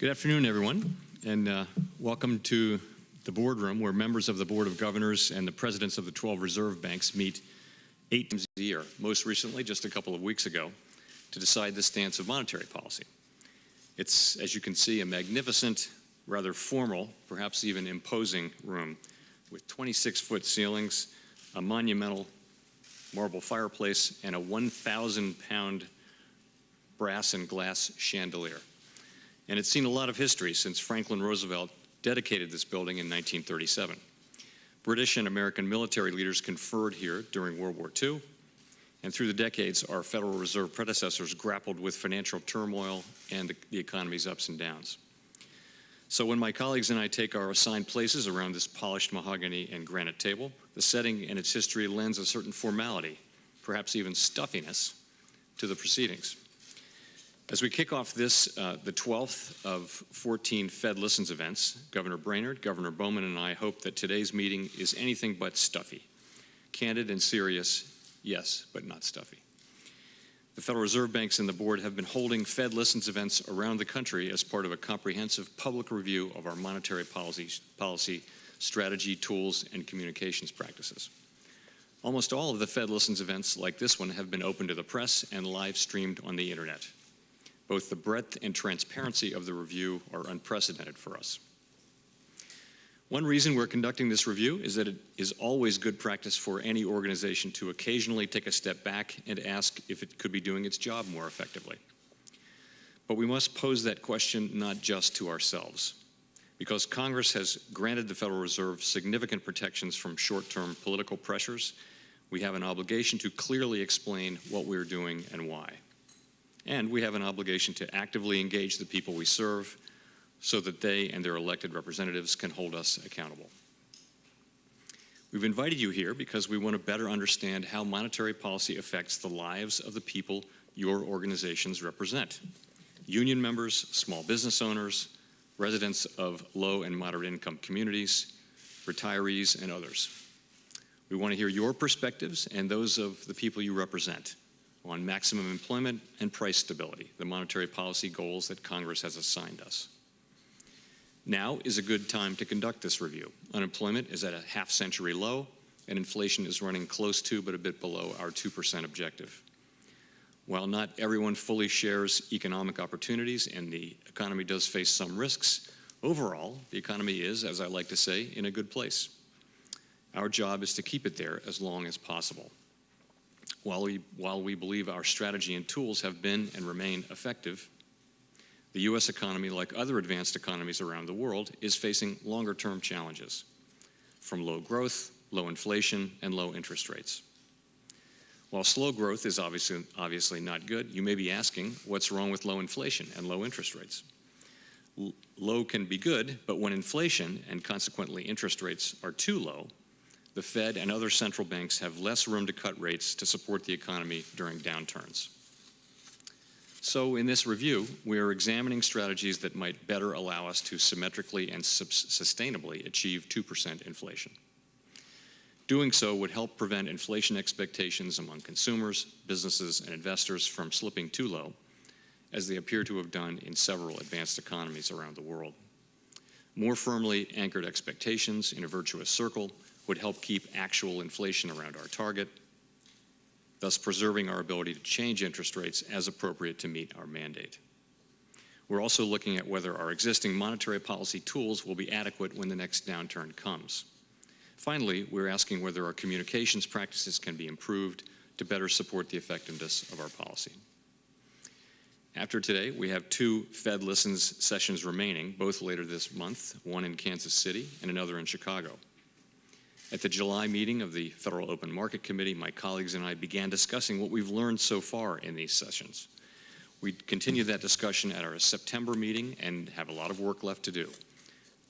Good afternoon, everyone, and welcome to the boardroom where members of the Board of Governors and the presidents of the 12 Reserve Banks meet 8 times a year, most recently just a couple of weeks ago, to decide the stance of monetary policy. It's, as you can see, a magnificent, rather formal, perhaps even imposing room with 26-foot ceilings, a monumental marble fireplace, and a 1,000-pound brass and glass chandelier. And it's seen a lot of history since Franklin Roosevelt dedicated this building in 1937. British and American military leaders conferred here during World War II, and through the decades, our Federal Reserve predecessors grappled with financial turmoil and the economy's ups and downs. So when my colleagues and I take our assigned places around this polished mahogany and granite table, the setting and its history lends a certain formality, perhaps even stuffiness, to the proceedings. As we kick off this, the 12th of 14 Fed Listens events, Governor Brainerd, Governor Bowman, and I hope that today's meeting is anything but stuffy. Candid and serious, yes, but not stuffy. The Federal Reserve Banks and the board have been holding Fed Listens events around the country as part of a comprehensive public review of our monetary policy, strategy, tools, and communications practices. Almost all of the Fed Listens events like this one have been open to the press and live streamed on the internet. Both the breadth and transparency of the review are unprecedented for us. One reason we're conducting this review is that it is always good practice for any organization to occasionally take a step back and ask if it could be doing its job more effectively. But we must pose that question not just to ourselves. Because Congress has granted the Federal Reserve significant protections from short-term political pressures, we have an obligation to clearly explain what we're doing and why. And we have an obligation to actively engage the people we serve so that they and their elected representatives can hold us accountable. We've invited you here because we want to better understand how monetary policy affects the lives of the people your organizations represent. Union members, small business owners, residents of low and moderate income communities, retirees, and others. We want to hear your perspectives and those of the people you represent on maximum employment and price stability, the monetary policy goals that Congress has assigned us. Now is a good time to conduct this review. Unemployment is at a half-century low, and inflation is running close to but a bit below our 2% objective. While not everyone fully shares economic opportunities and the economy does face some risks, overall, the economy is, as I like to say, in a good place. Our job is to keep it there as long as possible. While we believe our strategy and tools have been and remain effective, the U.S. economy, like other advanced economies around the world, is facing longer-term challenges from low growth, low inflation, and low interest rates. While slow growth is obviously not good, you may be asking, what's wrong with low inflation and low interest rates? Low can be good, but when inflation and consequently interest rates are too low, the Fed and other central banks have less room to cut rates to support the economy during downturns. So in this review, we are examining strategies that might better allow us to symmetrically and sustainably achieve 2% inflation. Doing so would help prevent inflation expectations among consumers, businesses, and investors from slipping too low, as they appear to have done in several advanced economies around the world. More firmly anchored expectations in a virtuous circle would help keep actual inflation around our target, thus preserving our ability to change interest rates as appropriate to meet our mandate. We're also looking at whether our existing monetary policy tools will be adequate when the next downturn comes. Finally, we're asking whether our communications practices can be improved to better support the effectiveness of our policy. After today, we have 2 Fed Listens sessions remaining, both later this month, one in Kansas City and another in Chicago. At the July meeting of the Federal Open Market Committee, my colleagues and I began discussing what we've learned so far in these sessions. We continue that discussion at our September meeting and have a lot of work left to do.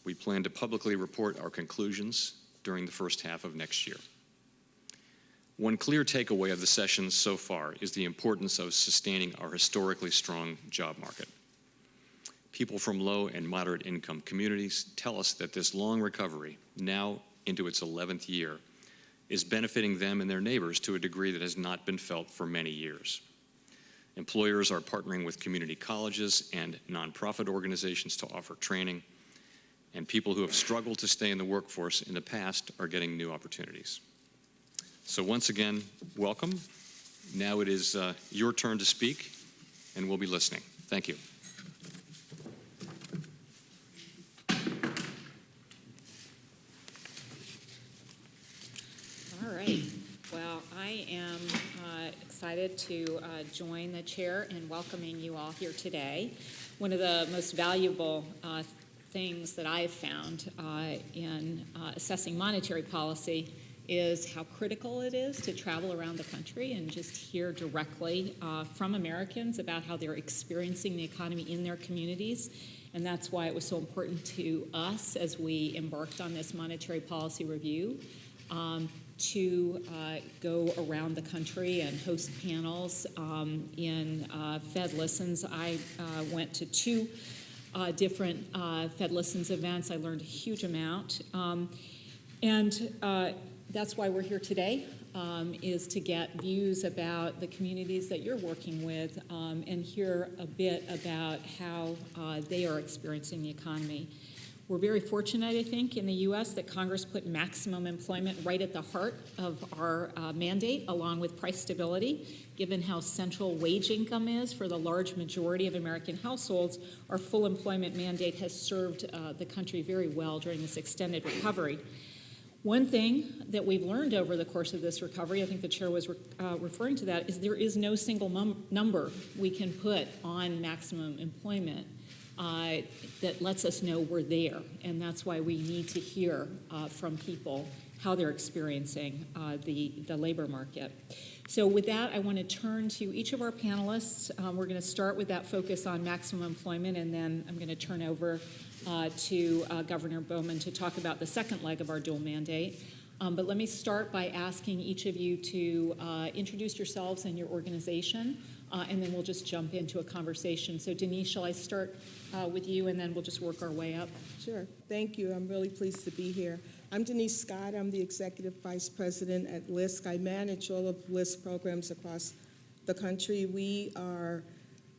We plan to publicly report our conclusions during the first half of next year. One clear takeaway of the sessions so far is the importance of sustaining our historically strong job market. People from low and moderate income communities tell us that this long recovery, now into its 11th year, is benefiting them and their neighbors to a degree that has not been felt for many years. Employers are partnering with community colleges and nonprofit organizations to offer training. And people who have struggled to stay in the workforce in the past are getting new opportunities. So once again, welcome. Now it is your turn to speak, and we'll be listening. Thank you. All right. Well, I am excited to join the chair in welcoming you all here today. One of the most valuable things that I've found in assessing monetary policy is how critical it is to travel around the country and just hear directly from Americans about how they're experiencing the economy in their communities. And that's why it was so important to us as we embarked on this monetary policy review to go around the country and host panels in Fed Listens. I went to two different Fed Listens events. I learned a huge amount. That's why we're here today, is to get views about the communities that you're working with and hear a bit about how they are experiencing the economy. We're very fortunate, I think, in the U.S. that Congress put maximum employment right at the heart of our mandate, along with price stability. Given how central wage income is for the large majority of American households, our full employment mandate has served the country very well during this extended recovery. One thing that we've learned over the course of this recovery, I think the chair was referring to that, is there is no single number we can put on maximum employment that lets us know we're there. And that's why we need to hear from people how they're experiencing the labor market. So with that, I want to turn to each of our panelists. We're going to start with that focus on maximum employment, and then I'm going to turn over to Governor Bowman to talk about the second leg of our dual mandate. But let me start by asking each of you to introduce yourselves and your organization, and then we'll just jump into a conversation. So Denise, shall I start with you, and then we'll just work our way up? Sure. Thank you. I'm really pleased to be here. I'm Denise Scott. I'm the Executive Vice President at LISC. I manage all of LISC programs across the country.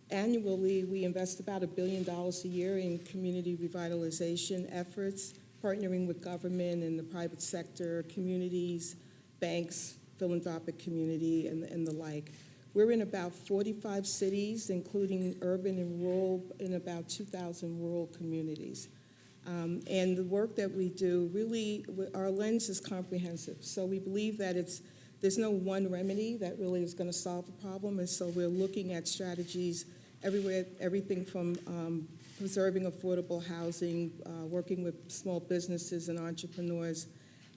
Annually, we invest about $1 billion a year in community revitalization efforts, partnering with government and the private sector, communities, banks, philanthropic community, and the like. We're in about 45 cities, including urban and rural, in about 2,000 rural communities. And the work that we do, really, our lens is comprehensive. So we believe that there's no one remedy that really is going to solve the problem. And so we're looking at strategies everywhere, everything from preserving affordable housing, working with small businesses and entrepreneurs,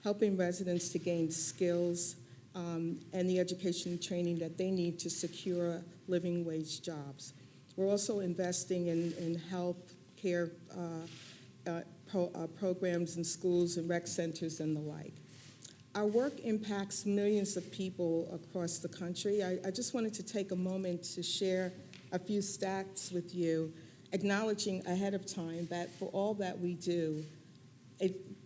helping residents to gain skills, and the education and training that they need to secure living wage jobs. We're also investing in health care programs in schools and rec centers and the like. Our work impacts millions of people across the country. I just wanted to take a moment to share a few stats with you, acknowledging ahead of time that for all that we do,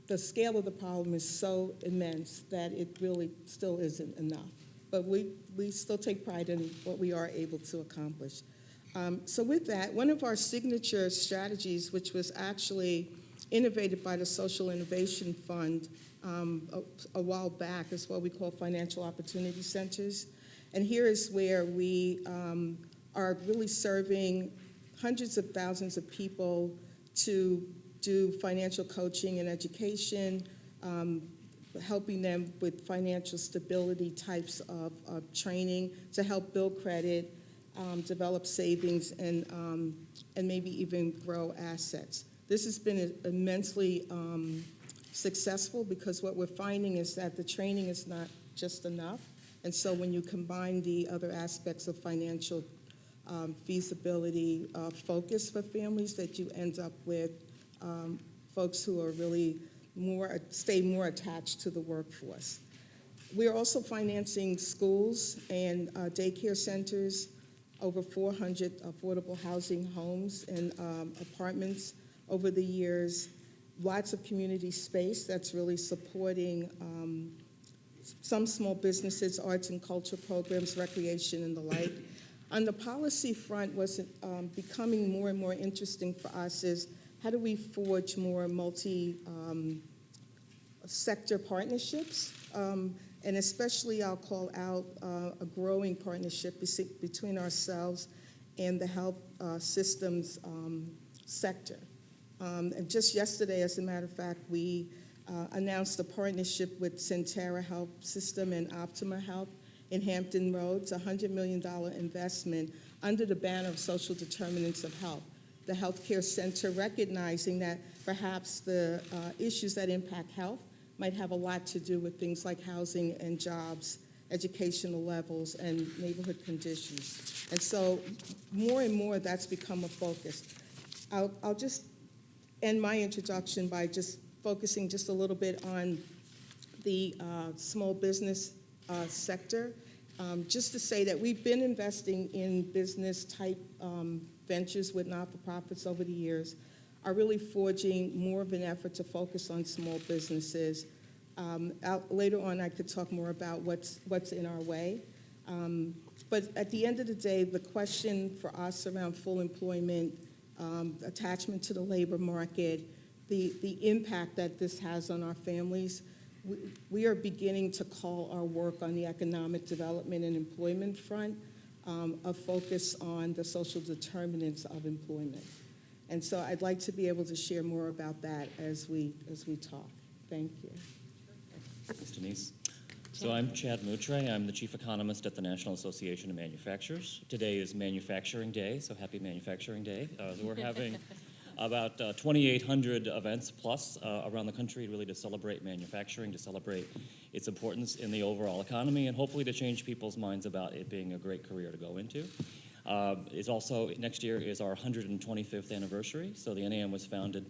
the scale of the problem is so immense that it really still isn't enough. But we still take pride in what we are able to accomplish. So with that, one of our signature strategies, which was actually innovated by the Social Innovation Fund a while back, is what we call financial opportunity centers. And here is where we are really serving hundreds of thousands of people to do financial coaching and education, helping them with financial stability types of training to help build credit, develop savings, and maybe even grow assets. This has been immensely successful because what we're finding is that the training is not just enough. And so when you combine the other aspects of financial feasibility focus for families, that you end up with folks who are really stay more attached to the workforce. We are also financing schools and daycare centers, over 400 affordable housing homes and apartments over the years, lots of community space that's really supporting some small businesses, arts and culture programs, recreation, and the like. On the policy front, what's becoming more and more interesting for us is how do we forge more multi-sector partnerships? And especially I'll call out a growing partnership between ourselves and the health systems sector. And just yesterday, as a matter of fact, we announced a partnership with Centera Health System and Optima Health in Hampton Roads, a $100 million investment under the banner of social determinants of health. The healthcare center recognizing that perhaps the issues that impact health might have a lot to do with things like housing and jobs, educational levels, and neighborhood conditions. And so more and more that's become a focus. I'll just end my introduction by just focusing just a little bit on the small business sector. Just to say that we've been investing in business-type ventures with not-for-profits over the years, are really forging more of an effort to focus on small businesses. Later on, I could talk more about what's in our way. But at the end of the day, the question for us around full employment, attachment to the labor market, the impact that this has on our families, we are beginning to call our work on the economic development and employment front a focus on the social determinants of employment. And so I'd like to be able to share more about that as we talk. Thank you. Thanks, Denise. So I'm Chad Moutre. I'm the Chief Economist at the National Association of Manufacturers. Today is Manufacturing Day, so happy Manufacturing Day. We're having about 2,800 events plus around the country really to celebrate manufacturing, to celebrate its importance in the overall economy, and hopefully to change people's minds about it being a great career to go into. It's also, next year is our 125th anniversary, so the NAM was founded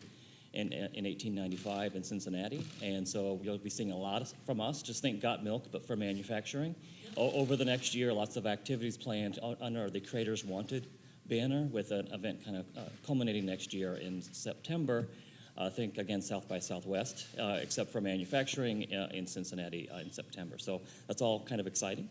in 1895 in Cincinnati, and so you'll be seeing a lot from us. Just think Got Milk, but for manufacturing. Over the next year, lots of activities planned under the Creators Wanted banner with an event kind of culminating next year in September. I think, again, South by Southwest, except for manufacturing in Cincinnati in September. So that's all kind of exciting.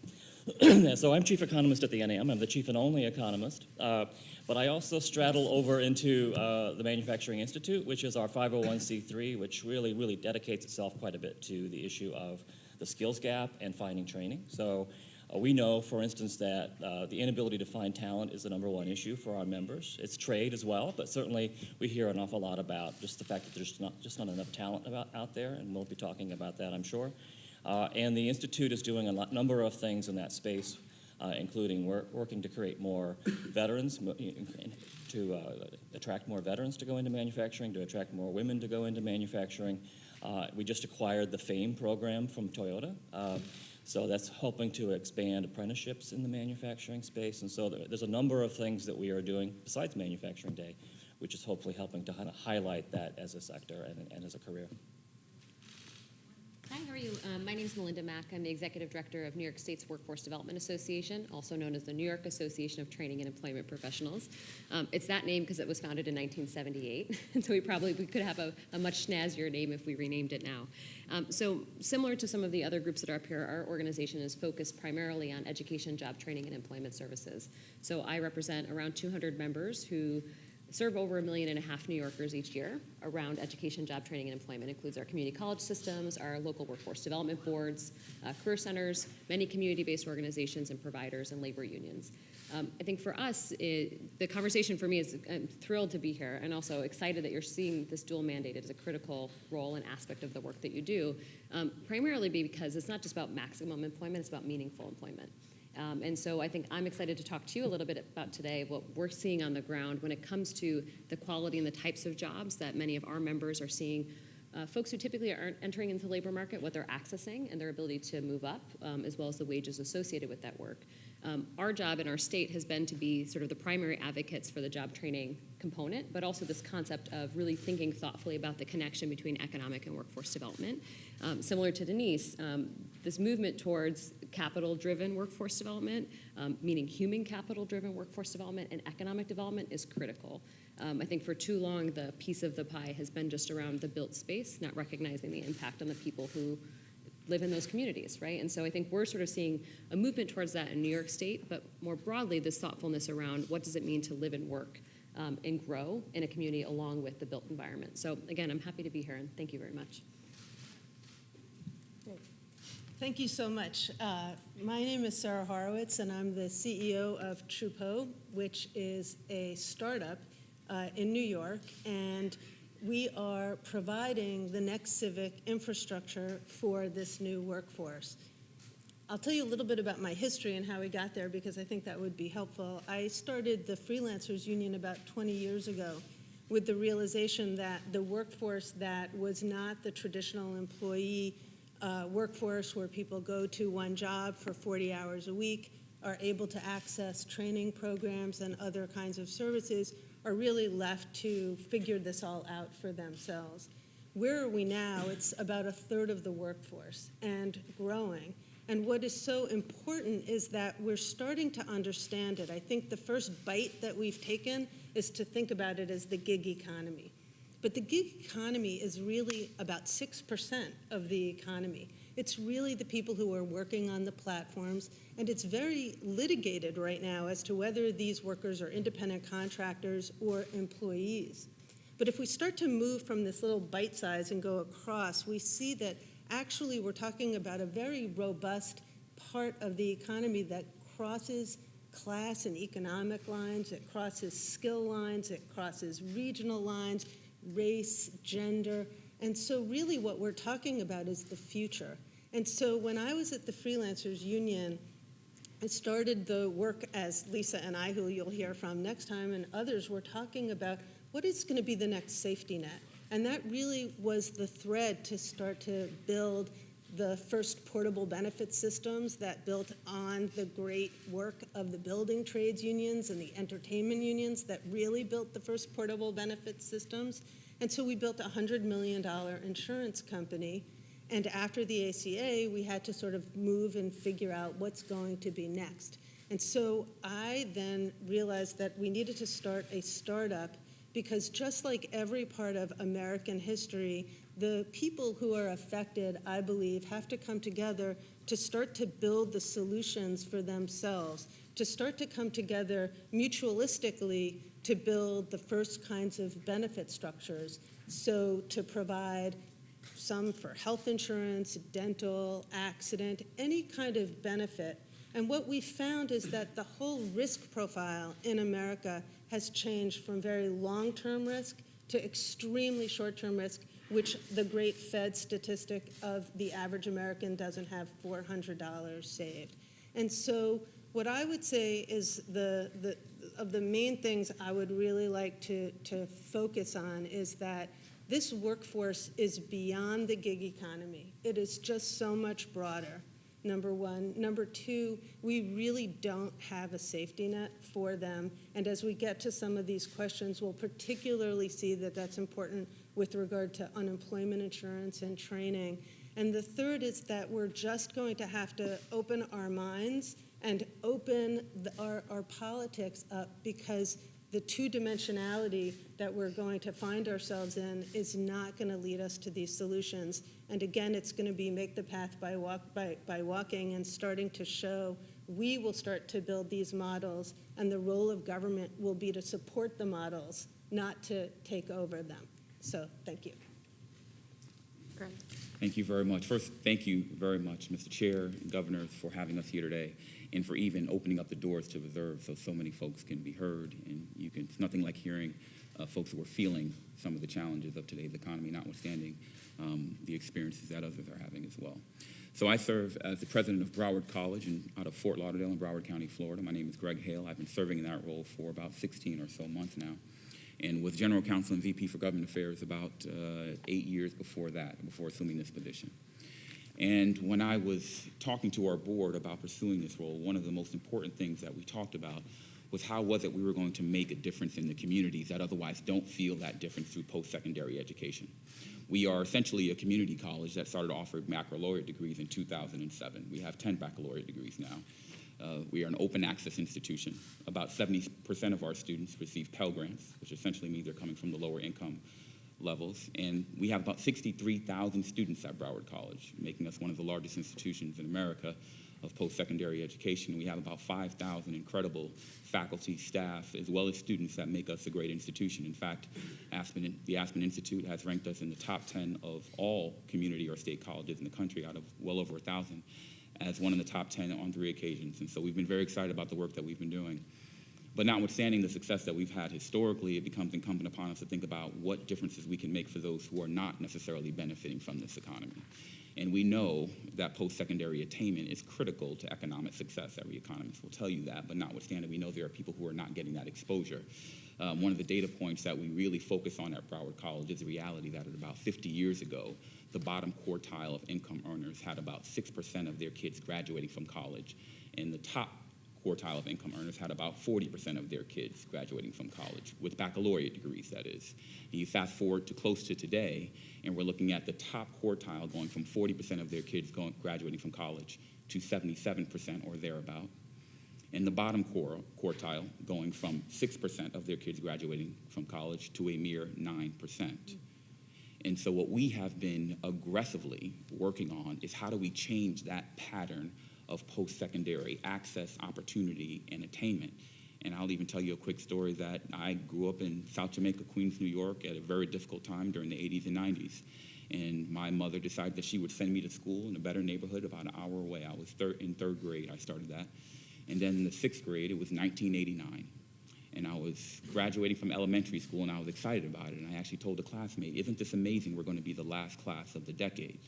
So I'm chief economist at the NAM. I'm the chief and only economist. But I also straddle over into the Manufacturing Institute, which is our 501c3, which really dedicates itself quite a bit to the issue of the skills gap and finding training. So we know, for instance, that the inability to find talent is the #1 issue for our members. It's trade as well, but certainly we hear an awful lot about just the fact that there's not enough talent out there, and we'll be talking about that, I'm sure. And the Institute is doing a number of things in that space, including working to create more veterans, to attract more veterans to go into manufacturing, to attract more women to go into manufacturing. We just acquired the FAME program from Toyota. So that's helping to expand apprenticeships in the manufacturing space. And so there's a number of things that we are doing besides Manufacturing Day, which is hopefully helping to kind of highlight that as a sector and as a career. Hi, how are you? My name is Melinda Mack. I'm the Executive Director of New York State's Workforce Development Association, also known as the New York Association of Training and Employment Professionals. It's that name because it was founded in 1978, and so we could have a much snazzier name if we renamed it now. So similar to some of the other groups that are up here, our organization is focused primarily on education, job training, and employment services. So I represent around 200 members who serve over 1.5 million New Yorkers each year around education, job training, and employment. It includes our community college systems, our local workforce development boards, career centers, many community-based organizations and providers, and labor unions. I think for us, the conversation for me is I'm thrilled to be here and also excited that you're seeing this dual mandate as a critical role and aspect of the work that you do, primarily because it's not just about maximum employment, it's about meaningful employment. And so I think I'm excited to talk to you a little bit about today what we're seeing on the ground when it comes to the quality and the types of jobs that many of our members are seeing. Folks who typically aren't entering into the labor market, what they're accessing and their ability to move up, as well as the wages associated with that work. Our job in our state has been to be sort of the primary advocates for the job training component, but also this concept of really thinking thoughtfully about the connection between economic and workforce development. Similar to Denise, this movement towards capital-driven workforce development, meaning human capital-driven workforce development and economic development, is critical. I think for too long, the piece of the pie has been just around the built space, not recognizing the impact on the people who live in those communities, right? And so I think we're sort of seeing a movement towards that in New York State, but more broadly, this thoughtfulness around what does it mean to live and work and grow in a community along with the built environment. So again, I'm happy to be here, and thank you very much. Thank you so much. My name is Sarah Horowitz, and I'm the CEO of Trupo, which is a startup in New York, and we are providing the next civic infrastructure for this new workforce. I'll tell you a little bit about my history and how we got there, because I think that would be helpful. I started the Freelancers Union about 20 years ago with the realization that the workforce that was not the traditional employee workforce where people go to one job for 40 hours a week, are able to access training programs and other kinds of services, are really left to figure this all out for themselves. Where are we now? It's about a third of the workforce and growing. And what is so important is that we're starting to understand it. I think the first bite that we've taken is to think about it as the gig economy. But the gig economy is really about 6% of the economy. It's really the people who are working on the platforms, and it's very litigated right now as to whether these workers are independent contractors or employees. But if we start to move from this little bite size and go across, we see that actually we're talking about a very robust part of the economy that crosses class and economic lines, it crosses skill lines, it crosses regional lines, race, gender. And so really what we're talking about is the future. And so when I was at the Freelancers Union, I started the work, as Lisa and I, who you'll hear from next time, and others were talking about what is going to be the next safety net. And that really was the thread to start to build the first portable benefit systems that built on the great work of the building trades unions and the entertainment unions that really built the first portable benefit systems. And so we built a $100 million insurance company. And after the ACA, we had to sort of move and figure out what's going to be next. And so I then realized that we needed to start a startup, because just like every part of American history, the people who are affected, I believe, have to come together to start to build the solutions for themselves, to start to come together mutualistically to build the first kinds of benefit structures. So to provide some for health insurance, dental, accident, any kind of benefit. And what we found is that the whole risk profile in America has changed from very long-term risk to extremely short-term risk, which the great Fed statistic of the average American doesn't have $400 saved. And so what I would say is of the main things I would really like to focus on is that this workforce is beyond the gig economy. It is just so much broader, number one. Number two, we really don't have a safety net for them. And as we get to some of these questions, we'll particularly see that that's important with regard to unemployment insurance and training. And the third is that we're just going to have to open our minds and open our politics up, because the two-dimensionality that we're going to find ourselves in is not going to lead us to these solutions. And again, it's going to be make the path by walking and starting to show we will start to build these models, and the role of government will be to support the models, not to take over them. So thank you. Great. Thank you very much. First, thank you very much, Mr. Chair and Governor, for having us here today, and for even opening up the doors to Reserve so many folks can be heard. And it's nothing like hearing folks who are feeling some of the challenges of today's economy, notwithstanding the experiences that others are having as well. So I serve as the president of Broward College out of Fort Lauderdale in Broward County, Florida. My name is Greg Hale. I've been serving in that role for about 16 or so months now, and was General Counsel and VP for Government Affairs about 8 years before that, before assuming this position. And when I was talking to our board about pursuing this role, one of the most important things that we talked about was how was it we were going to make a difference in the communities that otherwise don't feel that difference through post-secondary education. We are essentially a community college that started offering baccalaureate degrees in 2007. We have 10 baccalaureate degrees now. We are an open access institution. About 70% of our students receive Pell Grants, which essentially means they're coming from the lower income levels, and we have about 63,000 students at Broward College, making us one of the largest institutions in America of post-secondary education. We have about 5,000 incredible faculty, staff, as well as students that make us a great institution. In fact, the Aspen Institute has ranked us in the top 10 of all community or state colleges in the country out of well over 1,000 as one in the top 10 on 3 occasions. And so we've been very excited about the work that we've been doing. But notwithstanding the success that we've had historically, it becomes incumbent upon us to think about what differences we can make for those who are not necessarily benefiting from this economy. And we know that post-secondary attainment is critical to economic success. Every economist will tell you that, but notwithstanding, we know there are people who are not getting that exposure. One of the data points that we really focus on at Broward College is the reality that at about 50 years ago, the bottom quartile of income earners had about 6% of their kids graduating from college, and the top quartile of income earners had about 40% of their kids graduating from college, with baccalaureate degrees, that is. And you fast forward to close to today, and we're looking at the top quartile going from 40% of their kids graduating from college to 77% or thereabout, and the bottom quartile going from 6% of their kids graduating from college to a mere 9%. And so what we have been aggressively working on is how do we change that pattern of post-secondary access, opportunity, and attainment. And I'll even tell you a quick story that I grew up in South Jamaica, Queens, New York at a very difficult time during the 80s and 90s. And my mother decided that she would send me to school in a better neighborhood about an hour away. I was in third grade, I started that. And then in the 6th grade, it was 1989. And I was graduating from elementary school, and I was excited about it. And I actually told a classmate, "Isn't this amazing? We're going to be the last class of the decade."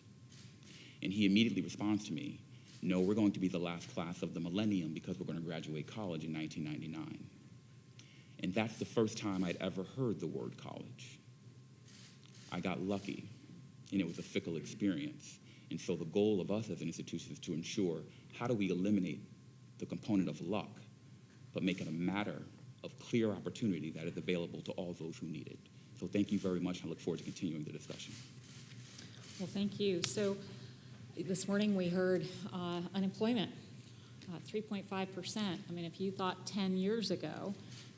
And he immediately responds to me, "No, we're going to be the last class of the millennium because we're going to graduate college in 1999. And that's the first time I'd ever heard the word college. I got lucky, and it was a fickle experience. And so the goal of us as an institution is to ensure how do we eliminate the component of luck, but make it a matter of clear opportunity that is available to all those who need it. So thank you very much. I look forward to continuing the discussion." Well, thank you. So this morning we heard unemployment, 3.5%. I mean, if you thought 10 years ago,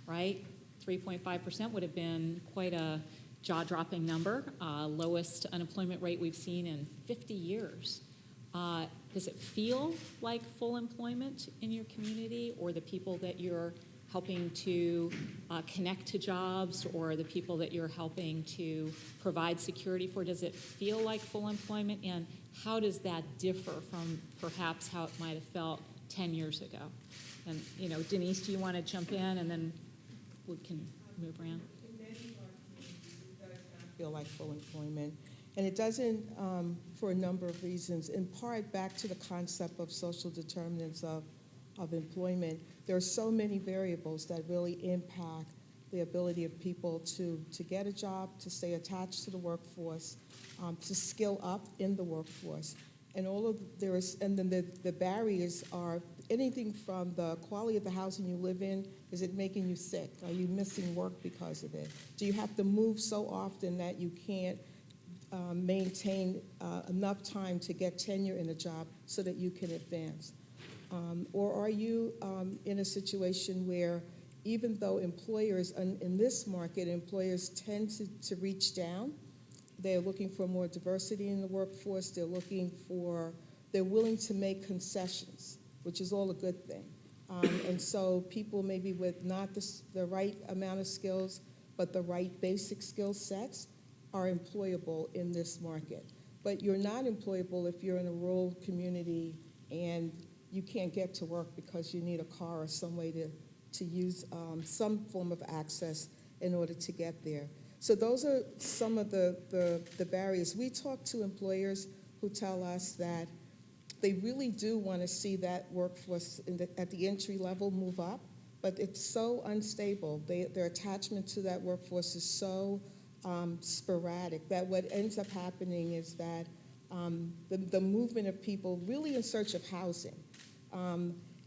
right, 3.5% would have been quite a jaw-dropping number, lowest unemployment rate we've seen in 50 years. Does it feel like full employment in your community, or the people that you're helping to connect to jobs, or the people that you're helping to provide security for? Does it feel like full employment, and how does that differ from perhaps how it might have felt 10 years ago? And, you know, Denise, do you want to jump in, and then we can move around? In many of our communities, it does not feel like full employment. And it doesn't for a number of reasons. In part, back to the concept of social determinants of employment, there are so many variables that really impact the ability of people to get a job, to stay attached to the workforce, to skill up in the workforce. And then the barriers are anything from the quality of the housing you live in. Is it making you sick? Are you missing work because of it? Do you have to move so often that you can't maintain enough time to get tenure in a job so that you can advance? Or are you in a situation where even though employers, in this market, employers tend to reach down, they're looking for more diversity in the workforce, they're willing to make concessions, which is all a good thing. And so people maybe with not the right amount of skills, but the right basic skill sets are employable in this market. But you're not employable if you're in a rural community and you can't get to work because you need a car or some way to use some form of access in order to get there. So those are some of the barriers. We talk to employers who tell us that they really do want to see that workforce at the entry level move up, but it's so unstable. Their attachment to that workforce is so sporadic that what ends up happening is that the movement of people really in search of housing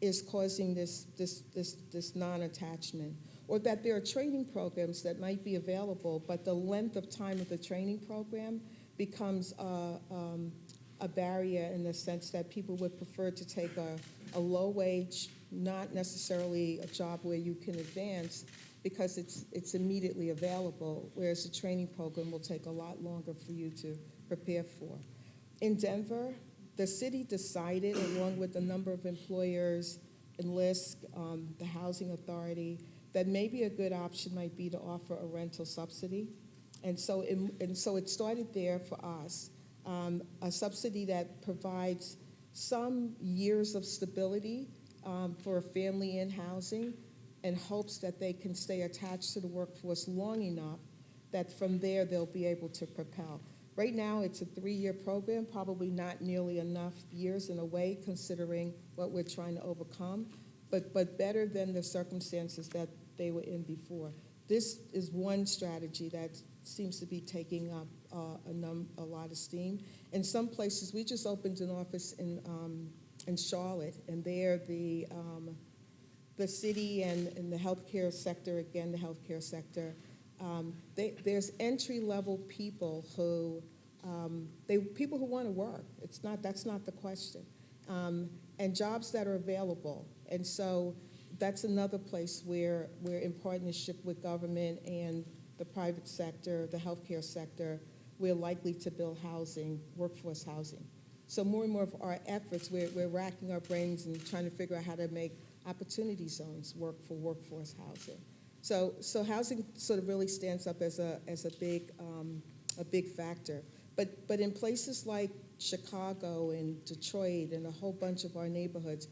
is causing this non-attachment, or that there are training programs that might be available, but the length of time of the training program becomes a barrier in the sense that people would prefer to take a low wage, not necessarily a job where you can advance, because it's immediately available, whereas the training program will take a lot longer for you to prepare for. In Denver, the city decided, along with a number of employers, Enlist, the Housing Authority, that maybe a good option might be to offer a rental subsidy. And so it started there for us, a subsidy that provides some years of stability for a family in housing, and hopes that they can stay attached to the workforce long enough that from there they'll be able to propel. Right now, it's a 3-year program, probably not nearly enough years in a way, considering what we're trying to overcome, but better than the circumstances that they were in before. This is one strategy that seems to be taking up a lot of steam. In some places, we just opened an office in Charlotte, and there the city and the healthcare sector, again, the healthcare sector, there's entry-level people who people who want to work. That's not the question, and jobs that are available. And so that's another place where we're in partnership with government and the private sector, the healthcare sector, we're likely to build housing, workforce housing. So more and more of our efforts, we're racking our brains and trying to figure out how to make opportunity zones work for workforce housing. So housing sort of really stands up as a big factor. But in places like Chicago and Detroit and a whole bunch of our neighborhoods,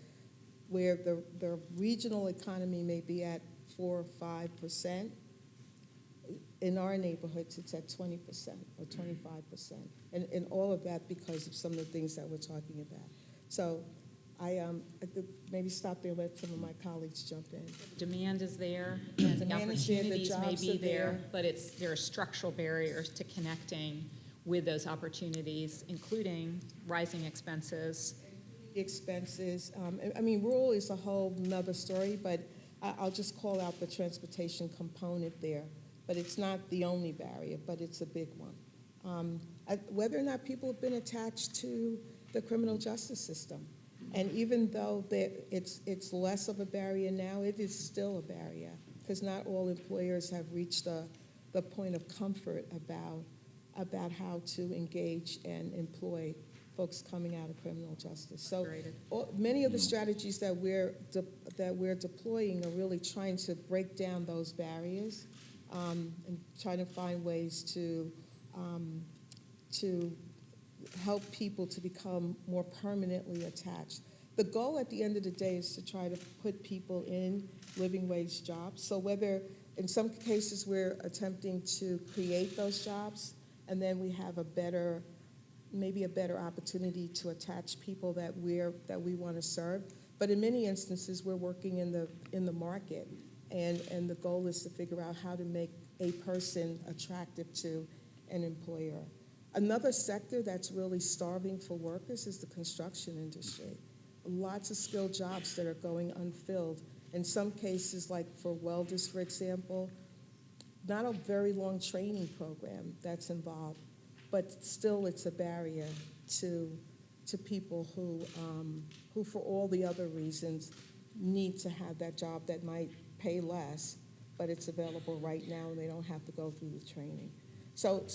where the regional economy may be at 4 or 5%, in our neighborhoods it's at 20% or 25%, and all of that because of some of the things that we're talking about. So I could maybe stop there and let some of my colleagues jump in. Demand is there, and the Demand is there, the opportunities may jobs be are there, there. but there are structural barriers to connecting with those opportunities, including rising expenses. Expenses. I mean, rural is a whole nother story, but I'll just call out the transportation component there. But it's not the only barrier, but it's a big one. Whether or not people have been attached to the criminal justice system, and even though it's less of a barrier now, it is still a barrier, because not all employers have reached the point of comfort about how to engage and employ folks coming out of criminal justice. So many of the strategies that we're deploying are really trying to break down those barriers and trying to find ways to help people to become more permanently attached. The goal at the end of the day is to try to put people in living wage jobs. So whether in some cases we're attempting to create those jobs, and then we have maybe a better opportunity to attach people that we want to serve. But in many instances, we're working in the market, and the goal is to figure out how to make a person attractive to an employer. Another sector that's really starving for workers is the construction industry. Lots of skilled jobs that are going unfilled. In some cases, like for welders, for example, not a very long training program that's involved, but still it's a barrier to people who for all the other reasons need to have that job that might pay less, but it's available right now and they don't have to go through the training. So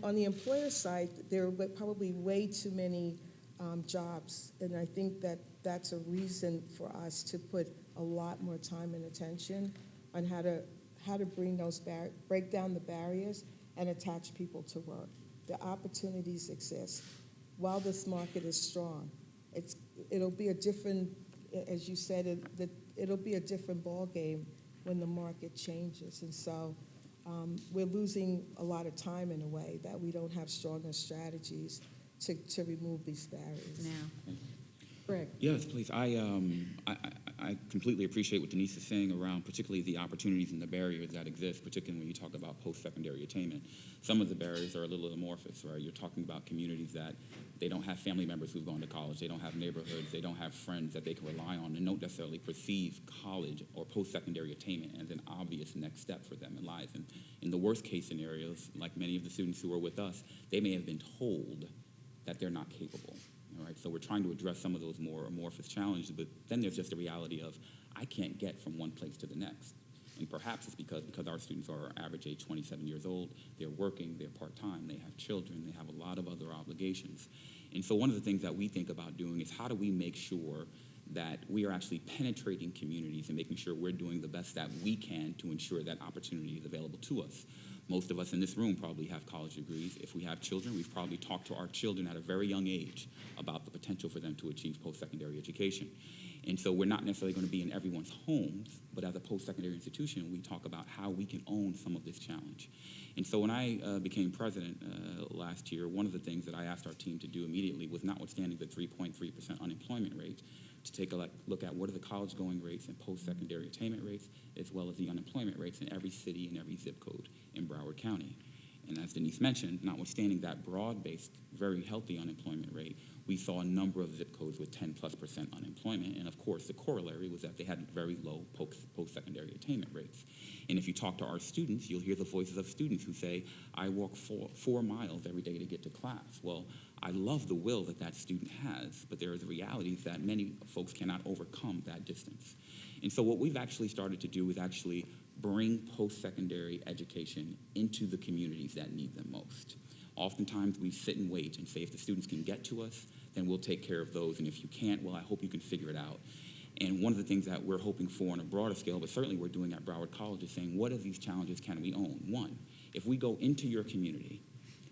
on the employer side, there are probably way too many jobs, and I think that's a reason for us to put a lot more time and attention on how to break down the barriers and attach people to work. The opportunities exist. While this market is strong, it'll be a different, as you said, it'll be a different ball game when the market changes, and so we're losing a lot of time in a way that we don't have stronger strategies to remove these barriers. Now, Greg. Yes, please. I completely appreciate what Denise is saying around particularly the opportunities and the barriers that exist, particularly when you talk about post-secondary attainment. Some of the barriers are a little amorphous, right? You're talking about communities that they don't have family members who've gone to college, they don't have neighborhoods, they don't have friends that they can rely on, and don't necessarily perceive college or post-secondary attainment as an obvious next step for them in life. And in the worst case scenarios, like many of the students who are with us, they may have been told that they're not capable. All right, so we're trying to address some of those more amorphous challenges, but then there's just the reality of I can't get from one place to the next. And perhaps it's because our students are average age 27 years old, they're working, they're part-time, they have children, they have a lot of other obligations. And so one of the things that we think about doing is how do we make sure that we are actually penetrating communities and making sure we're doing the best that we can to ensure that opportunity is available to us. Most of us in this room probably have college degrees. If we have children, we've probably talked to our children at a very young age about the potential for them to achieve post-secondary education. And so we're not necessarily going to be in everyone's homes, but as a post-secondary institution, we talk about how we can own some of this challenge. And so when I became president last year, one of the things that I asked our team to do immediately was, notwithstanding the 3.3% unemployment rate, to take a look at what are the college-going rates and post-secondary attainment rates, as well as the unemployment rates in every city and every zip code in Broward County. And as Denise mentioned, notwithstanding that broad-based, very healthy unemployment rate, we saw a number of zip codes with 10+% unemployment. And of course, the corollary was that they had very low post-secondary attainment rates. And if you talk to our students, you'll hear the voices of students who say, I walk 4 miles every day to get to class. Well, I love the will that that student has, but there is a reality that many folks cannot overcome that distance. And so what we've actually started to do is actually bring post-secondary education into the communities that need them most. Oftentimes we sit and wait and say, if the students can get to us, then we'll take care of those. And if you can't, well, I hope you can figure it out. And one of the things that we're hoping for on a broader scale, but certainly we're doing at Broward College, is saying, what of these challenges can we own? One, if we go into your community,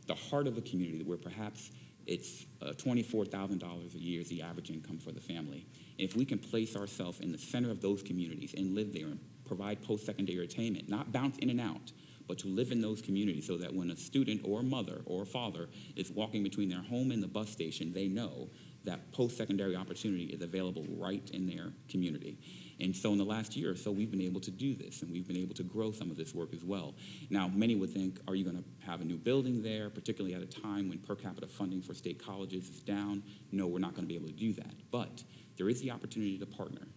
the heart of a community where perhaps it's $24,000 a year is the average income for the family. And if we can place ourselves in the center of those communities and live there and provide post-secondary attainment, not bounce in and out, but to live in those communities so that when a student or a mother or a father is walking between their home and the bus station, they know that post-secondary opportunity is available right in their community. And so in the last year or so, we've been able to do this, and we've been able to grow some of this work as well. Now, many would think, are you going to have a new building there, particularly at a time when per capita funding for state colleges is down? No, we're not going to be able to do that. But there is the opportunity to partner.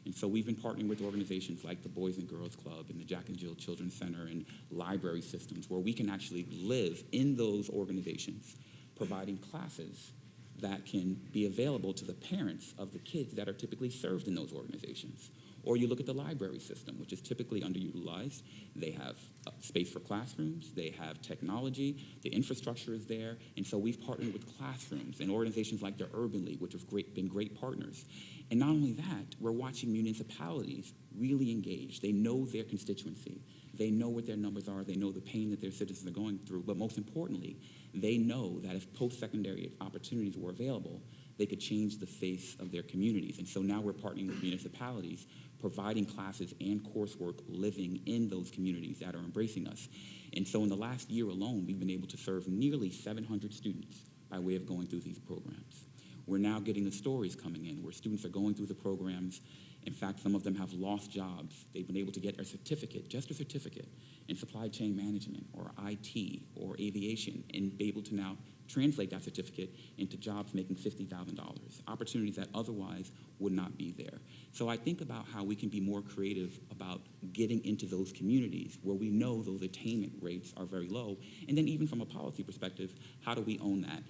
And so we've been partnering with organizations like the Boys and Girls Club and the Jack and Jill Children's Center and library systems where we can actually live in those organizations, providing classes that can be available to the parents of the kids that are typically served in those organizations. Or you look at the library system, which is typically underutilized. They have space for classrooms, they have technology, the infrastructure is there, and so we've partnered with classrooms and organizations like the Urban League, which have been great partners. And not only that, we're watching municipalities really engage. They know their constituency. They know what their numbers are. They know the pain that their citizens are going through. But most importantly, they know that if post-secondary opportunities were available, they could change the face of their communities. And so now we're partnering with municipalities, providing classes and coursework living in those communities that are embracing us. And so in the last year alone, we've been able to serve nearly 700 students by way of going through these programs. We're now getting the stories coming in where students are going through the programs. In fact, some of them have lost jobs. They've been able to get a certificate, just a certificate, in supply chain management or IT or aviation, and be able to now translate that certificate into jobs making $50,000, opportunities that otherwise would not be there. So I think about how we can be more creative about getting into those communities where we know those attainment rates are very low. And then even from a policy perspective, how do we own that?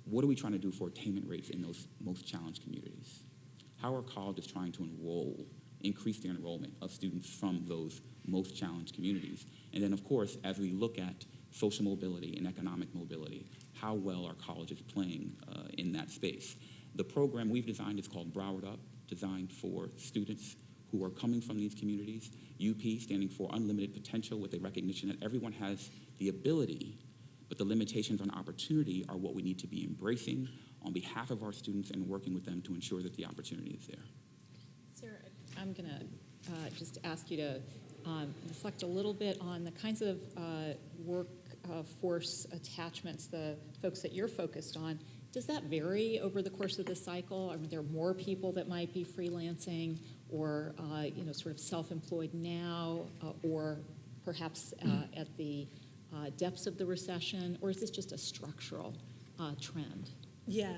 What are we trying to do for attainment rates in those most challenged communities? How are colleges trying to increase their enrollment of students from those most challenged communities? And then, of course, as we look at social mobility and economic mobility, how well are colleges playing in that space? The program we've designed is called Broward Up, designed for students who are coming from these communities. UP standing for Unlimited Potential, with the recognition that everyone has the ability, but the limitations on opportunity are what we need to be embracing on behalf of our students and working with them to ensure that the opportunity is there. Sarah, I'm going to just ask you to reflect a little bit on the kinds of workforce attachments, the folks that you're focused on. Does that vary over the course of the cycle? Are there more people that might be freelancing or sort of self-employed now, or perhaps at the depths of the recession, or is this just a structural trend? Yeah,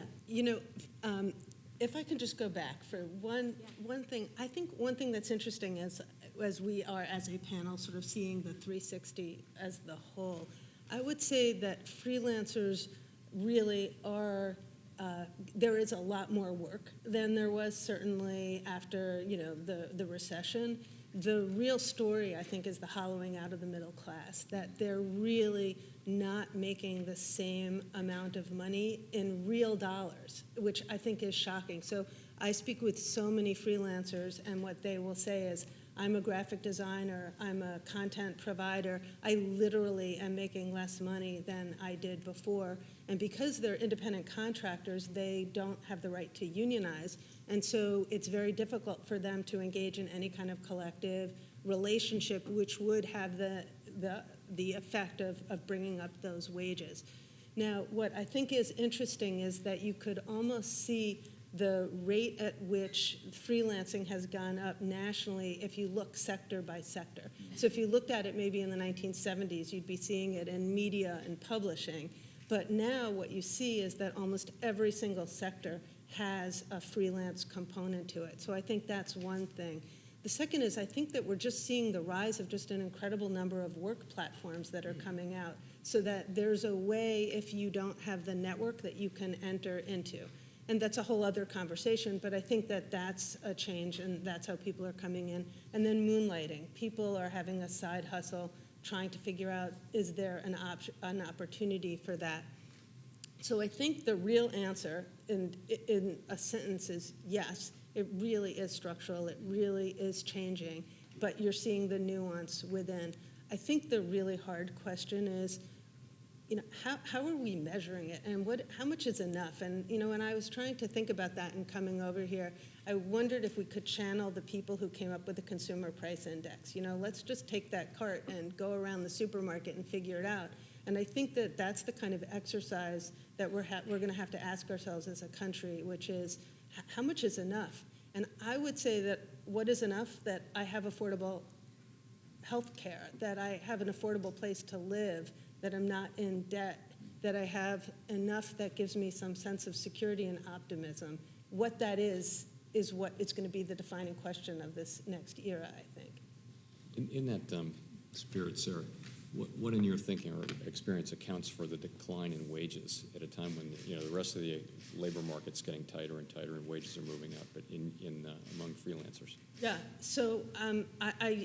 if I can just go back for one thing, I think one thing that's interesting as we are as a panel sort of seeing the 360 as the whole, I would say that freelancers really are, there is a lot more work than there was certainly after the recession. The real story, I think, is the hollowing out of the middle class, that they're really not making the same amount of money in real dollars, which I think is shocking. So I speak with so many freelancers, and what they will say is, I'm a graphic designer, I'm a content provider, I literally am making less money than I did before. And because they're independent contractors, they don't have the right to unionize. And so it's very difficult for them to engage in any kind of collective relationship, which would have the effect of bringing up those wages. Now, what I think is interesting is that you could almost see the rate at which freelancing has gone up nationally if you look sector by sector. So if you looked at it maybe in the 1970s, you'd be seeing it in media and publishing. But now what you see is that almost every single sector has a freelance component to it. So I think that's one thing. The second is I think that we're just seeing the rise of just an incredible number of work platforms that are coming out, so that there's a way, if you don't have the network, that you can enter into. And that's a whole other conversation, but I think that that's a change, and that's how people are coming in. And then moonlighting. People are having a side hustle, trying to figure out, is there an opportunity for that? So I think the real answer in a sentence is yes, it really is structural, it really is changing, but you're seeing the nuance within. I think the really hard question is, how are we measuring it, and how much is enough? And when I was trying to think about that and coming over here, I wondered if we could channel the people who came up with the consumer price index. Let's just take that cart and go around the supermarket and figure it out. And I think that that's the kind of exercise that we're going to have to ask ourselves as a country, which is, how much is enough? And I would say that what is enough? That I have affordable health care, that I have an affordable place to live, that I'm not in debt, that I have enough that gives me some sense of security and optimism. What that is what is going to be the defining question of this next era, I think. In that spirit, Sarah, what in your thinking or experience accounts for the decline in wages at a time when the rest of the labor market's getting tighter and tighter and wages are moving up, but among freelancers? Yeah. So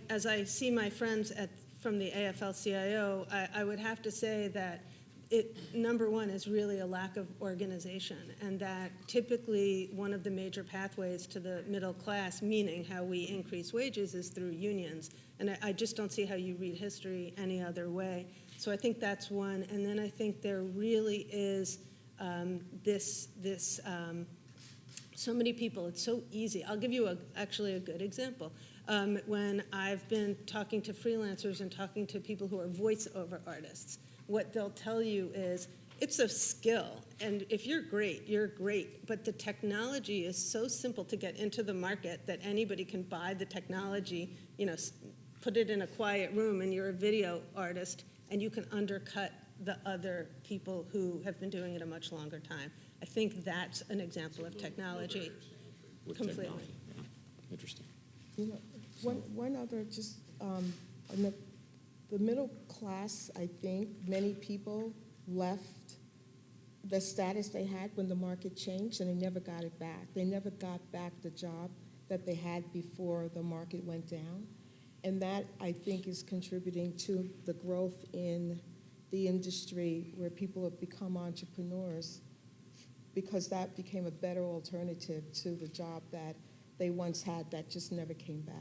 as I see my friends from the AFL-CIO, I would have to say that number one is really a lack of organization, and that typically one of the major pathways to the middle class, meaning how we increase wages, is through unions. And I just don't see how you read history any other way. So I think that's one. And then I think there really is so many people, it's so easy. I'll give you actually a good example. When I've been talking to freelancers and talking to people who are voiceover artists, what they'll tell you is, it's a skill, and if you're great, but the technology is so simple to get into the market that anybody can buy the technology, put it in a quiet room, and you're a video artist, and you can undercut the other people who have been doing it a much longer time. I think that's an example of technology. With Completely. technology. Yeah. Interesting. One other, just on the middle class, I think many people left the status they had when the market changed, and they never got it back. They never got back the job that they had before the market went down. And that, I think, is contributing to the growth in the industry where people have become entrepreneurs, because that became a better alternative to the job that they once had that just never came back.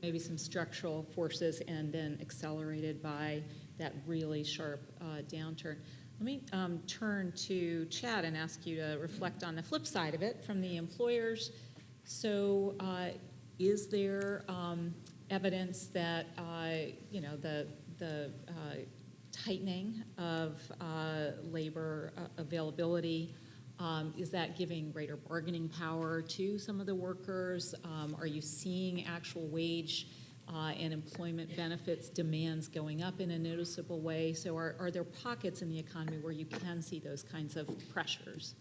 Maybe some structural forces, and then accelerated by that really sharp downturn. Let me turn to Chad and ask you to reflect on the flip side of it from the employers. So is there evidence that the tightening of labor availability, is that giving greater bargaining power to some of the workers? Are you seeing actual wage and employment benefits demands going up in a noticeable way? So are there pockets in the economy where you can see those kinds of pressures?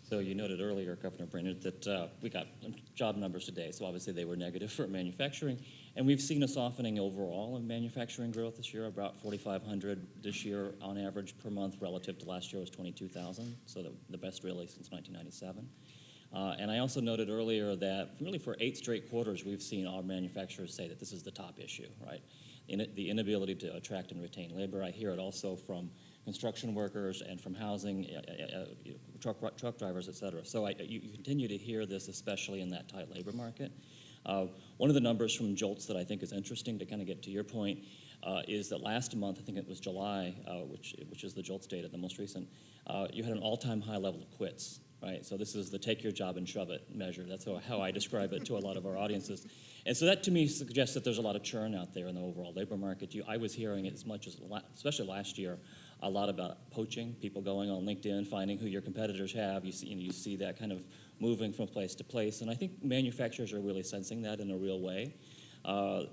So you noted earlier, Governor Brainerd, that we got job numbers today, so obviously they were negative for manufacturing. And we've seen a softening overall in manufacturing growth this year, about 4,500 this year on average per month, relative to last year was 22,000, so the best really since 1997. And I also noted earlier that really for 8 straight quarters, we've seen our manufacturers say that this is the top issue, right? The inability to attract and retain labor. I hear it also from construction workers and from housing, truck drivers, et cetera. So you continue to hear this, especially in that tight labor market. One of the numbers from JOLTS that I think is interesting to kind of get to your point is that last month, I think it was July, which is the JOLTS data, the most recent, you had an all-time high level of quits, right? So this is the take your job and shove it measure. That's how I describe it to a lot of our audiences. And so that to me suggests that there's a lot of churn out there in the overall labor market. I was hearing it as much as, especially last year, a lot about poaching, people going on LinkedIn, finding who your competitors have. You see that kind of moving from place to place. And I think manufacturers are really sensing that in a real way.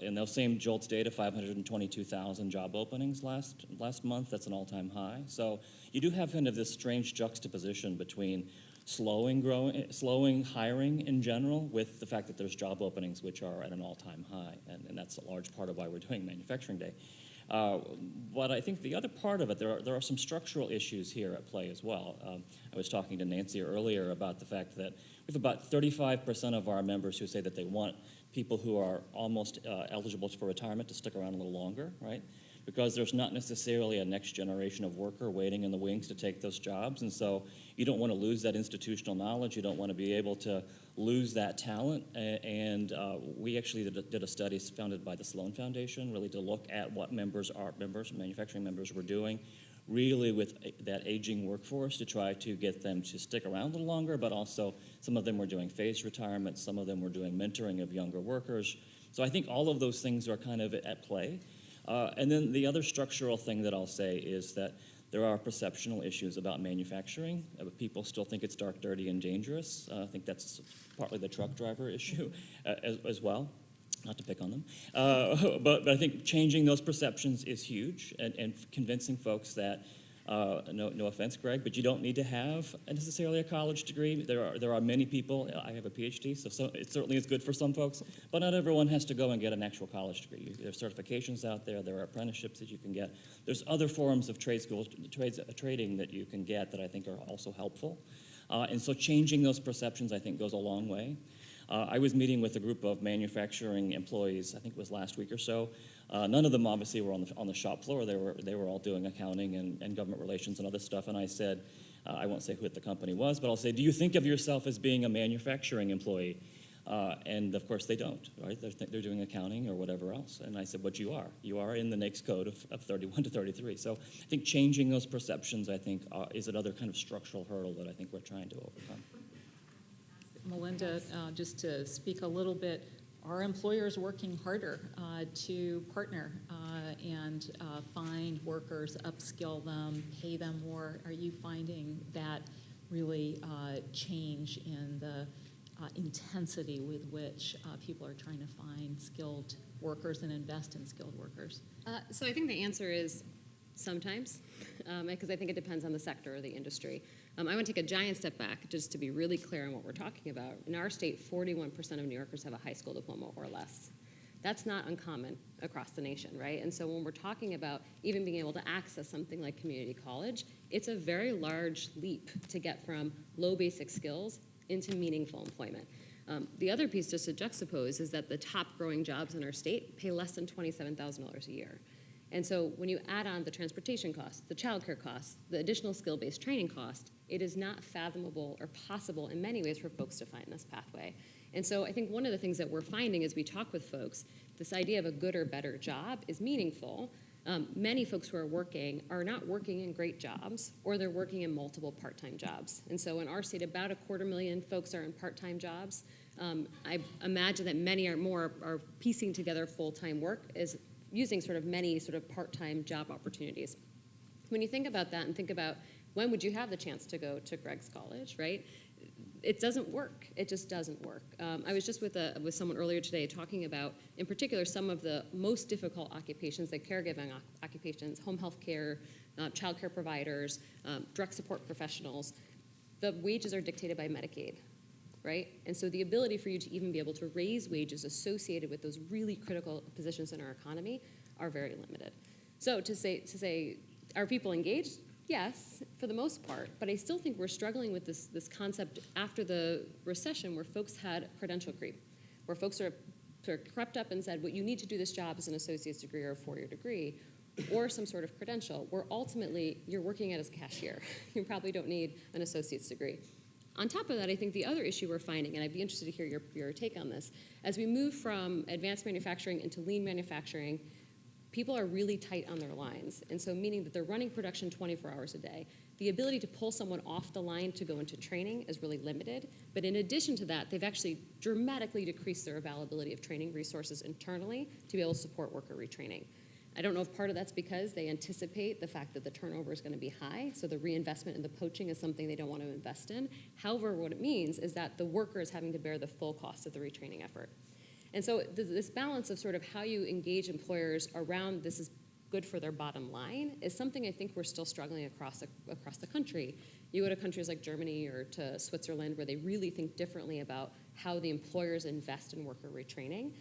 In those same JOLTS data, 522,000 job openings last month. That's an all-time high. So you do have kind of this strange juxtaposition between slowing hiring in general with the fact that there's job openings which are at an all-time high. And that's a large part of why we're doing Manufacturing Day. But I think the other part of it, there are some structural issues here at play as well. I was talking to Nancy earlier about the fact that we have about 35% of our members who say that they want people who are almost eligible for retirement to stick around a little longer, right? Because there's not necessarily a next generation of worker waiting in the wings to take those jobs. And so you don't want to lose that institutional knowledge. You don't want to be able to lose that talent. And we actually did a study founded by the Sloan Foundation, really to look at what manufacturing members were doing, really with that aging workforce to try to get them to stick around a little longer, but also some of them were doing phased retirement, some of them were doing mentoring of younger workers. So I think all of those things are kind of at play. And then the other structural thing that I'll say is that there are perceptional issues about manufacturing. People still think it's dark, dirty, and dangerous. I think that's partly the truck driver issue as well. Not to pick on them. But I think changing those perceptions is huge and convincing folks that, no offense, Greg, but you don't need to have necessarily a college degree. There are many people, I have a PhD, so it certainly is good for some folks, but not everyone has to go and get an actual college degree. There are certifications out there, there are apprenticeships that you can get. There's other forms of trading that you can get that I think are also helpful. And so changing those perceptions, I think, goes a long way. I was meeting with a group of manufacturing employees, I think it was last week or so. None of them obviously were on the shop floor. They were all doing accounting and government relations and other stuff. And I said, I won't say who the company was, but I'll say, do you think of yourself as being a manufacturing employee? And of course they don't, right? They're doing accounting or whatever else. And I said, but you are. You are in the NAICS code of 31 to 33. So I think changing those perceptions, I think, is another kind of structural hurdle that I think we're trying to overcome. Melinda, just to speak a little bit, are employers working harder to partner and find workers, upskill them, pay them more? Are you finding that really change in the intensity with which people are trying to find skilled workers and invest in skilled workers? So I think the answer is sometimes, because I think it depends on the sector or the industry. I want to take a giant step back just to be really clear on what we're talking about. In our state, 41% of New Yorkers have a high school diploma or less. That's not uncommon across the nation, right? And so when we're talking about even being able to access something like community college, it's a very large leap to get from low basic skills into meaningful employment. The other piece, just to juxtapose, is that the top growing jobs in our state pay less than $27,000 a year. And so when you add on the transportation costs, the childcare costs, the additional skill-based training cost, it is not fathomable or possible in many ways for folks to find this pathway. And so I think one of the things that we're finding as we talk with folks, this idea of a good or better job is meaningful. Many folks who are working are not working in great jobs, or they're working in multiple part-time jobs. And so in our state, about 250,000 folks are in part-time jobs. I imagine that many are piecing together full-time work as using sort of many sort of part-time job opportunities. When you think about that and think about when would you have the chance to go to Greg's college, right? It doesn't work. It just doesn't work. I was just with someone earlier today talking about, in particular, some of the most difficult occupations, like caregiving occupations, home health care, child care providers, direct support professionals. The wages are dictated by Medicaid, right? And so the ability for you to even be able to raise wages associated with those really critical positions in our economy are very limited. So to say, are people engaged? Yes, for the most part, but I still think we're struggling with this concept after the recession where folks had credential creep, where folks sort of crept up and said, what you need to do this job is an associate's degree or a four-year degree, or some sort of credential, where ultimately you're working as a cashier. You probably don't need an associate's degree. On top of that, I think the other issue we're finding, and I'd be interested to hear your take on this, as we move from advanced manufacturing into lean manufacturing, people are really tight on their lines, and so meaning that they're running production 24 hours a day. The ability to pull someone off the line to go into training is really limited, but in addition to that, they've actually dramatically decreased their availability of training resources internally to be able to support worker retraining. I don't know if part of that's because they anticipate the fact that the turnover is going to be high, so the reinvestment in the poaching is something they don't want to invest in. However, what it means is that the worker is having to bear the full cost of the retraining effort. And so this balance of sort of how you engage employers around this is good for their bottom line is something I think we're still struggling across the country. You go to countries like Germany or to Switzerland where they really think differently about how the employers invest in worker retraining.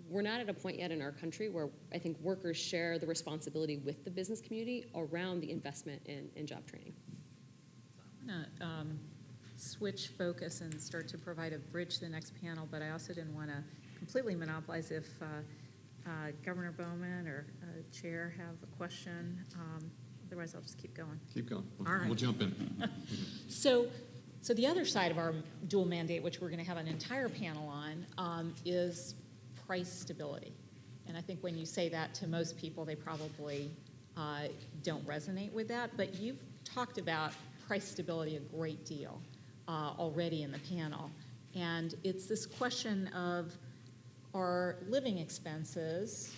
We're not at a point yet in our country where I think workers share the responsibility with the business community around the investment in job training. I'm going to switch focus and start to provide a bridge to the next panel, but I also didn't want to completely monopolize if Governor Bowman or Chair have a question. Otherwise, I'll just keep going. Keep going. All right. We'll jump in. So the other side of our dual mandate, which we're going to have an entire panel on, is price stability. And I think when you say that to most people, they probably don't resonate with that. But you've talked about price stability a great deal already in the panel. And it's this question of, are living expenses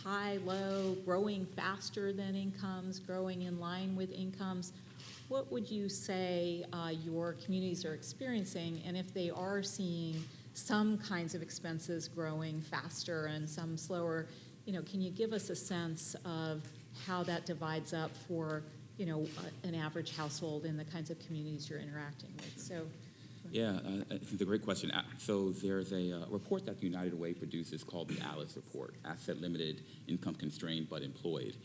high, low, growing faster than incomes, growing in line with incomes? What would you say your communities are experiencing? And if they are seeing some kinds of expenses growing faster and some slower, can you give us a sense of how that divides up for, an average household in the kinds of communities you're interacting with? So. Yeah, I think it's a great question. So there's a report that the United Way produces called the ALICE report, Asset Limited, Income Constrained but Employed.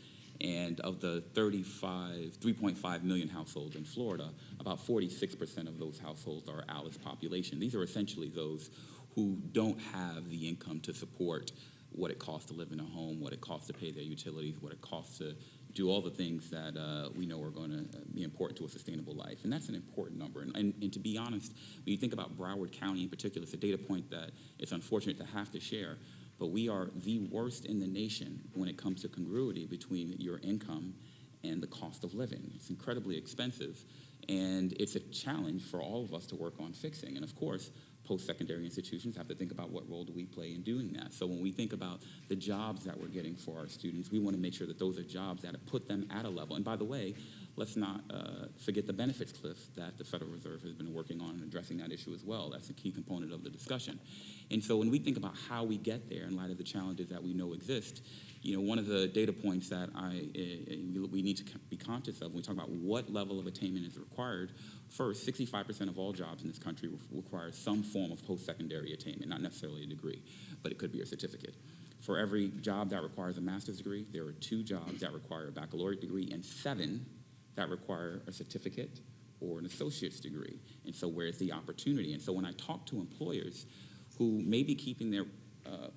And of the 3.5 million households in Florida, about 46% of those households are ALICE population. These are essentially those who don't have the income to support what it costs to live in a home, what it costs to pay their utilities, what it costs to do all the things that we know are going to be important to a sustainable life. And that's an important number. And to be honest, when you think about Broward County in particular, it's a data point that it's unfortunate to have to share, but we are the worst in the nation when it comes to congruity between your income and the cost of living. It's incredibly expensive, and it's a challenge for all of us to work on fixing. And of course, post-secondary institutions have to think about what role do we play in doing that. So when we think about the jobs that we're getting for our students, we want to make sure that those are jobs that put them at a level. And by the way, let's not forget the benefits cliff that the Federal Reserve has been working on and addressing that issue as well. That's a key component of the discussion. And so when we think about how we get there in light of the challenges that we know exist, one of the data points that we need to be conscious of when we talk about what level of attainment is required, first, 65% of all jobs in this country require some form of post-secondary attainment, not necessarily a degree, but it could be a certificate. For every job that requires a master's degree, there are 2 jobs that require a baccalaureate degree and 7 that require a certificate or an associate's degree. And so where's the opportunity? And so when I talk to employers who may be keeping their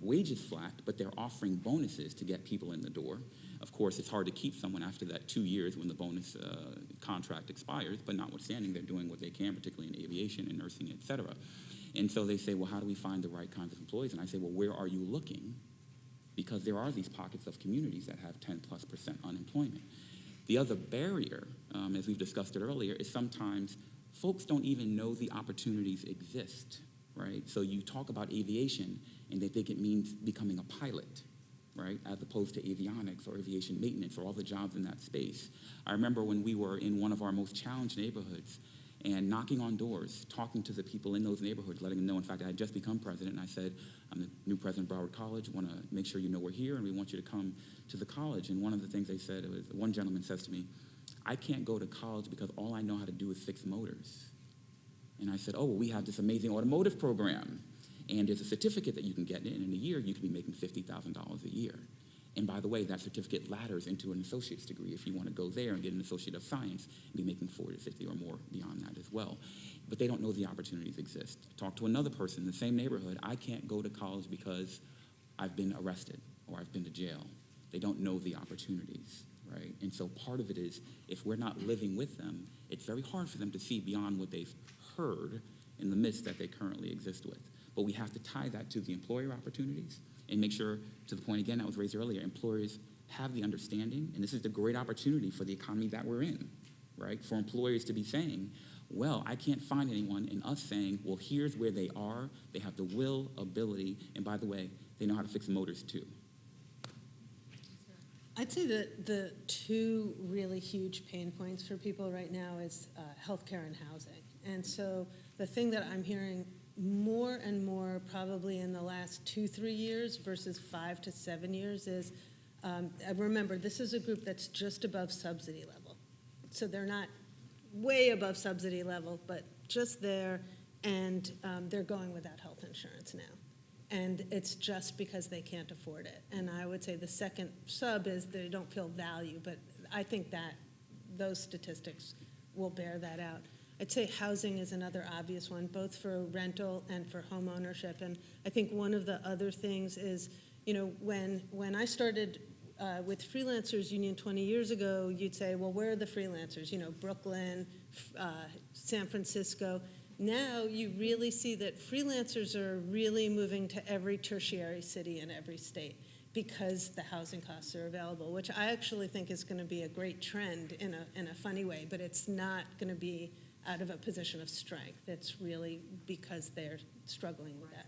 wages flat, but they're offering bonuses to get people in the door. Of course, it's hard to keep someone after that 2 years when the bonus contract expires, but notwithstanding, they're doing what they can, particularly in aviation and nursing, et cetera. And so they say, well, how do we find the right kinds of employees? And I say, well, where are you looking? Because there are these pockets of communities that have 10+% unemployment. The other barrier, as we've discussed it earlier, is sometimes folks don't even know the opportunities exist, right? So you talk about aviation, and they think it means becoming a pilot, right, as opposed to avionics or aviation maintenance or all the jobs in that space. I remember when we were in one of our most challenged neighborhoods and knocking on doors, talking to the people in those neighborhoods, letting them know. In fact, I had just become president, and I said, I'm the new president of Broward College. I want to make sure you know we're here, and we want you to come to the college. And one of the things they said, one gentleman says to me, I can't go to college because all I know how to do is fix motors. And I said, oh, well, we have this amazing automotive program. And there's a certificate that you can get in a year, you could be making $50,000 a year. And by the way, that certificate ladders into an associate's degree if you want to go there and get an associate of science and be making 40 to 50 or more beyond that as well. But they don't know the opportunities exist. Talk to another person in the same neighborhood. I can't go to college because I've been arrested or I've been to jail. They don't know the opportunities, right? And so part of it is, if we're not living with them, it's very hard for them to see beyond what they've heard in the midst that they currently exist with. But we have to tie that to the employer opportunities and make sure, to the point again that was raised earlier, employers have the understanding, and this is the great opportunity for the economy that we're in, right? For employers to be saying, well, I can't find anyone, and us saying, well, here's where they are, they have the will, ability, and by the way, they know how to fix motors too. I'd say that the two really huge pain points for people right now is healthcare and housing. And so the thing that I'm hearing more and more probably in the last 2-3 years versus 5 to 7 years is, remember, this is a group that's just above subsidy level. So they're not way above subsidy level, but just there, and they're going without health insurance now. And it's just because they can't afford it. And I would say the second sub is they don't feel value, but I think that those statistics will bear that out. I'd say housing is another obvious one, both for rental and for home ownership. And I think one of the other things is, you know, when I started with Freelancers Union 20 years ago, you'd say, well, where are the freelancers? You know, Brooklyn, San Francisco. Now you really see that freelancers are really moving to every tertiary city in every state because the housing costs are available, which I actually think is going to be a great trend in a funny way, but it's not going to be out of a position of strength. It's really because they're struggling with that.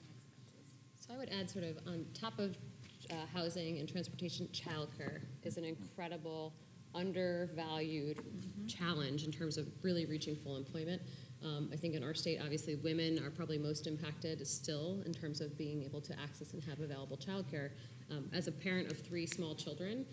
So I would add, sort of on top of housing and transportation, childcare is an incredible, undervalued challenge in terms of really reaching full employment. I think in our state, obviously, women are probably most impacted still in terms of being able to access and have available childcare. As a parent of 3 small children,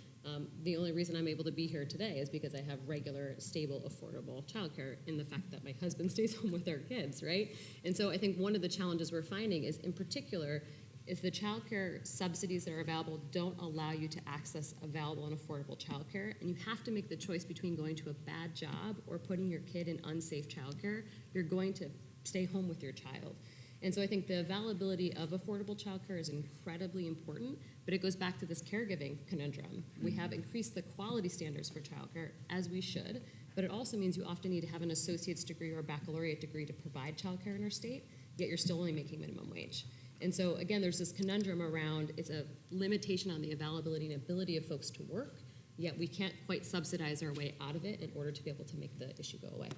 the only reason I'm able to be here today is because I have regular, stable, affordable childcare in the fact that my husband stays home with our kids, right? And so I think one of the challenges we're finding is, in particular, if the childcare subsidies that are available don't allow you to access available and affordable childcare, and you have to make the choice between going to a bad job or putting your kid in unsafe childcare, you're going to stay home with your child. And so I think the availability of affordable childcare is incredibly important, but it goes back to this caregiving conundrum. We have increased the quality standards for childcare, as we should, but it also means you often need to have an associate's degree or a baccalaureate degree to provide childcare in our state, yet you're still only making minimum wage. And so, again, there's this conundrum around it's a limitation on the availability and ability of folks to work, yet we can't quite subsidize our way out of it in order to be able to make the issue go away.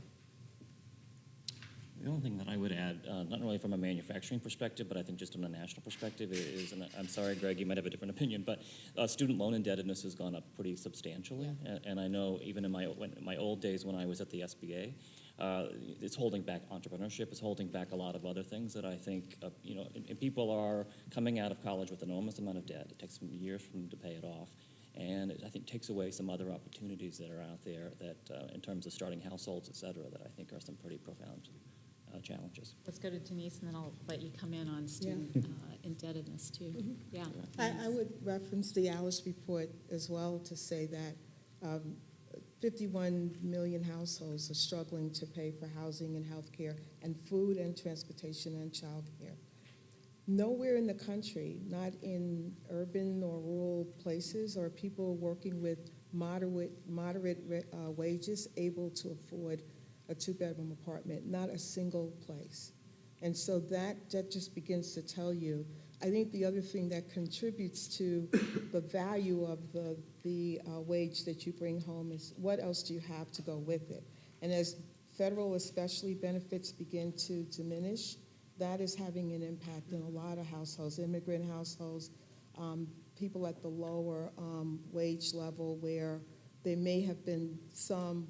The only thing that I would add, not really from a manufacturing perspective, but I think just on a national perspective is, and I'm sorry, Greg, you might have a different opinion, but student loan indebtedness has gone up pretty substantially. Yeah. And I know even in my old days when I was at the SBA, it's holding back entrepreneurship. It's holding back a lot of other things that I think, and people are coming out of college with an enormous amount of debt. It takes them years for them to pay it off. And it, I think, takes away some other opportunities that are out there that, in terms of starting households, et cetera, that I think are some pretty profound challenges. Let's go to Denise, and then I'll let you come in on student indebtedness, too. Mm-hmm. Yeah. I would reference the Alice report as well to say that 51 million households are struggling to pay for housing and health care and food and transportation and child care. Nowhere in the country, not in urban or rural places, are people working with moderate wages able to afford a 2-bedroom apartment, not a single place. And so that just begins to tell you. I think the other thing that contributes to the value of the wage that you bring home is what else do you have to go with it? And as federal, especially, benefits begin to diminish, that is having an impact in a lot of households, immigrant households, people at the lower wage level where there may have been some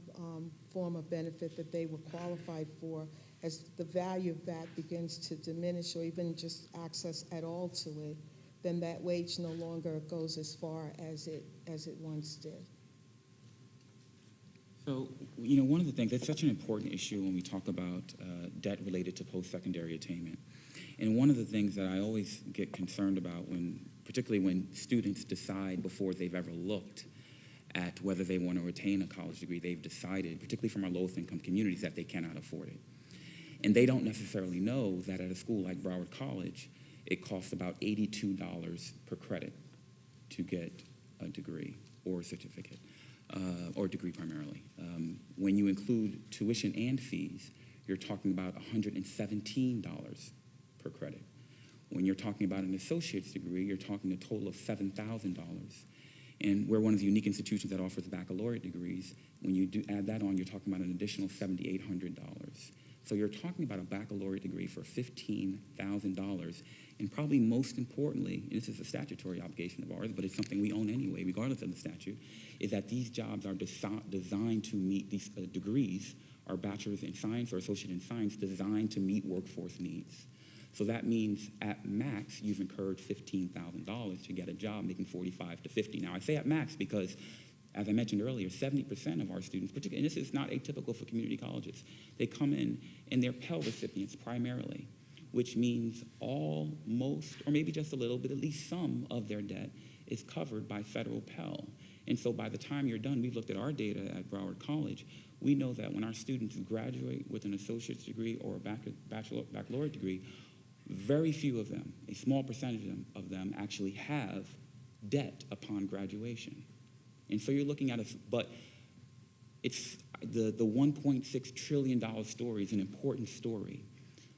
form of benefit that they were qualified for. As the value of that begins to diminish or even just access at all to it, then that wage no longer goes as far as it once did. So, one of the things, that's such an important issue when we talk about debt related to post-secondary attainment. And one of the things that I always get concerned about when particularly when students decide before they've ever looked at whether they want to retain a college degree, they've decided, particularly from our lowest income communities, that they cannot afford it. And they don't necessarily know that at a school like Broward College, it costs about $82 per credit to get a degree or a certificate, or degree primarily. When you include tuition and fees, you're talking about $117 per credit. When you're talking about an associate's degree, you're talking a total of $7,000. And we're one of the unique institutions that offers baccalaureate degrees. When you do add that on, you're talking about an additional $7,800. So you're talking about a baccalaureate degree for $15,000. And probably most importantly, and this is a statutory obligation of ours, but it's something we own anyway, regardless of the statute, is that these jobs are designed to meet these degrees, are bachelor's in science or associate in science, designed to meet workforce needs. So that means at max, you've incurred $15,000 to get a job making $45 to $50. Now I say at max because, as I mentioned earlier, 70% of our students, particularly, and this is not atypical for community colleges, they come in and they're Pell recipients primarily, which means all, most, or maybe just a little bit, at least some of their debt is covered by federal Pell. And so by the time you're done, we've looked at our data at Broward College, we know that when our students graduate with an associate's degree or a baccalaureate degree, very few of them, a small percentage of them actually have debt upon graduation. And so you're looking at but it's the $1.6 trillion story is an important story.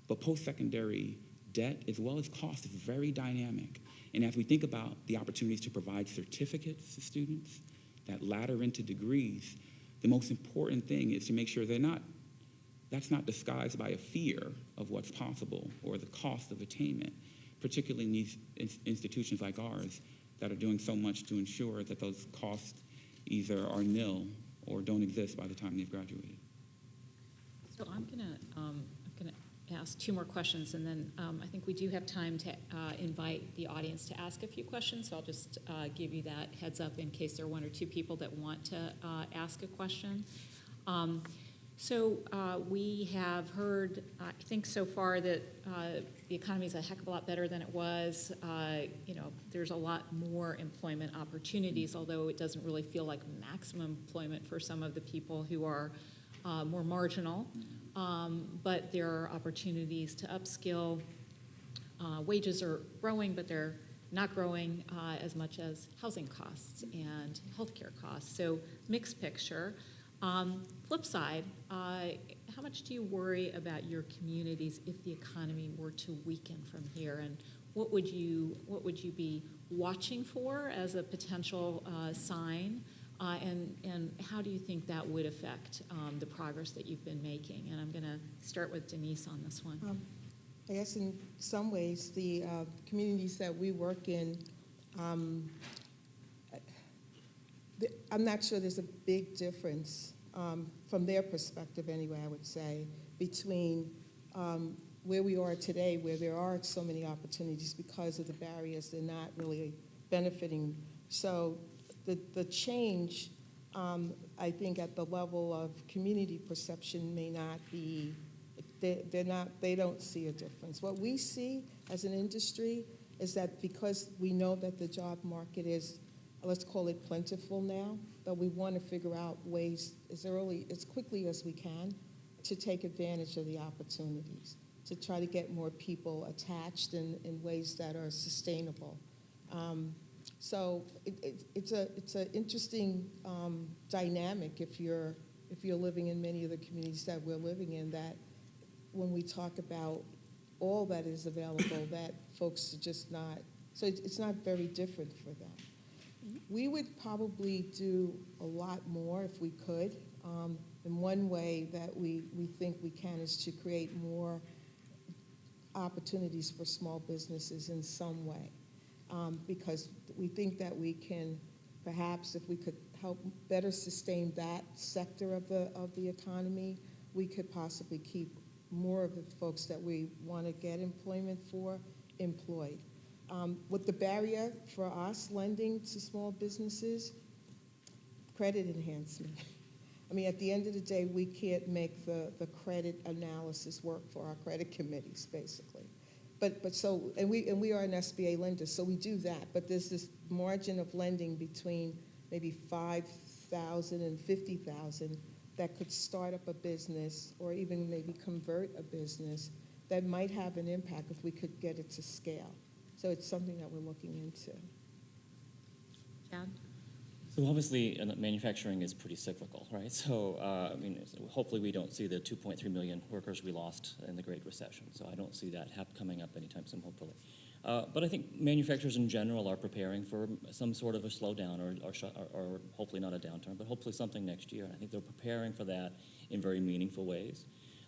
But post-secondary debt, as well as cost, is very dynamic. And as we think about the opportunities to provide certificates to students that ladder into degrees, the most important thing is to make sure that's not disguised by a fear of what's possible or the cost of attainment, particularly in these institutions like ours that are doing so much to ensure that those costs either are nil or don't exist by the time they've graduated. So I'm gonna ask two more questions, and then I think we do have time to invite the audience to ask a few questions, so I'll just give you that heads up in case there are one or two people that want to ask a question. So we have heard, I think so far, that the economy is a heck of a lot better than it was. There's a lot more employment opportunities, although it doesn't really feel like maximum employment for some of the people who are more marginal. But there are opportunities to upskill. Wages are growing, but they're not growing as much as housing costs and healthcare costs. So mixed picture. Flip side, how much do you worry about your communities if the economy were to weaken from here? And what would you be watching for as a potential sign? And how do you think that would affect the progress that you've been making? And I'm going to start with Denise on this one. I guess in some ways, the communities that we work in, I'm not sure there's a big difference from their perspective anyway, I would say, between where we are today, where there are so many opportunities because of the barriers, they're not really benefiting. So the change, I think, at the level of community perception may not be, they don't see a difference. What we see as an industry is that because we know that the job market is, let's call it plentiful now, that we want to figure out ways as quickly as we can to take advantage of the opportunities, to try to get more people attached in ways that are sustainable. So it's an interesting dynamic if you're living in many of the communities that we're living in, that when we talk about all that is available, that folks are just not, so it's not very different for them. We would probably do a lot more if we could. And one way that we think we can is to create more opportunities for small businesses in some way. Because we think that we can, perhaps if we could help better sustain that sector of the economy, we could possibly keep more of the folks that we want to get employment for employed. With the barrier for us lending to small businesses, credit enhancement. I mean, at the end of the day, we can't make the credit analysis work for our credit committees, basically. and we are an SBA lender, so we do that. But there's this margin of lending between maybe 5,000 and 50,000 that could start up a business or even maybe convert a business that might have an impact if we could get it to scale. So it's something that we're looking into. Chad? So obviously, manufacturing is pretty cyclical, right? So, hopefully we don't see the 2.3 million workers we lost in the Great Recession. So I don't see that coming up anytime soon, hopefully. But I think manufacturers in general are preparing for some sort of a slowdown or hopefully not a downturn, but hopefully something next year. And I think they're preparing for that in very meaningful ways.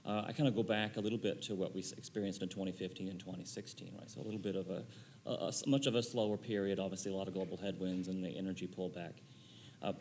I kind of go back a little bit to what we experienced in 2015 and 2016, right? So a little bit of much of a slower period, obviously a lot of global headwinds and the energy pullback.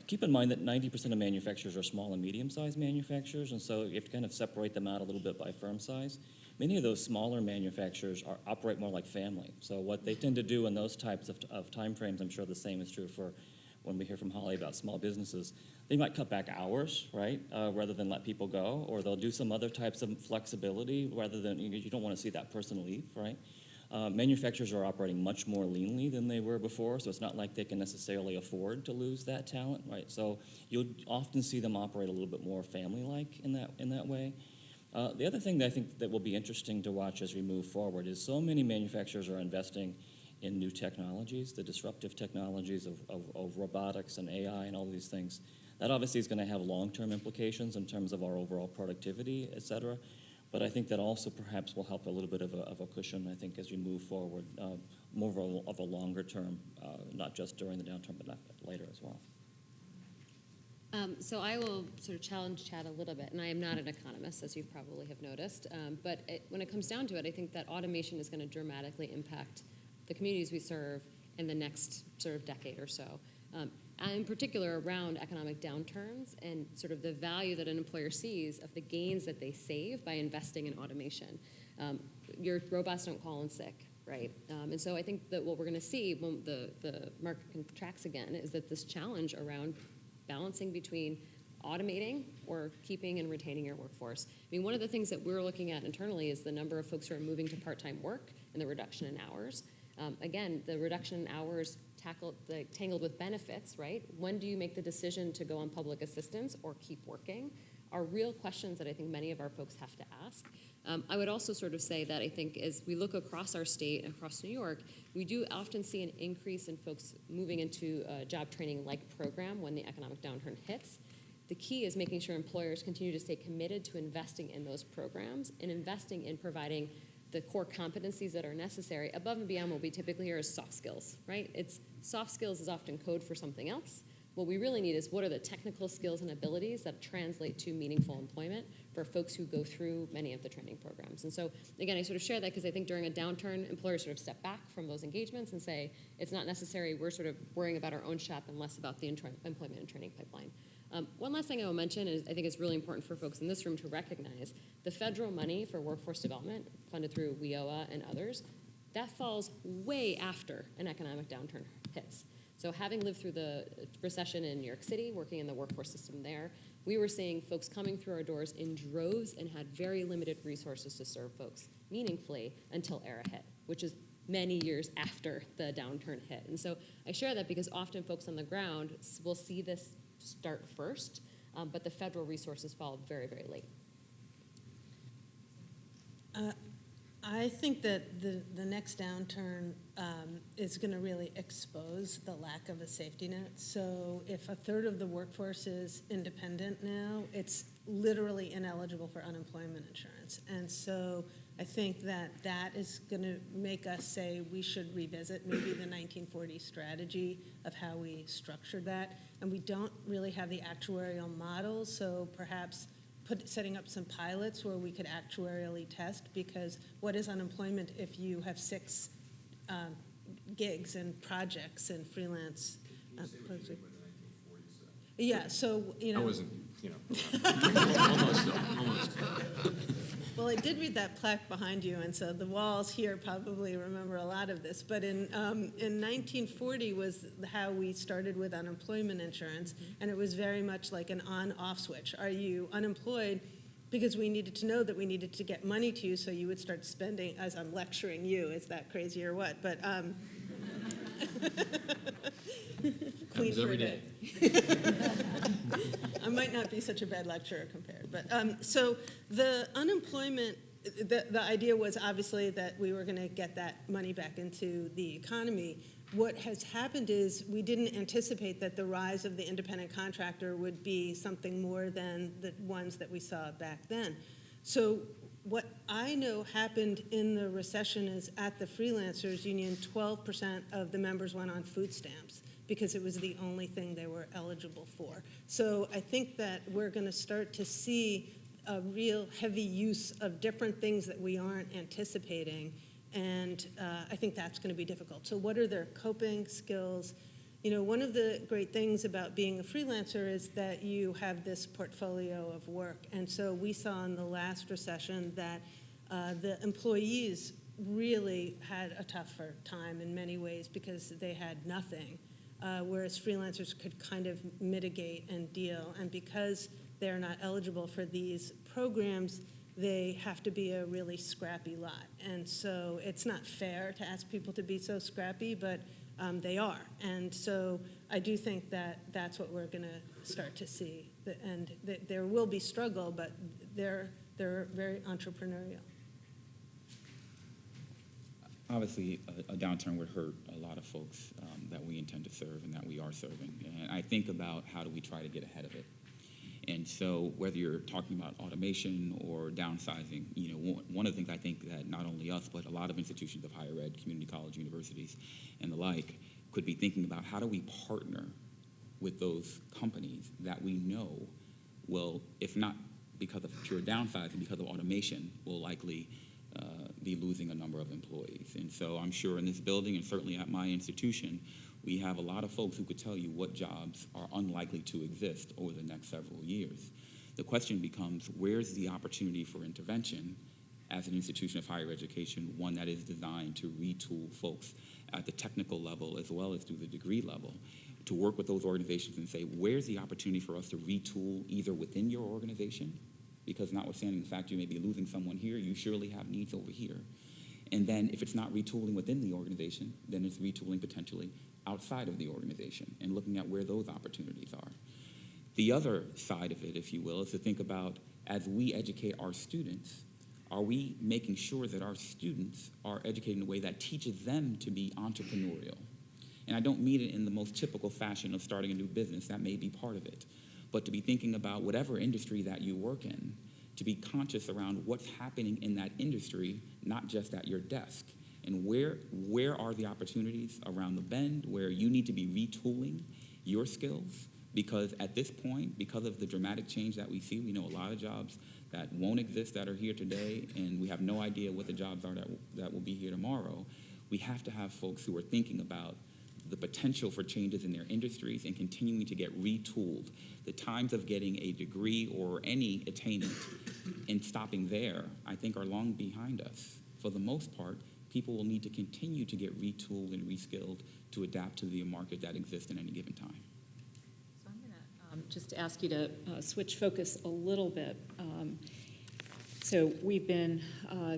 Keep in mind that 90% of manufacturers are small and medium-sized manufacturers, and so you have to kind of separate them out a little bit by firm size. Many of those smaller manufacturers operate more like family. So what they tend to do in those types of time frames, I'm sure the same is true for when we hear from Holly about small businesses, they might cut back hours, right, rather than let people go, or they'll do some other types of flexibility rather than, you don't want to see that person leave, right? Manufacturers are operating much more leanly than they were before, so it's not like they can necessarily afford to lose that talent, right? So you'll often see them operate a little bit more family-like in that way. The other thing that I think that will be interesting to watch as we move forward is so many manufacturers are investing in new technologies, the disruptive technologies of robotics and AI and all these things. That obviously is going to have long-term implications in terms of our overall productivity, et cetera. But I think that also perhaps will help a little bit of a cushion, I think, as we move forward, more of a longer term, not just during the downturn, but later as well. So I will sort of challenge Chad a little bit, and I am not an economist, as you probably have noticed, but when it comes down to it, I think that automation is going to dramatically impact the communities we serve in the next sort of decade or so. In particular around economic downturns and sort of the value that an employer sees of the gains that they save by investing in automation. Your robots don't call in sick, right? And so I think that what we're going to see when the market contracts again is that this challenge around balancing between automating or keeping and retaining your workforce. I mean, one of the things that we're looking at internally is the number of folks who are moving to part-time work and the reduction in hours. Again, the reduction in hours tangled with benefits, right? When do you make the decision to go on public assistance or keep working are real questions that I think many of our folks have to ask. I would also sort of say that I think as we look across our state and across New York, we do often see an increase in folks moving into a job training-like program when the economic downturn hits. The key is making sure employers continue to stay committed to investing in those programs and investing in providing the core competencies that are necessary above and beyond what we typically hear as soft skills, right? Soft skills is often code for something else. What we really need is what are the technical skills and abilities that translate to meaningful employment for folks who go through many of the training programs. And so, again, I sort of share that because I think during a downturn, employers sort of step back from those engagements and say, it's not necessary, we're sort of worrying about our own shop and less about the employment and training pipeline. One last thing I will mention is I think it's really important for folks in this room to recognize the federal money for workforce development funded through WIOA and others, that falls way after an economic downturn hits. So having lived through the recession in New York City, working in the workforce system there, we were seeing folks coming through our doors in droves and had very limited resources to serve folks meaningfully until ERA hit, which is many years after the downturn hit. And so I share that because often folks on the ground will see this start first, but the federal resources fall very, very late. I think that the next downturn is going to really expose the lack of a safety net. So if a third of the workforce is independent now, it's literally ineligible for unemployment insurance. And so I think that is going to make us say we should revisit maybe the 1940 strategy of how we structured that. And we don't really have the actuarial models, so perhaps setting up some pilots where we could actuarially test, because what is unemployment if you have 6 gigs and projects and freelance? Yeah, so, I wasn't, almost. Well, I did read that plaque behind you, and so the walls here probably remember a lot of this. But in 1940 was how we started with unemployment insurance, and it was very much like an on-off switch. Are you unemployed because we needed to know that we needed to get money to you so you would start spending as I'm lecturing you. Is that crazy or what? But Queen for a day. I might not be such a bad lecturer compared. But so the unemployment, the idea was obviously that we were going to get that money back into the economy. What has happened is we didn't anticipate that the rise of the independent contractor would be something more than the ones that we saw back then. So what I know happened in the recession is at the freelancers union, 12% of the members went on food stamps because it was the only thing they were eligible for. So I think that we're going to start to see a real heavy use of different things that we aren't anticipating. And I think that's going to be difficult. So what are their coping skills? You know, one of the great things about being a freelancer is that you have this portfolio of work. And so we saw in the last recession that the employees really had a tougher time in many ways because they had nothing, whereas freelancers could kind of mitigate and deal. And because they're not eligible for these programs, they have to be a really scrappy lot. And so it's not fair to ask people to be so scrappy, but they are. And so I do think that that's what we're going to start to see. And there will be struggle, but they're very entrepreneurial. Obviously, a downturn would hurt a lot of folks that we intend to serve and that we are serving. And I think about how do we try to get ahead of it. And so whether you're talking about automation or downsizing, you know, one of the things I think that not only us, but a lot of institutions of higher ed, community college, universities, and the like, could be thinking about how do we partner with those companies that we know will, if not because of pure downsizing, because of automation, will likely be losing a number of employees. And so I'm sure in this building and certainly at my institution, we have a lot of folks who could tell you what jobs are unlikely to exist over the next several years. The question becomes, where's the opportunity for intervention as an institution of higher education, one that is designed to retool folks at the technical level as well as through the degree level, to work with those organizations and say, where's the opportunity for us to retool either within your organization, because notwithstanding the fact you may be losing someone here, you surely have needs over here. And then if it's not retooling within the organization, then it's retooling potentially outside of the organization and looking at where those opportunities are. The other side of it, if you will, is to think about, as we educate our students, are we making sure that our students are educated in a way that teaches them to be entrepreneurial? And I don't mean it in the most typical fashion of starting a new business. That may be part of it. But to be thinking about whatever industry that you work in, to be conscious around what's happening in that industry, not just at your desk. And where are the opportunities around the bend where you need to be retooling your skills? Because at this point, because of the dramatic change that we see, we know a lot of jobs that won't exist that are here today, and we have no idea what the jobs are that will be here tomorrow. We have to have folks who are thinking about the potential for changes in their industries and continuing to get retooled. The times of getting a degree or any attainment and stopping there, I think, are long behind us. For the most part, people will need to continue to get retooled and reskilled to adapt to the market that exists in any given time. So I'm going to just ask you to switch focus a little bit. So we've been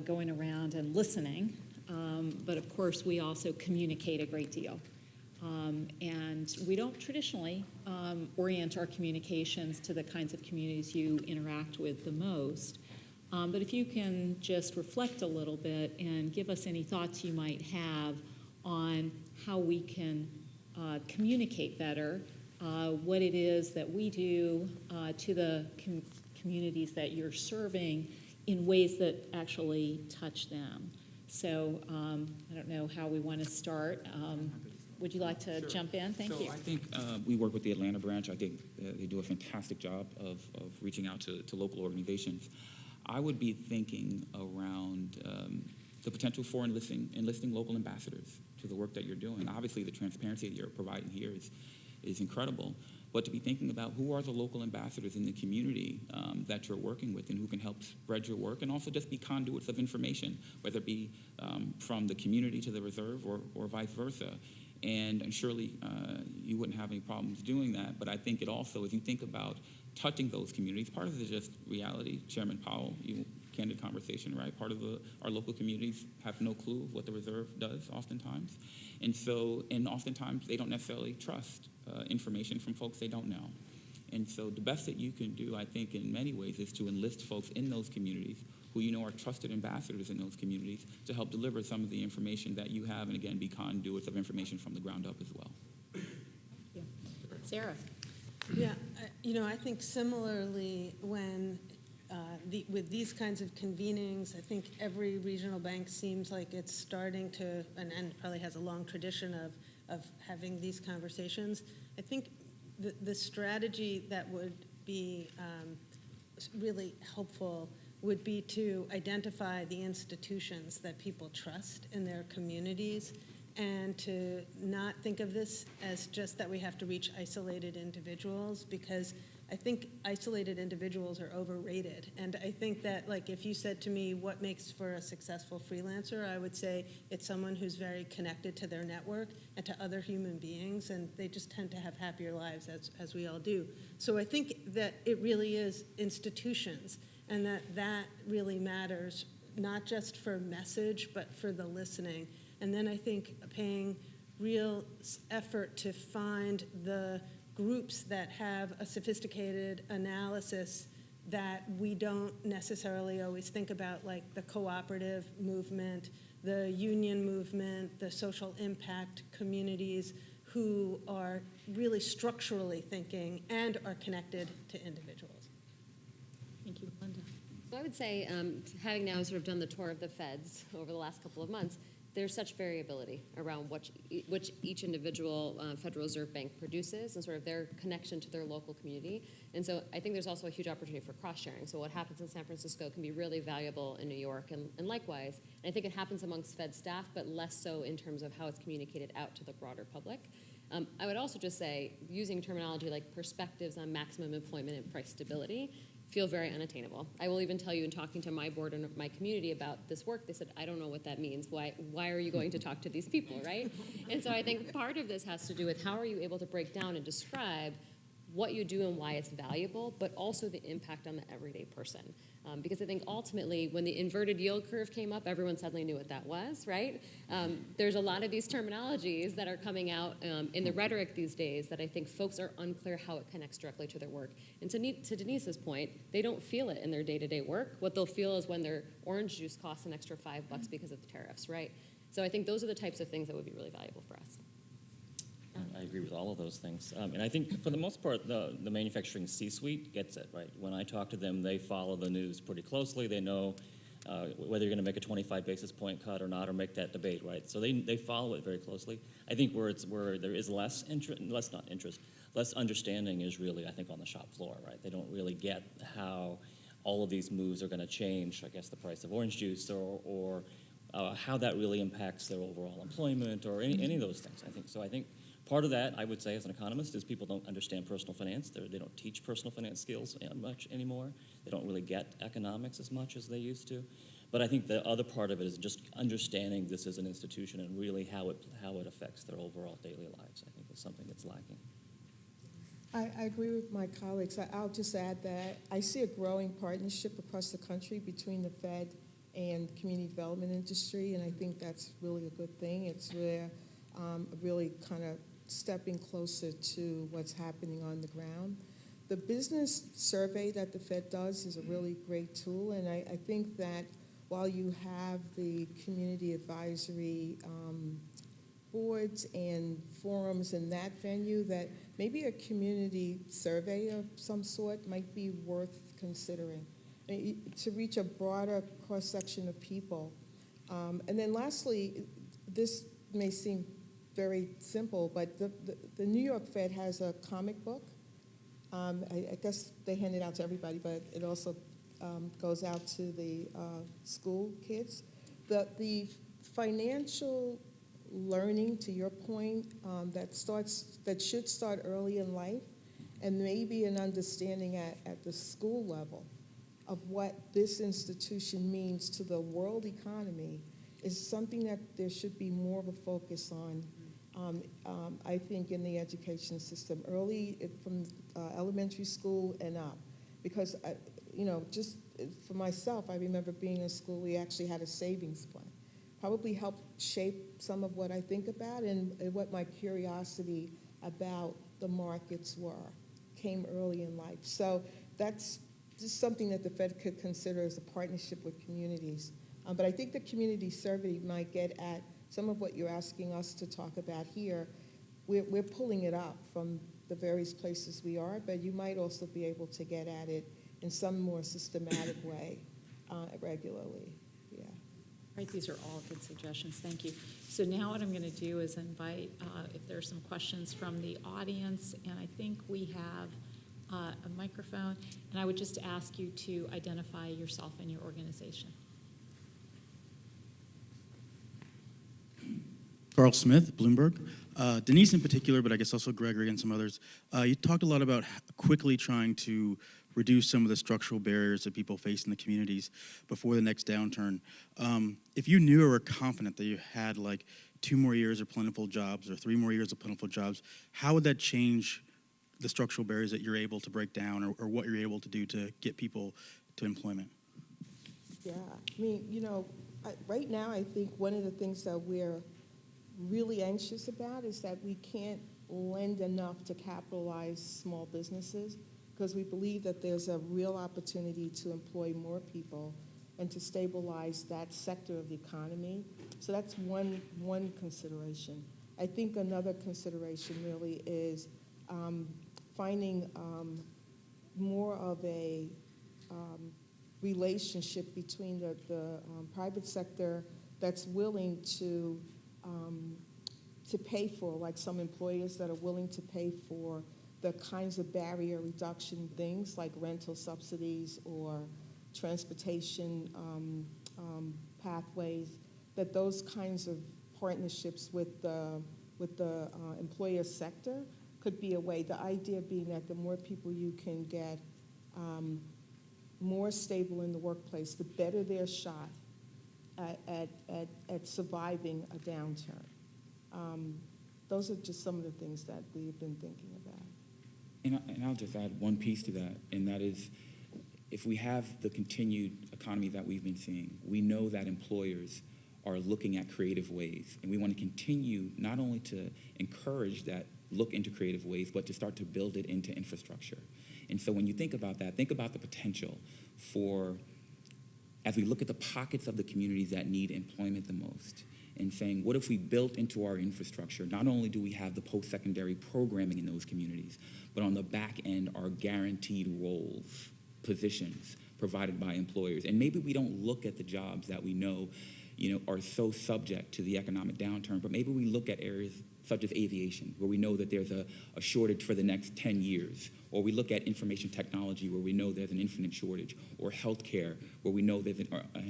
going around and listening, but of course we also communicate a great deal. And we don't traditionally orient our communications to the kinds of communities you interact with the most. But if you can just reflect a little bit and give us any thoughts you might have on how we can communicate better what it is that we do to the communities that you're serving in ways that actually touch them. So I don't know how we want to start. Would you like to jump in? Thank you. I think we work with the Atlanta branch. I think they do a fantastic job of reaching out to local organizations. I would be thinking around the potential for enlisting local ambassadors to the work that you're doing. Obviously, the transparency that you're providing here is incredible, but to be thinking about who are the local ambassadors in the community that you're working with and who can help spread your work and also just be conduits of information, whether it be from the community to the reserve or vice versa. And surely you wouldn't have any problems doing that, but I think it also, as you think about touching those communities. Part of it is just reality. Chairman Powell, candid conversation, right? Part of our local communities have no clue of what the Reserve does oftentimes. And oftentimes they don't necessarily trust information from folks they don't know. And so the best that you can do, I think, in many ways, is to enlist folks in those communities who you know are trusted ambassadors in those communities to help deliver some of the information that you have, and again, be conduits of information from the ground up as well. Yeah. Sarah? Yeah, I think similarly when with these kinds of convenings, I think every regional bank seems like it's starting to, and probably has a long tradition of having these conversations. I think the strategy that would be really helpful would be to identify the institutions that people trust in their communities, and to not think of this as just that we have to reach isolated individuals, because I think isolated individuals are overrated. And I think that, like, if you said to me, what makes for a successful freelancer, I would say it's someone who's very connected to their network and to other human beings, and they just tend to have happier lives, as we all do. So I think that it really is institutions, and that really matters, not just for message, but for the listening. And then I think paying real effort to find the groups that have a sophisticated analysis that we don't necessarily always think about, like the cooperative movement, the union movement, the social impact communities, who are really structurally thinking and are connected to individuals. Thank you, Linda. So I would say, having now sort of done the tour of the feds over the last couple of months, there's such variability around which each individual Federal Reserve Bank produces and sort of their connection to their local community. And so I think there's also a huge opportunity for cross-sharing. So what happens in San Francisco can be really valuable in New York, and likewise. And I think it happens amongst Fed staff, but less so in terms of how it's communicated out to the broader public. I would also just say, using terminology like perspectives on maximum employment and price stability feel very unattainable. I will even tell you, in talking to my board and my community about this work, they said, I don't know what that means. Why are you going to talk to these people, right? And so I think part of this has to do with how are you able to break down and describe what you do and why it's valuable, but also the impact on the everyday person. Because I think ultimately, when the inverted yield curve came up, everyone suddenly knew what that was, right? There's a lot of these terminologies that are coming out in the rhetoric these days that I think folks are unclear how it connects directly to their work. And to Denise's point, they don't feel it in their day-to-day work. What they'll feel is when their orange juice costs an extra $5 because of the tariffs, right? So I think those are the types of things that would be really valuable for us. I agree with all of those things. And I think for the most part, the manufacturing C-suite gets it, right? When I talk to them, they follow the news pretty closely. They know whether you're going to make a 25 basis point cut or not, or make that debate, right? So they follow it very closely. I think where there is less understanding is really, I think, on the shop floor, right? They don't really get how all of these moves are going to change, I guess, the price of orange juice or how that really impacts their overall employment or any of those things. I think part of that, I would say, as an economist, is people don't understand personal finance. They don't teach personal finance skills much anymore. They don't really get economics as much as they used to. But I think the other part of it is just understanding this as an institution and really how it affects their overall daily lives, I think, is something that's lacking. I agree with my colleagues. I'll just add that I see a growing partnership across the country between the Fed and the community development industry, and I think that's really a good thing. It's where really kind of stepping closer to what's happening on the ground. The business survey that the Fed does is a really great tool, and I think that while you have the community advisory boards and forums in that venue, that maybe a community survey of some sort might be worth considering to reach a broader cross-section of people. And then lastly, this may seem very simple, but the New York Fed has a comic book. I guess they hand it out to everybody, but it also goes out to the school kids. The financial learning, to your point, that should start early in life, and maybe an understanding at the school level of what this institution means to the world economy is something that there should be more of a focus on I think, in the education system, from elementary school and up. Because, just for myself, I remember being in school, we actually had a savings plan. Probably helped shape some of what I think about and what my curiosity about the markets came early in life. So that's just something that the Fed could consider as a partnership with communities. But I think the community survey might get at some of what you're asking us to talk about here. We're pulling it up from the various places we are, but you might also be able to get at it in some more systematic way regularly. Yeah. Right, these are all good suggestions, thank you. So now what I'm going to do is invite, if there are some questions from the audience, and I think we have a microphone, and I would just ask you to identify yourself and your organization. Carl Smith, Bloomberg. Denise in particular, but I guess also Gregory and some others. You talked a lot about quickly trying to reduce some of the structural barriers that people face in the communities before the next downturn. If you knew or were confident that you had like 2 more years of plentiful jobs or 3 more years of plentiful jobs, how would that change the structural barriers that you're able to break down or what you're able to do to get people to employment? Yeah, I mean, right now I think one of the things that we're really anxious about is that we can't lend enough to capitalize small businesses, because we believe that there's a real opportunity to employ more people and to stabilize that sector of the economy. So that's one consideration. I think another consideration really is finding more of a relationship between the private sector that's willing to pay for, like some employers that are willing to pay for the kinds of barrier reduction things like rental subsidies or transportation pathways, that those kinds of partnerships with the employer sector could be a way. The idea being that the more people you can get more stable in the workplace, the better their shot at surviving a downturn. Those are just some of the things that we've been thinking about. And I'll just add one piece to that, and that is, if we have the continued economy that we've been seeing, we know that employers are looking at creative ways, and we want to continue not only to encourage that look into creative ways, but to start to build it into infrastructure. And so when you think about that, think about the potential for, as we look at the pockets of the communities that need employment the most, and saying, what if we built into our infrastructure, not only do we have the post-secondary programming in those communities, but on the back end are guaranteed roles, positions provided by employers. And maybe we don't look at the jobs that we know, are so subject to the economic downturn, but maybe we look at areas such as aviation, where we know that there's a shortage for the next 10 years, or we look at information technology, where we know there's an infinite shortage, or healthcare, where we know there's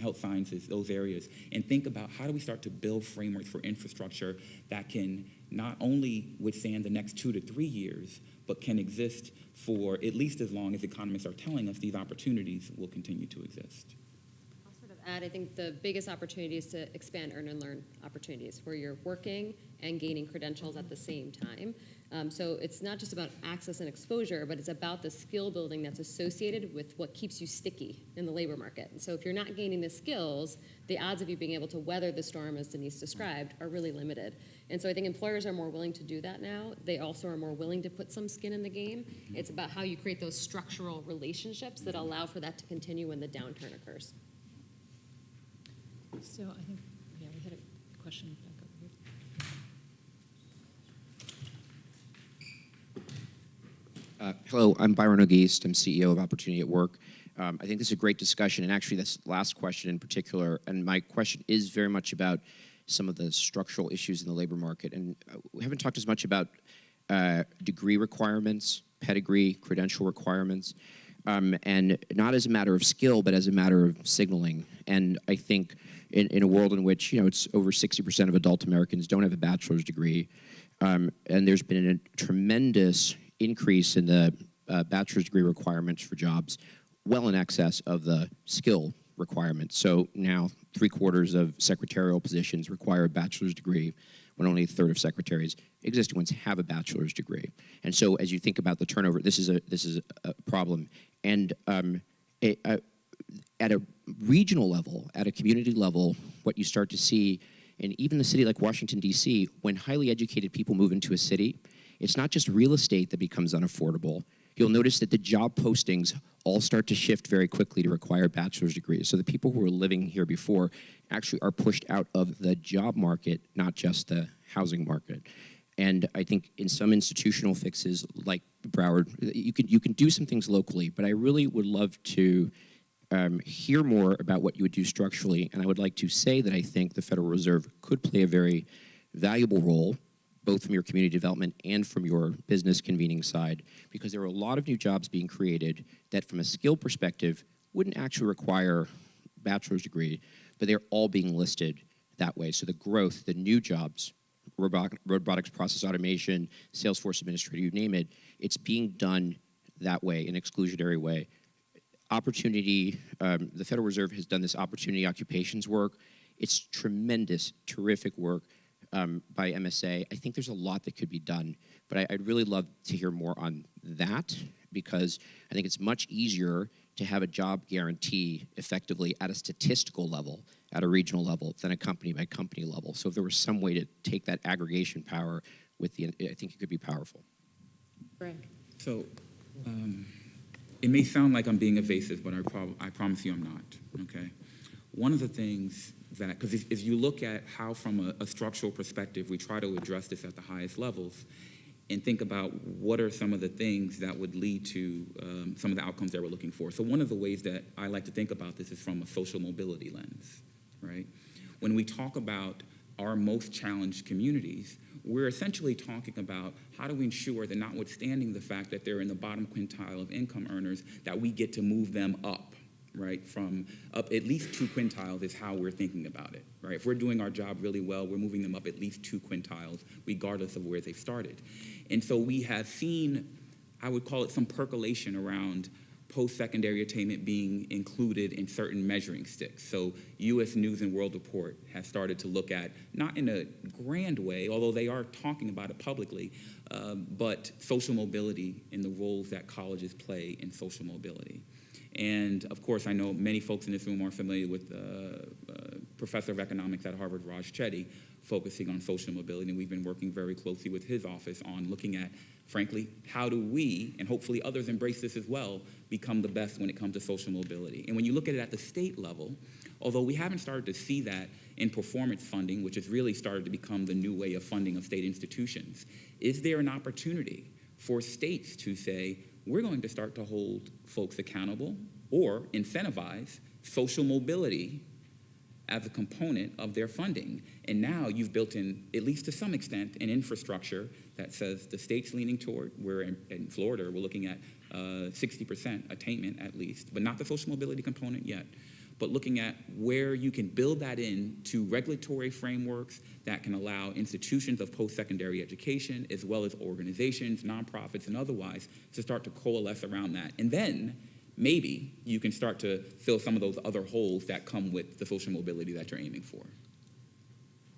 health sciences, those areas, and think about how do we start to build frameworks for infrastructure that can not only withstand the next 2 to 3 years, but can exist for at least as long as economists are telling us these opportunities will continue to exist. I think the biggest opportunity is to expand earn and learn opportunities where you're working and gaining credentials at the same time. So it's not just about access and exposure, but it's about the skill building that's associated with what keeps you sticky in the labor market. And so if you're not gaining the skills, the odds of you being able to weather the storm, as Denise described, are really limited. And so I think employers are more willing to do that now. They also are more willing to put some skin in the game. It's about how you create those structural relationships that allow for that to continue when the downturn occurs. So I think, yeah, we had a question back over here. Hello, I'm Byron O'Geist. I'm CEO of Opportunity at Work. I think this is a great discussion, and actually this last question in particular, and my question is very much about some of the structural issues in the labor market. And we haven't talked as much about degree requirements, pedigree, credential requirements, and not as a matter of skill, but as a matter of signaling. And I think in a world in which, it's over 60% of adult Americans don't have a bachelor's degree, and there's been a tremendous increase in the bachelor's degree requirements for jobs, well in excess of the skill requirements. So now 3/4 of secretarial positions require a bachelor's degree, when only a third of secretaries, existing ones, have a bachelor's degree. And so as you think about the turnover, this is a problem. And at a regional level, at a community level, what you start to see, and even a city like Washington, D.C., when highly educated people move into a city, it's not just real estate that becomes unaffordable. You'll notice that the job postings all start to shift very quickly to require bachelor's degrees. So the people who were living here before actually are pushed out of the job market, not just the housing market. And I think in some institutional fixes like Broward, you can do some things locally, but I really would love to hear more about what you would do structurally. And I would like to say that I think the Federal Reserve could play a very valuable role, both from your community development and from your business convening side, because there are a lot of new jobs being created that from a skill perspective wouldn't actually require a bachelor's degree, but they're all being listed that way. So the growth, the new jobs, robotics, process automation, Salesforce administrator, you name it, it's being done that way, an exclusionary way. Opportunity, the Federal Reserve has done this opportunity occupations work. It's tremendous, terrific work by MSA. I think there's a lot that could be done, but I'd really love to hear more on that, because I think it's much easier to have a job guarantee effectively at a statistical level, at a regional level, than a company by company level. So if there was some way to take that aggregation power with I think it could be powerful. Greg. So it may sound like I'm being evasive, but I promise you I'm not, okay? One of the things that, because if you look at how from a structural perspective we try to address this at the highest levels and think about what are some of the things that would lead to some of the outcomes that we're looking for. So one of the ways that I like to think about this is from a social mobility lens, right? When we talk about our most challenged communities, we're essentially talking about how do we ensure that, notwithstanding the fact that they're in the bottom quintile of income earners, that we get to move them up, right? From up at least 2 quintiles is how we're thinking about it, right? If we're doing our job really well, we're moving them up at least 2 quintiles, regardless of where they started. And so we have seen, I would call it some percolation around post-secondary attainment being included in certain measuring sticks. So U.S. News and World Report has started to look at, not in a grand way, although they are talking about it publicly, but social mobility and the roles that colleges play in social mobility. And of course, I know many folks in this room are familiar with Professor of Economics at Harvard, Raj Chetty, focusing on social mobility, and we've been working very closely with his office on looking at, frankly, how do we, and hopefully others embrace this as well, become the best when it comes to social mobility. And when you look at it at the state level, although we haven't started to see that in performance funding, which has really started to become the new way of funding of state institutions, is there an opportunity for states to say, we're going to start to hold folks accountable or incentivize social mobility as a component of their funding? And now you've built in, at least to some extent, an infrastructure that says the state's leaning toward, we're in Florida, we're looking at 60% attainment at least, but not the social mobility component yet, but looking at where you can build that in to regulatory frameworks that can allow institutions of post-secondary education, as well as organizations, nonprofits, and otherwise, to start to coalesce around that. And then maybe you can start to fill some of those other holes that come with the social mobility that you're aiming for.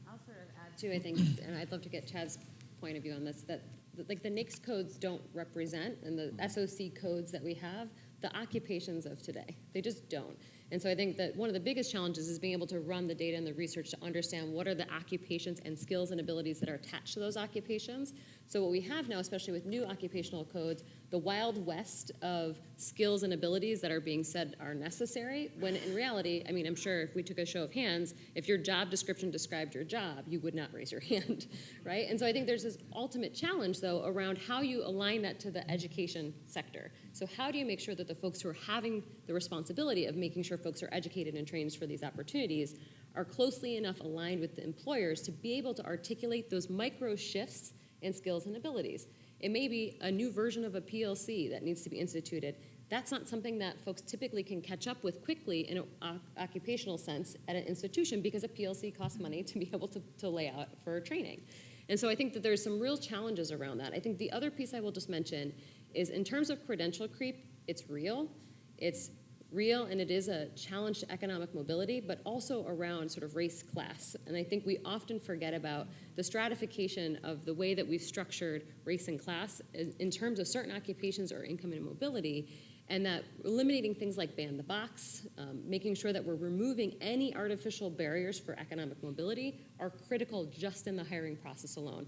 I'll sort of add too, I think, and I'd love to get Chad's point of view on this, that like the NAICS codes don't represent, and the SOC codes that we have, the occupations of today. They just don't. And so I think that one of the biggest challenges is being able to run the data and the research to understand what are the occupations and skills and abilities that are attached to those occupations. So what we have now, especially with new occupational codes, the wild west of skills and abilities that are being said are necessary, when in reality, I mean, I'm sure if we took a show of hands, if your job description described your job, you would not raise your hand, right? And so I think there's this ultimate challenge, though, around how you align that to the education sector. So how do you make sure that the folks who are having the responsibility of making sure folks are educated and trained for these opportunities are closely enough aligned with the employers to be able to articulate those micro shifts in skills and abilities? It may be a new version of a PLC that needs to be instituted. That's not something that folks typically can catch up with quickly in an occupational sense at an institution, because a PLC costs money to be able to lay out for training. And so I think that there's some real challenges around that. I think the other piece I will just mention is, in terms of credential creep, it's real. It's real, and it is a challenge to economic mobility, but also around sort of race class. And I think we often forget about the stratification of the way that we've structured race and class in terms of certain occupations or income and mobility, and that eliminating things like ban the box, making sure that we're removing any artificial barriers for economic mobility are critical just in the hiring process alone.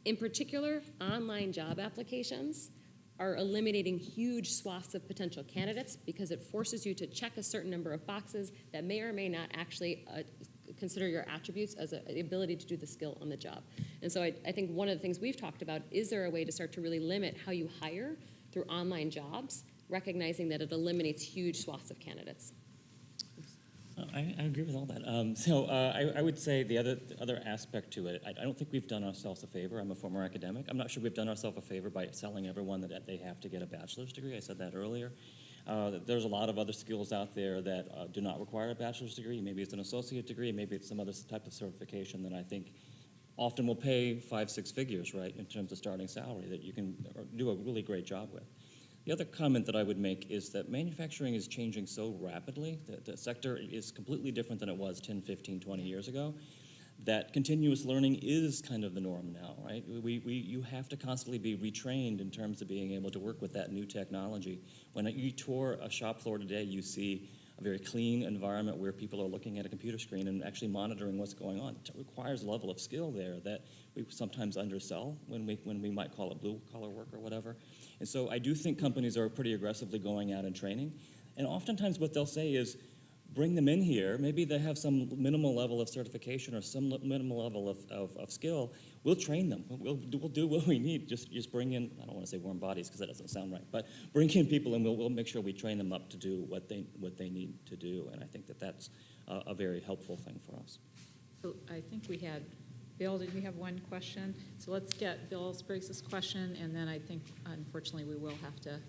In particular, online job applications are eliminating huge swaths of potential candidates because it forces you to check a certain number of boxes that may or may not actually consider your attributes as the ability to do the skill on the job. And so I think one of the things we've talked about, is there a way to start to really limit how you hire through online jobs, recognizing that it eliminates huge swaths of candidates? I agree with all that. I would say the other aspect to it, I don't think we've done ourselves a favor. I'm a former academic. I'm not sure we've done ourselves a favor by telling everyone that they have to get a bachelor's degree. I said that earlier. There's a lot of other skills out there that do not require a bachelor's degree. Maybe it's an associate degree. Maybe it's some other type of certification that I think often will pay 5-6 figures, right, in terms of starting salary that you can do a really great job with. The other comment that I would make is that manufacturing is changing so rapidly. The sector is completely different than it was 10, 15, 20 years ago, that continuous learning is kind of the norm now, right? You have to constantly be retrained in terms of being able to work with that new technology. When you tour a shop floor today, you see a very clean environment where people are looking at a computer screen and actually monitoring what's going on. It requires a level of skill there that we sometimes undersell when we might call it blue-collar work or whatever. And so I do think companies are pretty aggressively going out and training. And oftentimes what they'll say is, bring them in here. Maybe they have some minimal level of certification or some minimal level of skill. We'll train them. We'll do what we need. Just bring in, I don't want to say warm bodies because that doesn't sound right, but bring in people and we'll make sure we train them up to do what they need to do. And I think that's a very helpful thing for us. So I think we had, Bill, did we have one question? So let's get Bill Spriggs' question, and then I think, unfortunately, we will have to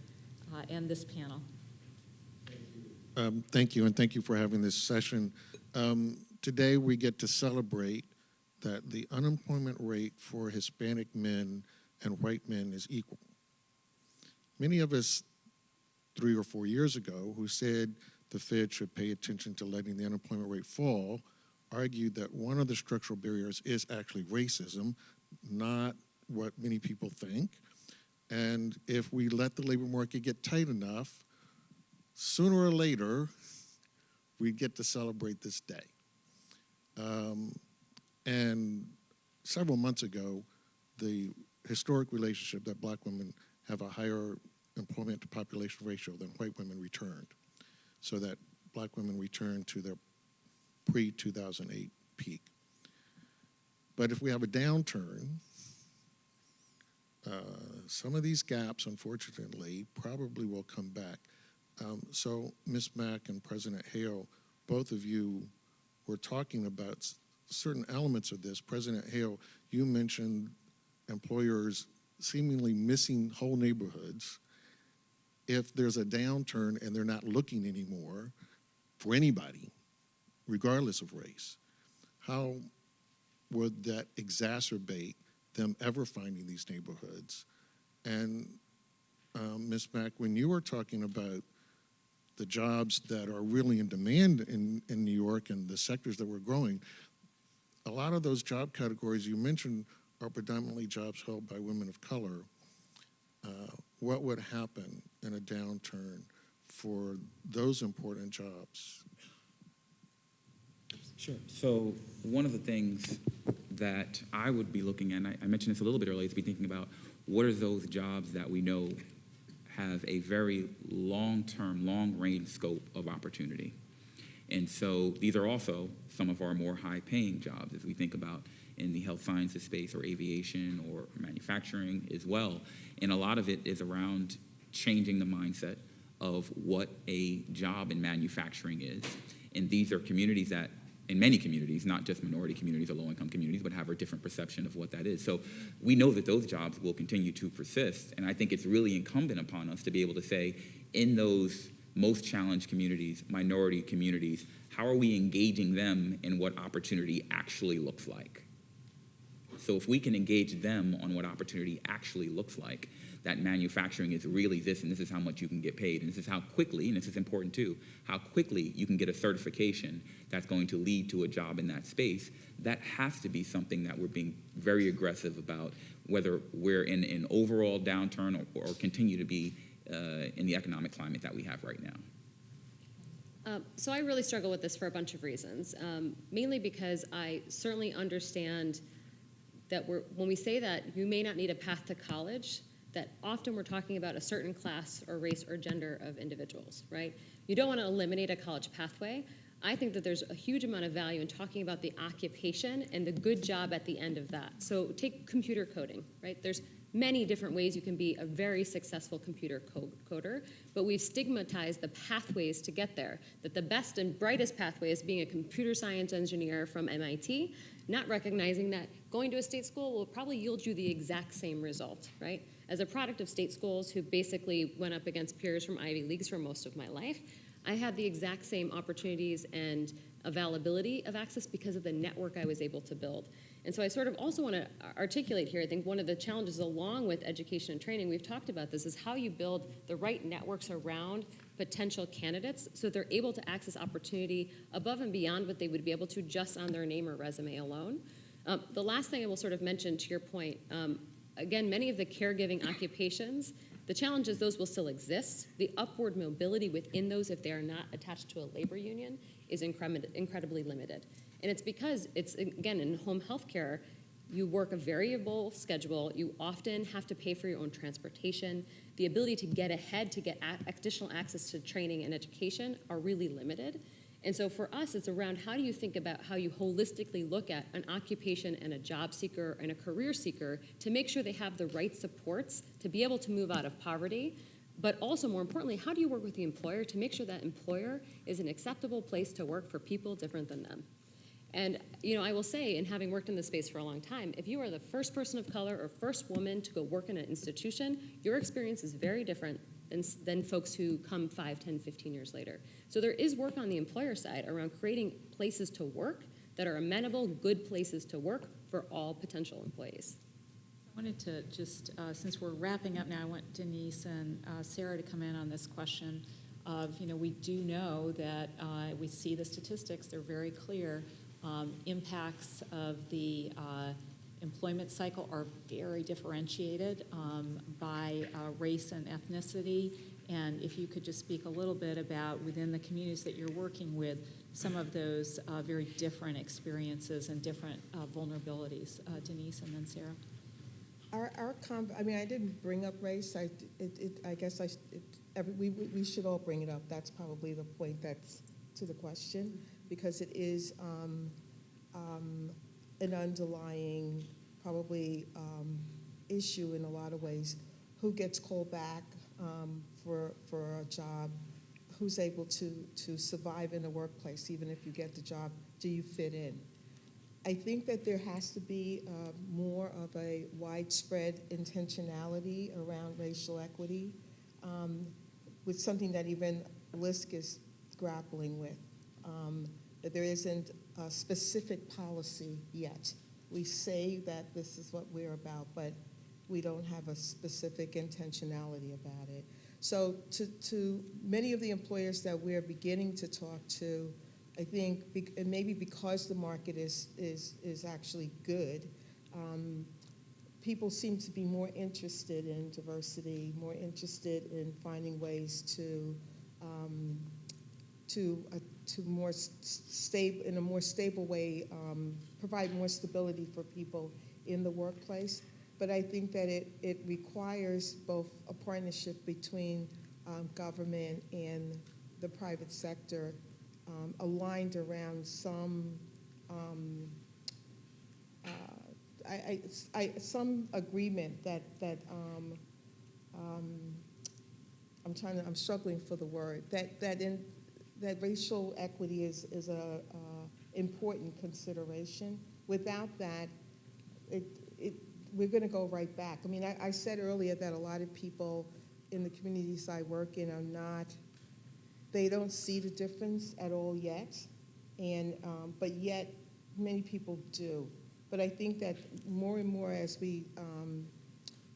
end this panel. Thank you, and thank you for having this session. Today we get to celebrate that the unemployment rate for Hispanic men and white men is equal. Many of us 3 or 4 years ago who said the Fed should pay attention to letting the unemployment rate fall argued that one of the structural barriers is actually racism, not what many people think. And if we let the labor market get tight enough, sooner or later, we get to celebrate this day. And several months ago, the historic relationship that black women have a higher employment to population ratio than white women returned, so that black women returned to their pre-2008 peak. But if we have a downturn, some of these gaps, unfortunately, probably will come back. So Ms. Mack and President Hale, both of you were talking about certain elements of this. President Hale, you mentioned employers seemingly missing whole neighborhoods. If there's a downturn and they're not looking anymore for anybody, regardless of race, how would that exacerbate them ever finding these neighborhoods? And Ms. Mack, when you were talking about the jobs that are really in demand in New York and the sectors that we're growing, a lot of those job categories you mentioned are predominantly jobs held by women of color. What would happen in a downturn for those important jobs? Sure. So one of the things that I would be looking at, and I mentioned this a little bit earlier, is to be thinking about what are those jobs that we know have a very long-term, long-range scope of opportunity. And so these are also some of our more high-paying jobs as we think about in the health sciences space or aviation or manufacturing as well. And a lot of it is around changing the mindset of what a job in manufacturing is. And these are communities that, in many communities, not just minority communities or low-income communities, but have a different perception of what that is. So we know that those jobs will continue to persist, and I think it's really incumbent upon us to be able to say, in those most challenged communities, minority communities, how are we engaging them in what opportunity actually looks like? So if we can engage them on what opportunity actually looks like, that manufacturing is really this, and this is how much you can get paid, and this is how quickly, and this is important too, how quickly you can get a certification that's going to lead to a job in that space, that has to be something that we're being very aggressive about, whether we're in an overall downturn or continue to be in the economic climate that we have right now. So I really struggle with this for a bunch of reasons, mainly because I certainly understand that when we say that you may not need a path to college, that often we're talking about a certain class or race or gender of individuals, right? You don't want to eliminate a college pathway. I think that there's a huge amount of value in talking about the occupation and the good job at the end of that. So take computer coding, right? There's many different ways you can be a very successful computer coder, but we've stigmatized the pathways to get there, that the best and brightest pathway is being a computer science engineer from MIT, not recognizing that going to a state school will probably yield you the exact same result, right? As a product of state schools who basically went up against peers from Ivy Leagues for most of my life, I had the exact same opportunities and availability of access because of the network I was able to build. And so I sort of also want to articulate here, I think one of the challenges along with education and training, we've talked about this, is how you build the right networks around potential candidates so they're able to access opportunity above and beyond what they would be able to just on their name or resume alone. The last thing I will sort of mention to your point, again, many of the caregiving occupations, the challenge is those will still exist. The upward mobility within those, if they are not attached to a labor union, is incredibly limited. And it's because it's, again, in home health care, you work a variable schedule. You often have to pay for your own transportation. The ability to get ahead, to get additional access to training and education are really limited. And so for us, it's around how do you think about how you holistically look at an occupation and a job seeker and a career seeker to make sure they have the right supports to be able to move out of poverty, but also more importantly, how do you work with the employer to make sure that employer is an acceptable place to work for people different than them? And I will say, in having worked in this space for a long time, if you are the first person of color or first woman to go work in an institution, your experience is very different than folks who come 5, 10, 15 years later. So there is work on the employer side around creating places to work that are amenable, good places to work for all potential employees. I wanted to just, since we're wrapping up now, I want Denise and Sarah to come in on this question of, we do know that we see the statistics, they're very clear. Impacts of the employment cycle are very differentiated by race and ethnicity. And if you could just speak a little bit about, within the communities that you're working with, some of those very different experiences and different vulnerabilities. Denise and then Sarah. I didn't bring up race. We should all bring it up. That's probably the point that's to the question, because it is an underlying probably issue in a lot of ways. Who gets called back for a job? Who's able to survive in the workplace? Even if you get the job, do you fit in? I think that there has to be more of a widespread intentionality around racial equity, with something that even LISC is grappling with, that there isn't a specific policy yet. We say that this is what we're about, but we don't have a specific intentionality about it. So to many of the employers that we're beginning to talk to, I think, and maybe because the market is actually good, people seem to be more interested in diversity, more interested in finding ways to more stable, in a more stable way, provide more stability for people in the workplace. But I think that it requires both a partnership between government and the private sector, aligned around some some agreement that I'm struggling for the word, that racial equity is a important consideration. Without that, we're going to go right back. I mean, I said earlier that a lot of people in the communities I work in they don't see the difference at all yet, and but yet many people do. But I think that more and more as we,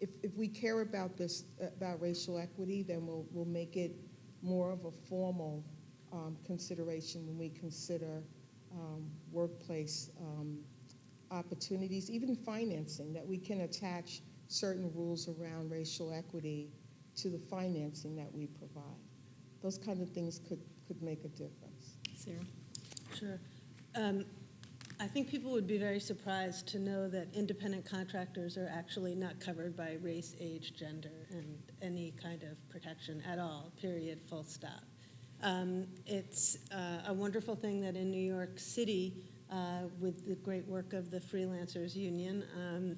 if we care about this, about racial equity, then we'll make it more of a formal consideration when we consider workplace opportunities, even financing, that we can attach certain rules around racial equity to the financing that we provide. Those kind of things could make a difference. Sarah? Sure. I think people would be very surprised to know that independent contractors are actually not covered by race, age, gender, and any kind of protection at all, period, full stop. It's a wonderful thing that in New York City, with the great work of the Freelancers Union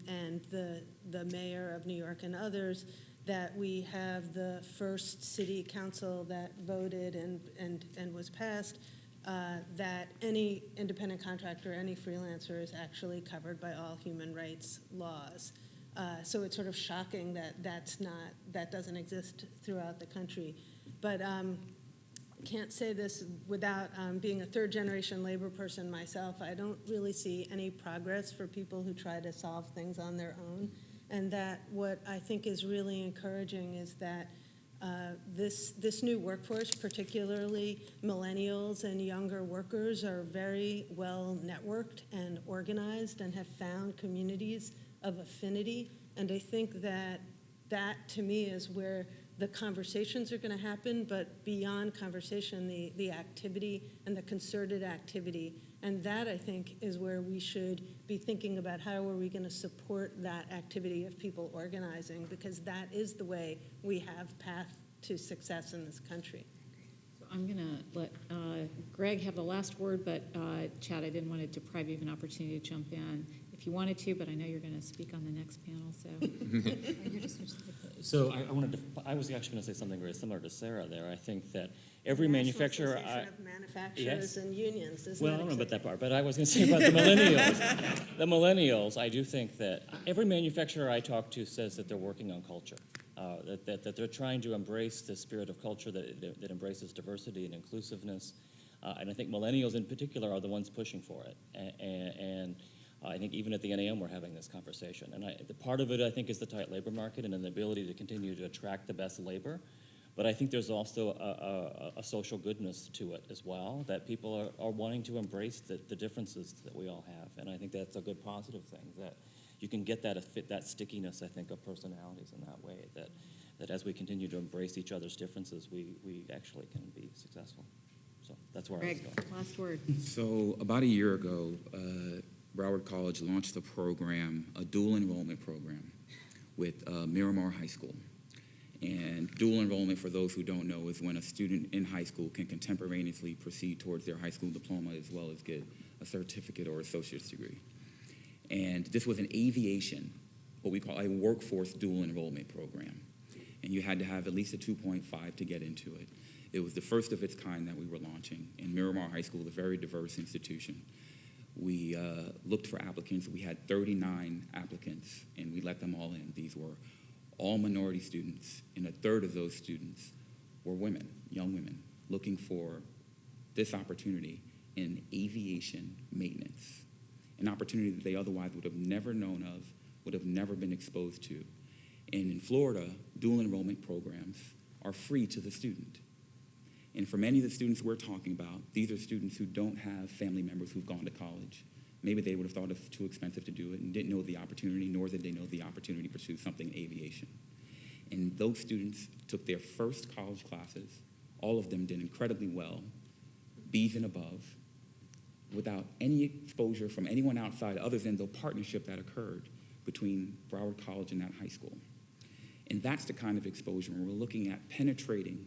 and the mayor of New York and others, that we have the first city council that voted and was passed, that any independent contractor, any freelancer is actually covered by all human rights laws. So it's sort of shocking that that doesn't exist throughout the country. But can't say this without being a third-generation labor person myself. I don't really see any progress for people who try to solve things on their own. And that what I think is really encouraging is that this new workforce, particularly millennials and younger workers, are very well networked and organized and have found communities of affinity. And I think that to me is where the conversations are going to happen, but beyond conversation, the activity and the concerted activity. And that, I think, is where we should be thinking about how are we going to support that activity of people organizing, because that is the way we have path to success in this country. So I'm going to let Greg have the last word, but Chad, I didn't want to deprive you of an opportunity to jump in if you wanted to, but I know you're going to speak on the next panel, so. So I was actually going to say something very similar to Sarah there. I think that every manufacturer... Association of Manufacturers Yes. and Unions, isn't Well, I that don't know about that exciting? part, but I was going to say about the millennials. The millennials, I do think that every manufacturer I talk to says that they're working on culture, that they're trying to embrace the spirit of culture that embraces diversity and inclusiveness. And I think millennials in particular are the ones pushing for it. And I think even at the NAM we're having this conversation. And the part of it, I think, is the tight labor market and the ability to continue to attract the best labor. But I think there's also a social goodness to it as well, that people are wanting to embrace the differences that we all have. And I think that's a good positive thing, that you can get that stickiness, I think, of personalities in that way, that as we continue to embrace each other's differences, we actually can be successful. So that's where I was Greg, going. last word. So about a year ago, Broward College launched a program, a dual enrollment program with Miramar High School. And dual enrollment, for those who don't know, is when a student in high school can contemporaneously proceed towards their high school diploma as well as get a certificate or associate's degree. And this was an aviation, what we call a workforce dual enrollment program. And you had to have at least a 2.5 to get into it. It was the first of its kind that we were launching. And Miramar High School is a very diverse institution. We looked for applicants. We had 39 applicants, and we let them all in. These were all minority students, and a third of those students were women, young women, looking for this opportunity in aviation maintenance, an opportunity that they otherwise would have never known of, would have never been exposed to. And in Florida, dual enrollment programs are free to the student. And for many of the students we're talking about, these are students who don't have family members who've gone to college. Maybe they would have thought it was too expensive to do it and didn't know the opportunity, nor did they know the opportunity to pursue something in aviation. And those students took their first college classes. All of them did incredibly well, B's and above, without any exposure from anyone outside other than the partnership that occurred between Broward College and that high school. And that's the kind of exposure when we're looking at penetrating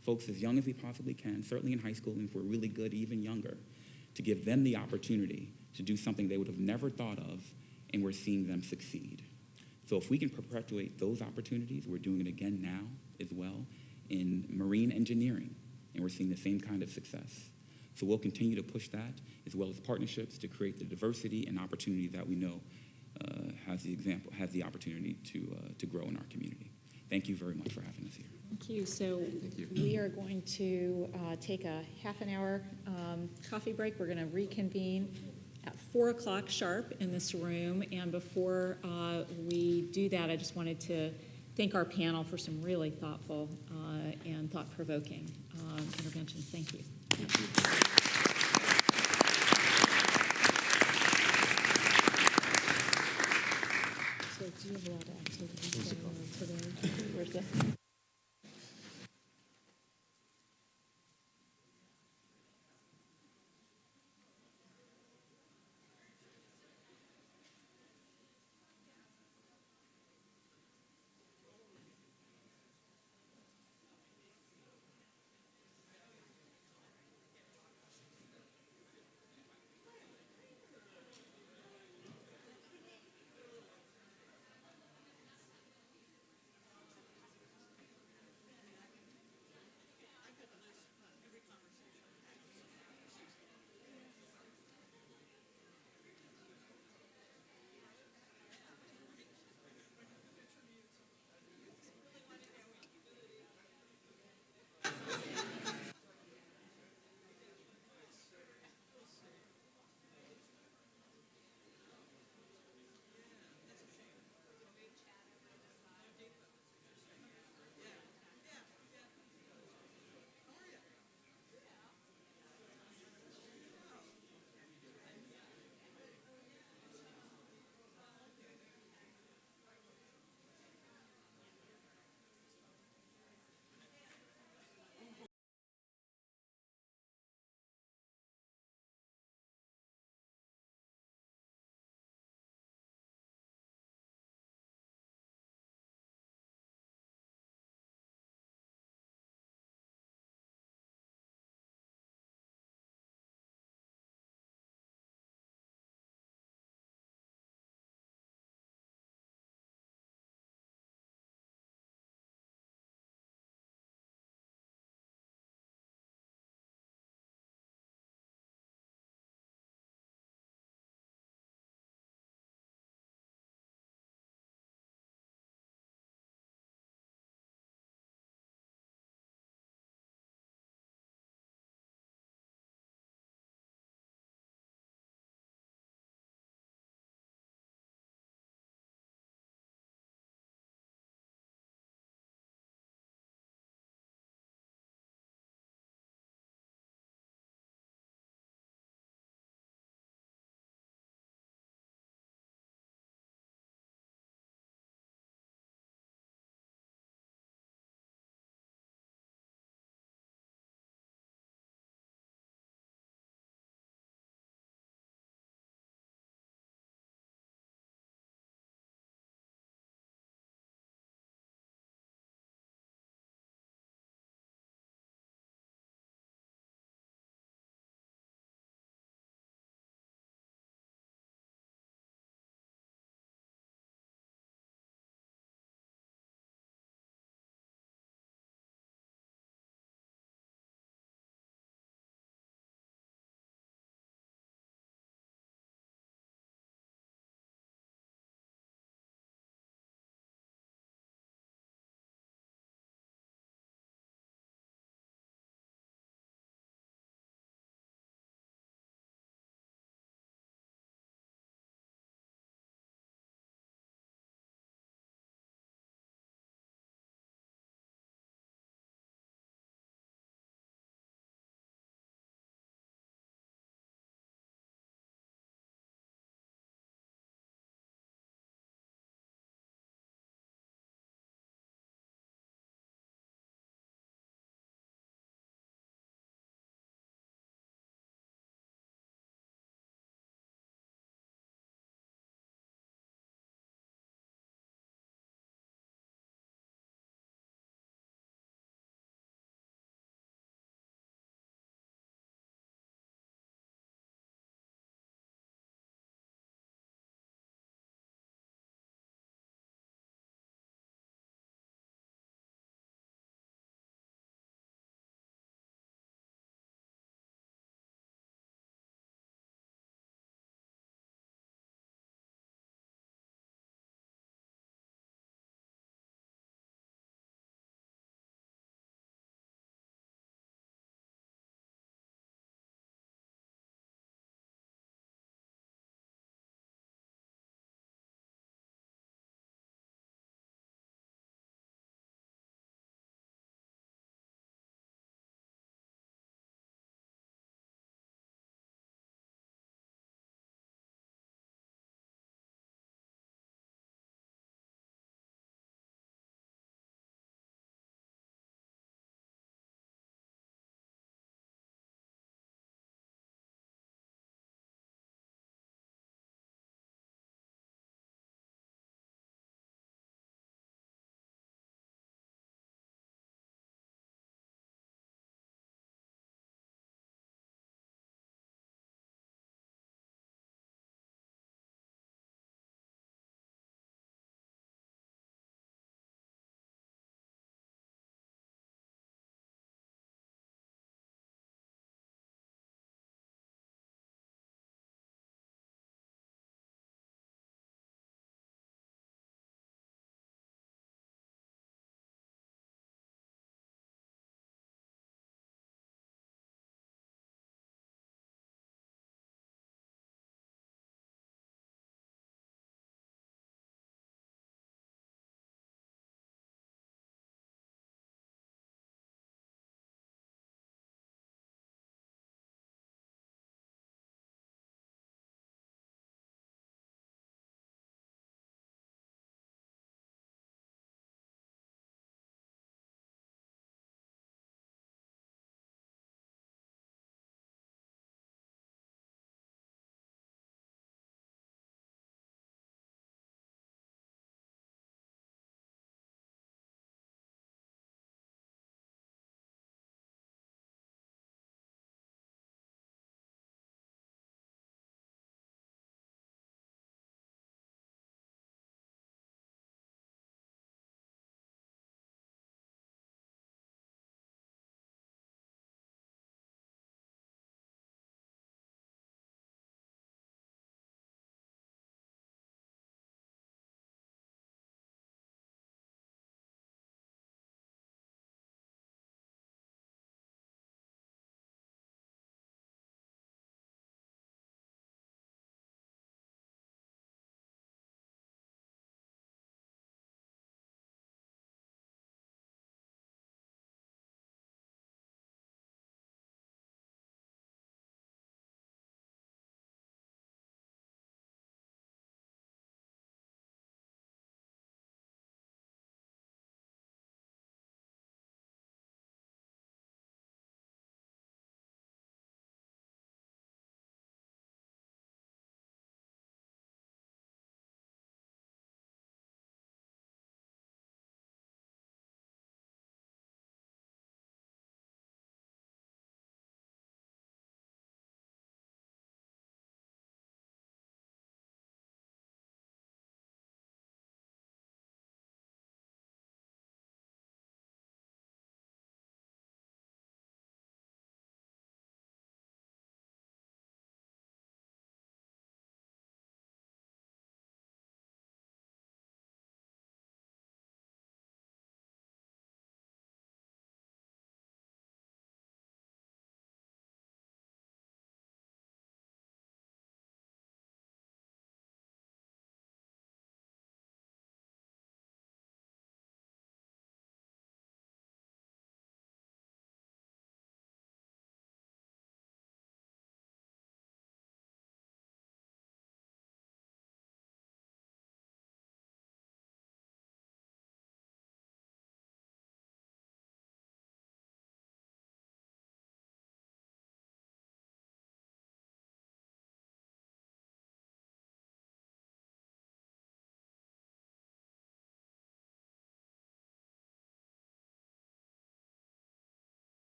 folks as young as we possibly can, certainly in high school, and if we're really good, even younger, to give them the opportunity to do something they would have never thought of, and we're seeing them succeed. So if we can perpetuate those opportunities, we're doing it again now as well in marine engineering, and we're seeing the same kind of success. So we'll continue to push that, as well as partnerships to create the diversity and opportunity that we know has the opportunity to grow in our community. Thank you very much for having us here. Thank you. So we are going to take a half an hour coffee break. We're going to reconvene at 4 o'clock sharp in this room. And before we do that, I just wanted to thank our panel for some really thoughtful and thought-provoking interventions. Thank you. So do you have a lot of activities going on today? Where's the?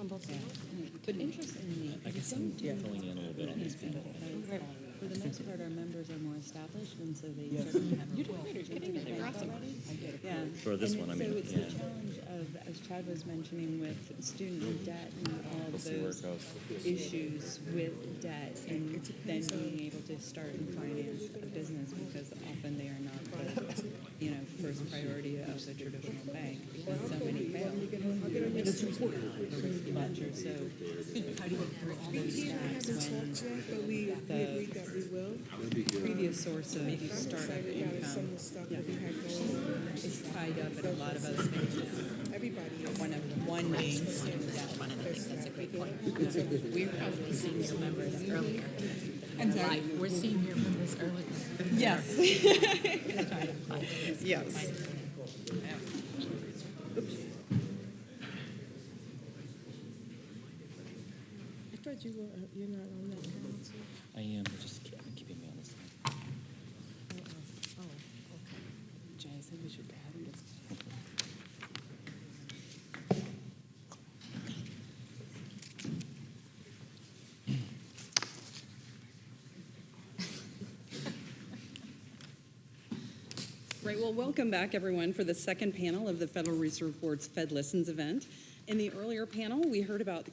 But interestingly, I guess I'm filling in a little bit on these people. for the most part, our members are more established, and so they generally have. You did they're awesome. Yeah. For this And one, I so mean, it's yeah. the challenge of, as Chad was mentioning, with student debt and all We'll of see where those it goes. issues with debt, and then being able to start and finance a business, because often they are not the, first priority of the traditional bank, because so many fail. It's a risky venture, so how do you get through all those steps when But we agreed that we will. previous source of startup That is income some of the stuff that we had going on. is tied up in a lot of other things now? Everybody is. One being student debt. One of the things, that's a great point. We're probably seeing your members earlier. I'm sorry? Life. We're seeing your members earlier. Yes. Yes. I thought you're not on that council. I am, but just keeping me on this line. Oh, okay. Jay said we should add it. Right, well, welcome back, everyone, for the second panel of the Federal Reserve Board's Fed Listens event. In the earlier panel, we heard about the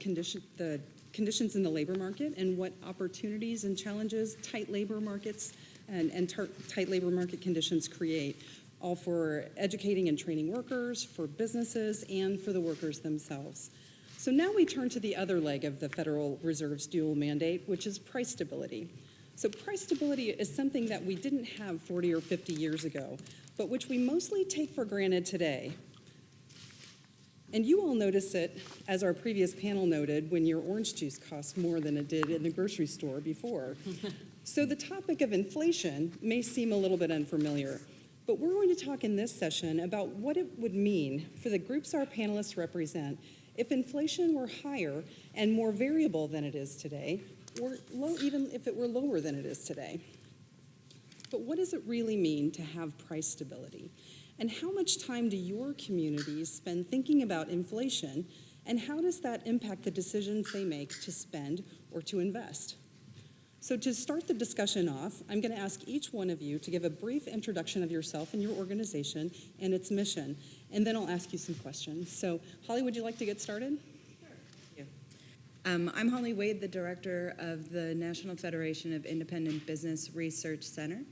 conditions in the labor market and what opportunities and challenges tight labor markets and tight labor market conditions create, all for educating and training workers, for businesses, and for the workers themselves. So now we turn to the other leg of the Federal Reserve's dual mandate, which is price stability. So price stability is something that we didn't have 40 or 50 years ago, but which we mostly take for granted today. And you all notice it, as our previous panel noted, when your orange juice costs more than it did in the grocery store before. So the topic of inflation may seem a little bit unfamiliar, but we're going to talk in this session about what it would mean for the groups our panelists represent if inflation were higher and more variable than it is today, or even if it were lower than it is today. But what does it really mean to have price stability? And how much time do your communities spend thinking about inflation, and how does that impact the decisions they make to spend or to invest? So to start the discussion off, I'm going to ask each one of you to give a brief introduction of yourself and your organization and its mission, and then I'll ask you some questions. So Holly, would you like to get started? I'm Holly Wade, the director of the National Federation of Independent Business Research Center.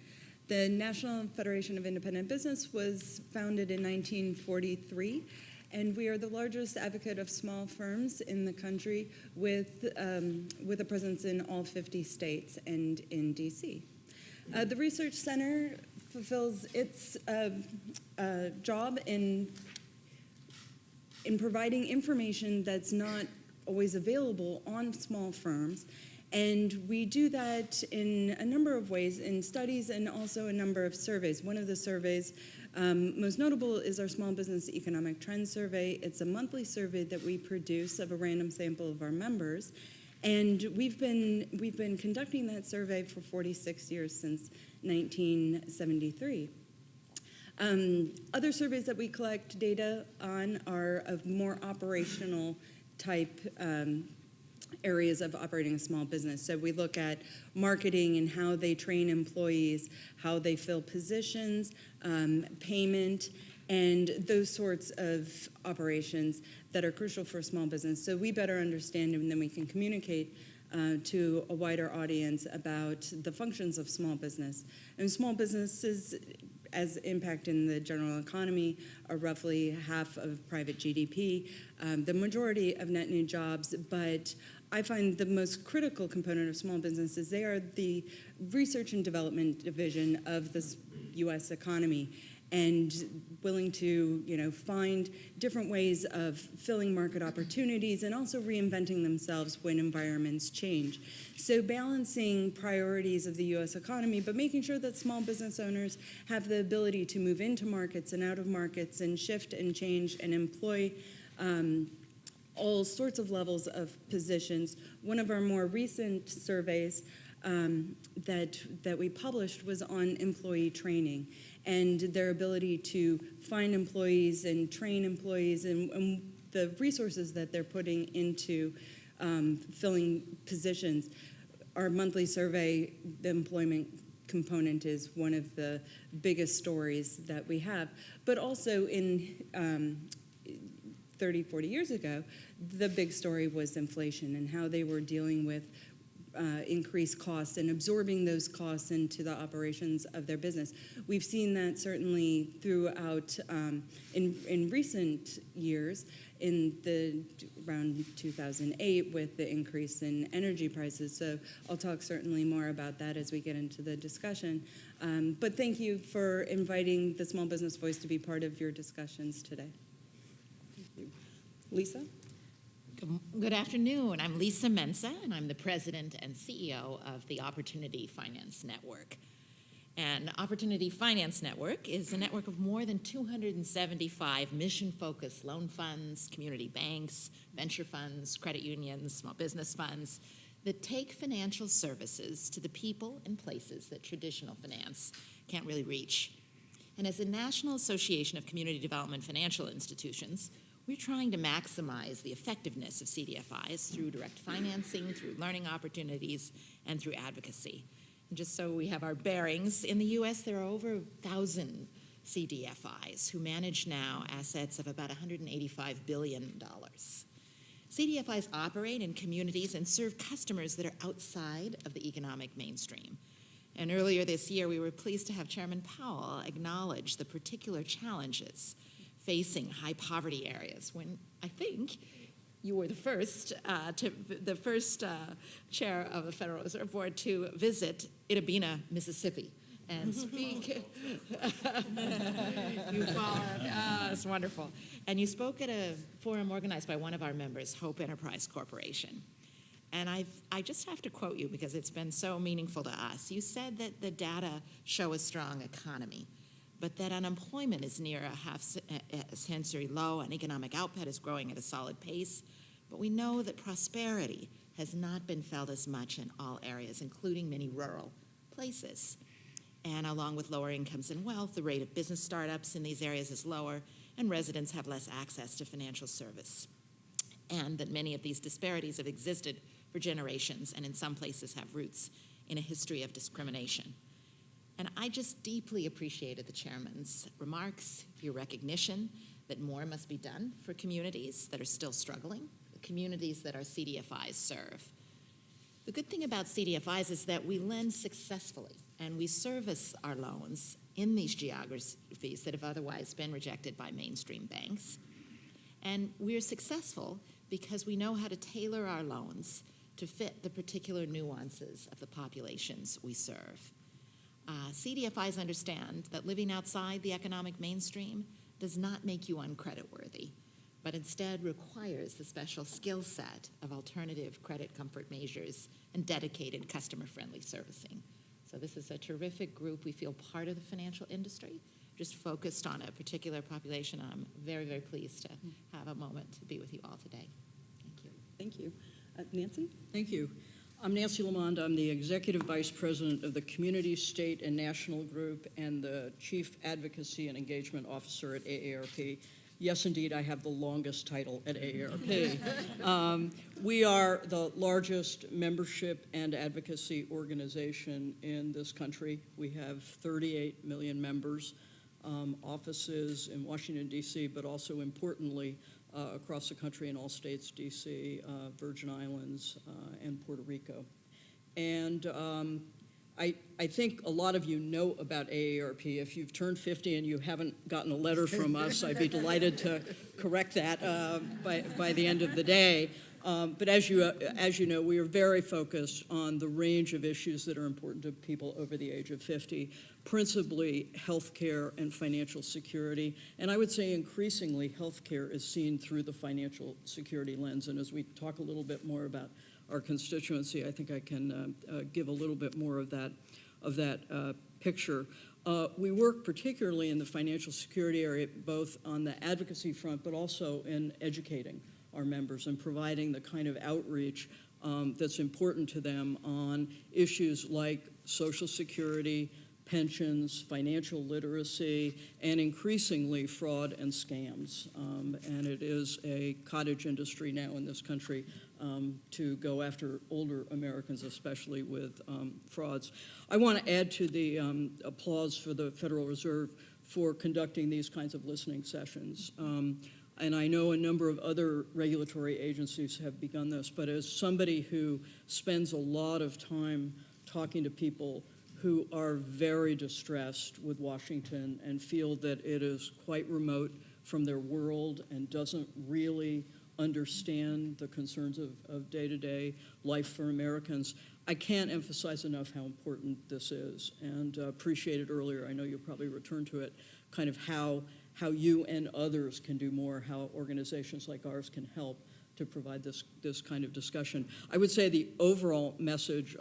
The National Federation of Independent Business was founded in 1943, and we are the largest advocate of small firms in the country with a presence in all 50 states and in DC. The Research Center fulfills its job in providing information that's not always available on small firms, and we do that in a number of ways, in studies and also a number of surveys. One of the surveys, most notable, is our Small Business Economic Trends Survey. It's a monthly survey that we produce of a random sample of our members, and we've been conducting that survey for 46 years, since 1973. Other surveys that we collect data on are of more operational type areas of operating a small business. So we look at marketing and how they train employees, how they fill positions, payment, and those sorts of operations that are crucial for a small business. So we better understand, and then we can communicate to a wider audience about the functions of small business. And small businesses, as impact in the general economy, are roughly half of private GDP, the majority of net new jobs, but I find the most critical component of small businesses, they are the research and development division of the U.S. economy, and willing to, find different ways of filling market opportunities and also reinventing themselves when environments change. So balancing priorities of the U.S. economy, but making sure that small business owners have the ability to move into markets and out of markets and shift and change and employ all sorts of levels of positions. One of our more recent surveys that we published was on employee training and their ability to find employees and train employees and the resources that they're putting into filling positions. Our monthly survey, the employment component is one of the biggest stories that we have. But also in 30, 40 years ago, the big story was inflation and how they were dealing with increased costs and absorbing those costs into the operations of their business. We've seen that certainly throughout in recent years, around 2008 with the increase in energy prices. So I'll talk certainly more about that as we get into the discussion. But thank you for inviting the Small Business Voice to be part of your discussions today. Thank you. Lisa? Good afternoon. I'm Lisa Mensa, and I'm the president and CEO of the Opportunity Finance Network. And Opportunity Finance Network is a network of more than 275 mission-focused loan funds, community banks, venture funds, credit unions, small business funds that take financial services to the people and places that traditional finance can't really reach. And as a National Association of Community Development Financial Institutions, we're trying to maximize the effectiveness of CDFIs through direct financing, through learning opportunities, and through advocacy. And just so we have our bearings, in the U.S. there are over 1,000 CDFIs who manage now assets of about $185 billion. CDFIs operate in communities and serve customers that are outside of the economic mainstream. And earlier this year, we were pleased to have Chairman Powell acknowledge the particular challenges facing high poverty areas when I think you were the first chair of the Federal Reserve Board to visit Itabena, Mississippi, and speak. You followed. It's wonderful. And you spoke at a forum organized by one of our members, Hope Enterprise Corporation. And I just have to quote you because it's been so meaningful to us. You said that the data show a strong economy, but that unemployment is near a half-century low and economic output is growing at a solid pace. But we know that prosperity has not been felt as much in all areas, including many rural places. And along with lower incomes and wealth, the rate of business startups in these areas is lower, and residents have less access to financial service. And that many of these disparities have existed for generations, and in some places have roots in a history of discrimination. And I just deeply appreciated the chairman's remarks, your recognition that more must be done for communities that are still struggling, the communities that our CDFIs serve. The good thing about CDFIs is that we lend successfully and we service our loans in these geographies that have otherwise been rejected by mainstream banks. And we're successful because we know how to tailor our loans to fit the particular nuances of the populations we serve. CDFIs understand that living outside the economic mainstream does not make you uncreditworthy, but instead requires the special skill set of alternative credit comfort measures and dedicated customer-friendly servicing. So this is a terrific group. We feel part of the financial industry, just focused on a particular population. I'm very, very pleased to have a moment to be with you all today. Thank you. Thank you. Nancy? Thank you. I'm Nancy Lamond. I'm the Executive Vice President of the Community, State, and National Group and the Chief Advocacy and Engagement Officer at AARP. Yes, indeed, I have the longest title at AARP. We are the largest membership and advocacy organization in this country. We have 38 million members, offices in Washington, D.C., but also importantly, across the country in all states, D.C., Virgin Islands, and Puerto Rico. And I think a lot of you know about AARP. If you've turned 50 and you haven't gotten a letter from us, I'd be delighted to correct that by the end of the day. But as you know, we are very focused on the range of issues that are important to people over the age of 50, principally healthcare and financial security. And I would say increasingly healthcare is seen through the financial security lens. And as we talk a little bit more about our constituency, I think I can give a little bit more of that picture. We work particularly in the financial security area, both on the advocacy front, but also in educating our members and providing the kind of outreach that's important to them on issues like Social Security, pensions, financial literacy, and increasingly fraud and scams. And it is a cottage industry now in this country to go after older Americans, especially with frauds. I want to add to the applause for the Federal Reserve for conducting these kinds of listening sessions. And I know a number of other regulatory agencies have begun this, but as somebody who spends a lot of time talking to people who are very distressed with Washington and feel that it is quite remote from their world and doesn't really understand the concerns of day-to-day life for Americans, I can't emphasize enough how important this is, and appreciated earlier, I know you'll probably return to it, kind of how you and others can do more, how organizations like ours can help to provide this kind of discussion. I would say the overall message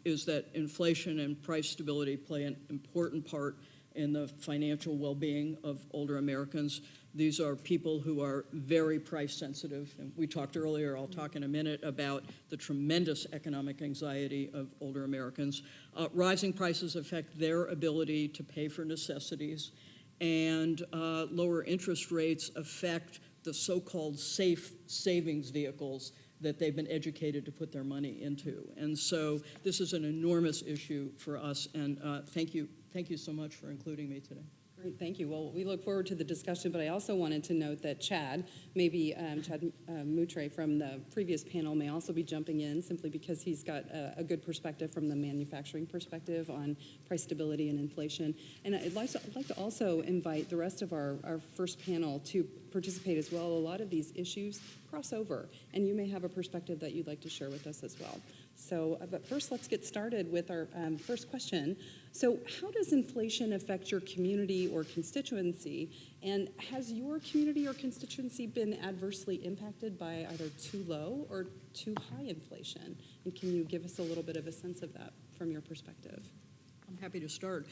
is that inflation and price stability play an important part in the financial well-being of older Americans. These are people who are very price sensitive. And we talked earlier, I'll talk in a minute, about the tremendous economic anxiety of older Americans. Rising prices affect their ability to pay for necessities, and lower interest rates affect the so-called safe savings vehicles that they've been educated to put their money into. And so this is an enormous issue for us, and thank you so much for including me today. Great, thank you. Well, we look forward to the discussion, but I also wanted to note that Chad Moutre from the previous panel may also be jumping in simply because he's got a good perspective from the manufacturing perspective on price stability and inflation. And I'd like to also invite the rest of our first panel to participate as well. A lot of these issues cross over, and you may have a perspective that you'd like to share with us as well. So, but first, let's get started with our first question. So, how does inflation affect your community or constituency? And has your community or constituency been adversely impacted by either too low or too high inflation? And can you give us a little bit of a sense of that from your perspective? I'm happy to start.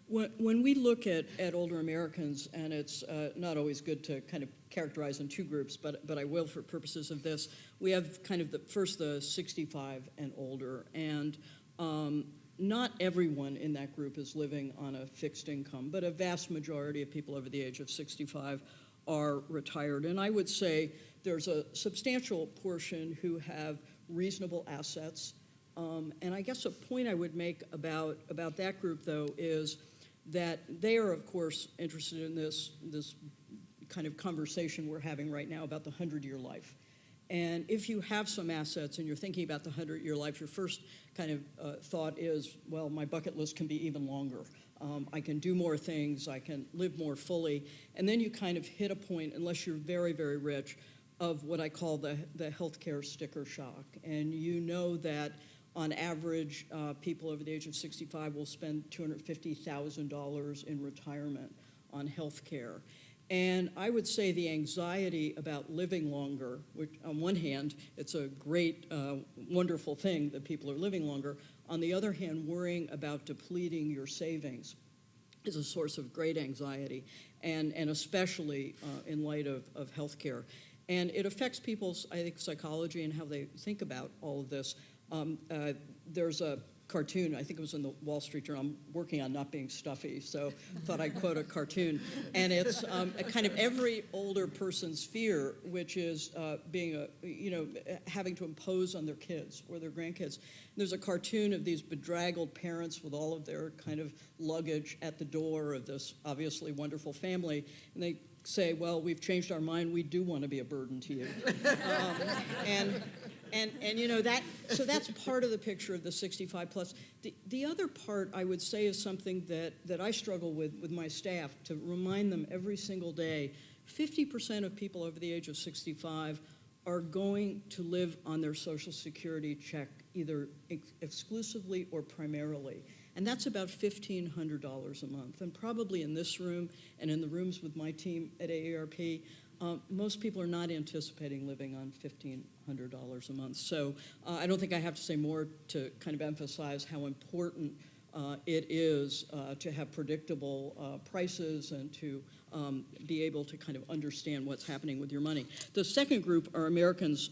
When we look at older Americans, and it's not always good to kind of characterize in two groups, but I will for purposes of this, we have kind of the 65 and older, and not everyone in that group is living on a fixed income, but a vast majority of people over the age of 65 are retired. And I would say there's a substantial portion who have reasonable assets. And I guess a point I would make about that group, though, is that they are, of course, interested in this kind of conversation we're having right now about the 100-year life. And if you have some assets and you're thinking about the 100-year life, your first kind of thought is, well, my bucket list can be even longer. I can do more things. I can live more fully. And then you kind of hit a point, unless you're very, very rich, of what I call the healthcare sticker shock. And you know that on average, people over the age of 65 will spend $250,000 in retirement on health care. And I would say the anxiety about living longer, which on one hand, it's a great, wonderful thing that people are living longer. On the other hand, worrying about depleting your savings is a source of great anxiety, and especially in light of health care. And it affects people's, I think, psychology and how they think about all of this. There's a cartoon, I think it was in the Wall Street Journal. I'm working on not being stuffy, so thought I'd quote a cartoon. And it's a kind of every older person's fear, which is being having to impose on their kids or their grandkids. There's a cartoon of these bedraggled parents with all of their kind of luggage at the door of this obviously wonderful family, and they say, well, we've changed our mind, we do want to be a burden to you. And you know, so that's part of the picture of the 65 plus. The other part I would say is something that I struggle with my staff, to remind them every single day. 50% of people over the age of 65 are going to live on their Social Security check, either exclusively or primarily. And that's about $1,500 a month. And probably in this room and in the rooms with my team at AARP, most people are not anticipating living on $1,500 a month. So I don't think I have to say more to kind of emphasize how important it is to have predictable prices and to be able to kind of understand what's happening with your money. The second group are Americans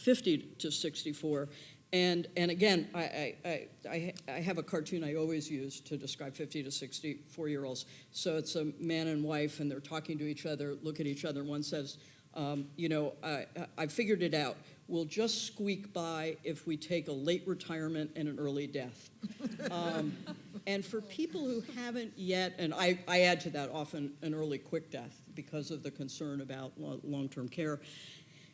50 to 64. And again, I have a cartoon I always use to describe 50 to 64-year-olds. So it's a man and wife, and they're talking to each other, look at each other. One says, I figured it out. We'll just squeak by if we take a late retirement and an early death. And for people who haven't yet, and I add to that often an early quick death because of the concern about long-term care.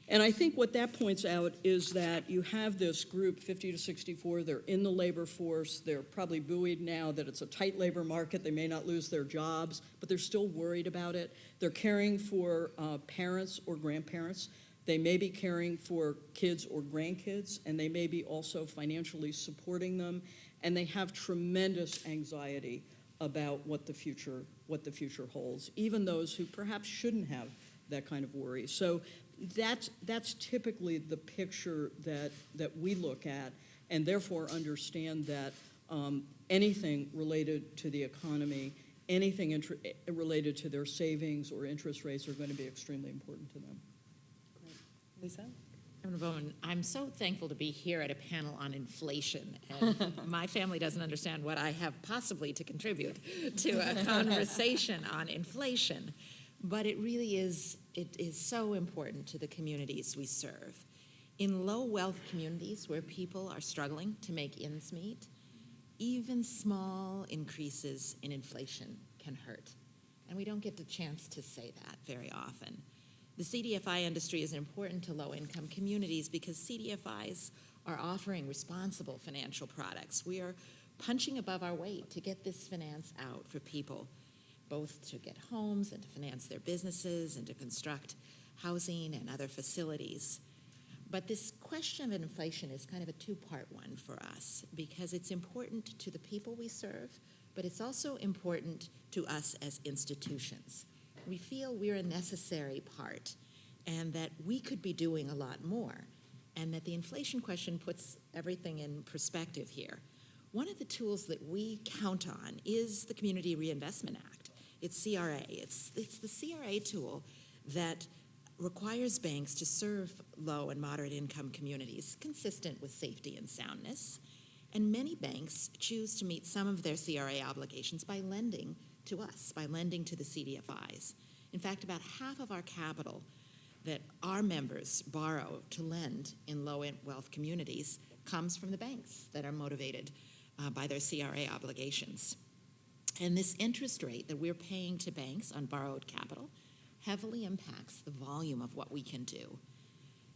And I think what that points out is that you have this group, 50 to 64, they're in the labor force, they're probably buoyed now that it's a tight labor market, they may not lose their jobs, but they're still worried about it. They're caring for parents or grandparents. They may be caring for kids or grandkids, and they may be also financially supporting them, and they have tremendous anxiety about what the future holds, even those who perhaps shouldn't have that kind of worry. So that's typically the picture that we look at, and therefore understand that anything related to the economy, anything related to their savings or interest rates are going to be extremely important to them. Lisa? Governor Bowman, I'm so thankful to be here at a panel on inflation. And my family doesn't understand what I have possibly to contribute to a conversation on inflation. But it really is, it is so important to the communities we serve. In low-wealth communities where people are struggling to make ends meet, even small increases in inflation can hurt. And we don't get the chance to say that very often. The CDFI industry is important to low-income communities because CDFIs are offering responsible financial products. We are punching above our weight to get this finance out for people, both to get homes and to finance their businesses and to construct housing and other facilities. But this question of inflation is kind of a two-part one for us because it's important to the people we serve, but it's also important to us as institutions. We feel we're a necessary part and that we could be doing a lot more, and that the inflation question puts everything in perspective here. One of the tools that we count on is the Community Reinvestment Act. It's CRA. It's the CRA tool that requires banks to serve low and moderate income communities consistent with safety and soundness. And many banks choose to meet some of their CRA obligations by lending to us, by lending to the CDFIs. In fact, about half of our capital that our members borrow to lend in low-wealth communities comes from the banks that are motivated by their CRA obligations. And this interest rate that we're paying to banks on borrowed capital heavily impacts the volume of what we can do.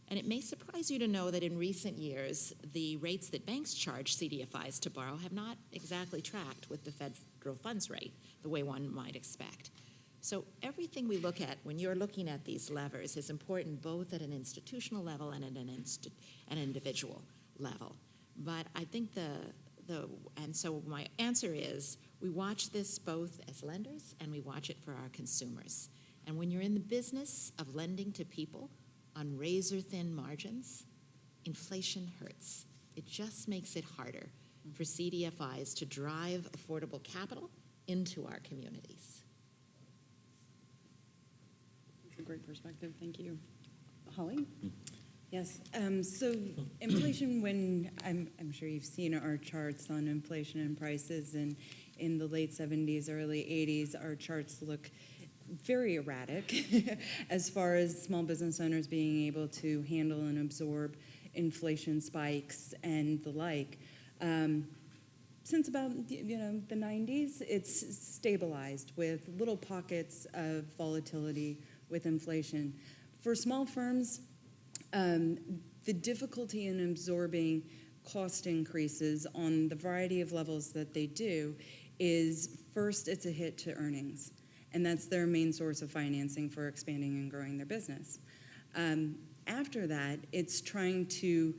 And it may surprise you to know that in recent years, the rates that banks charge CDFIs to borrow have not exactly tracked with the federal funds rate the way one might expect. So everything we look at when you're looking at these levers is important both at an institutional level and at an individual level. But I think and so my answer is we watch this both as lenders and we watch it for our consumers. And when you're in the business of lending to people on razor-thin margins, inflation hurts. It just makes it harder for CDFIs to drive affordable capital into our communities. That's a great perspective. Thank you. Holly? Yes. So inflation, when I'm sure you've seen our charts on inflation and prices, and in the late 70s, early 80s, our charts look very erratic as far as small business owners being able to handle and absorb inflation spikes and the like. Since about the 90s, it's stabilized with little pockets of volatility with inflation. For small firms, the difficulty in absorbing cost increases on the variety of levels that they do is, first, it's a hit to earnings. And that's their main source of financing for expanding and growing their business. After that, it's trying to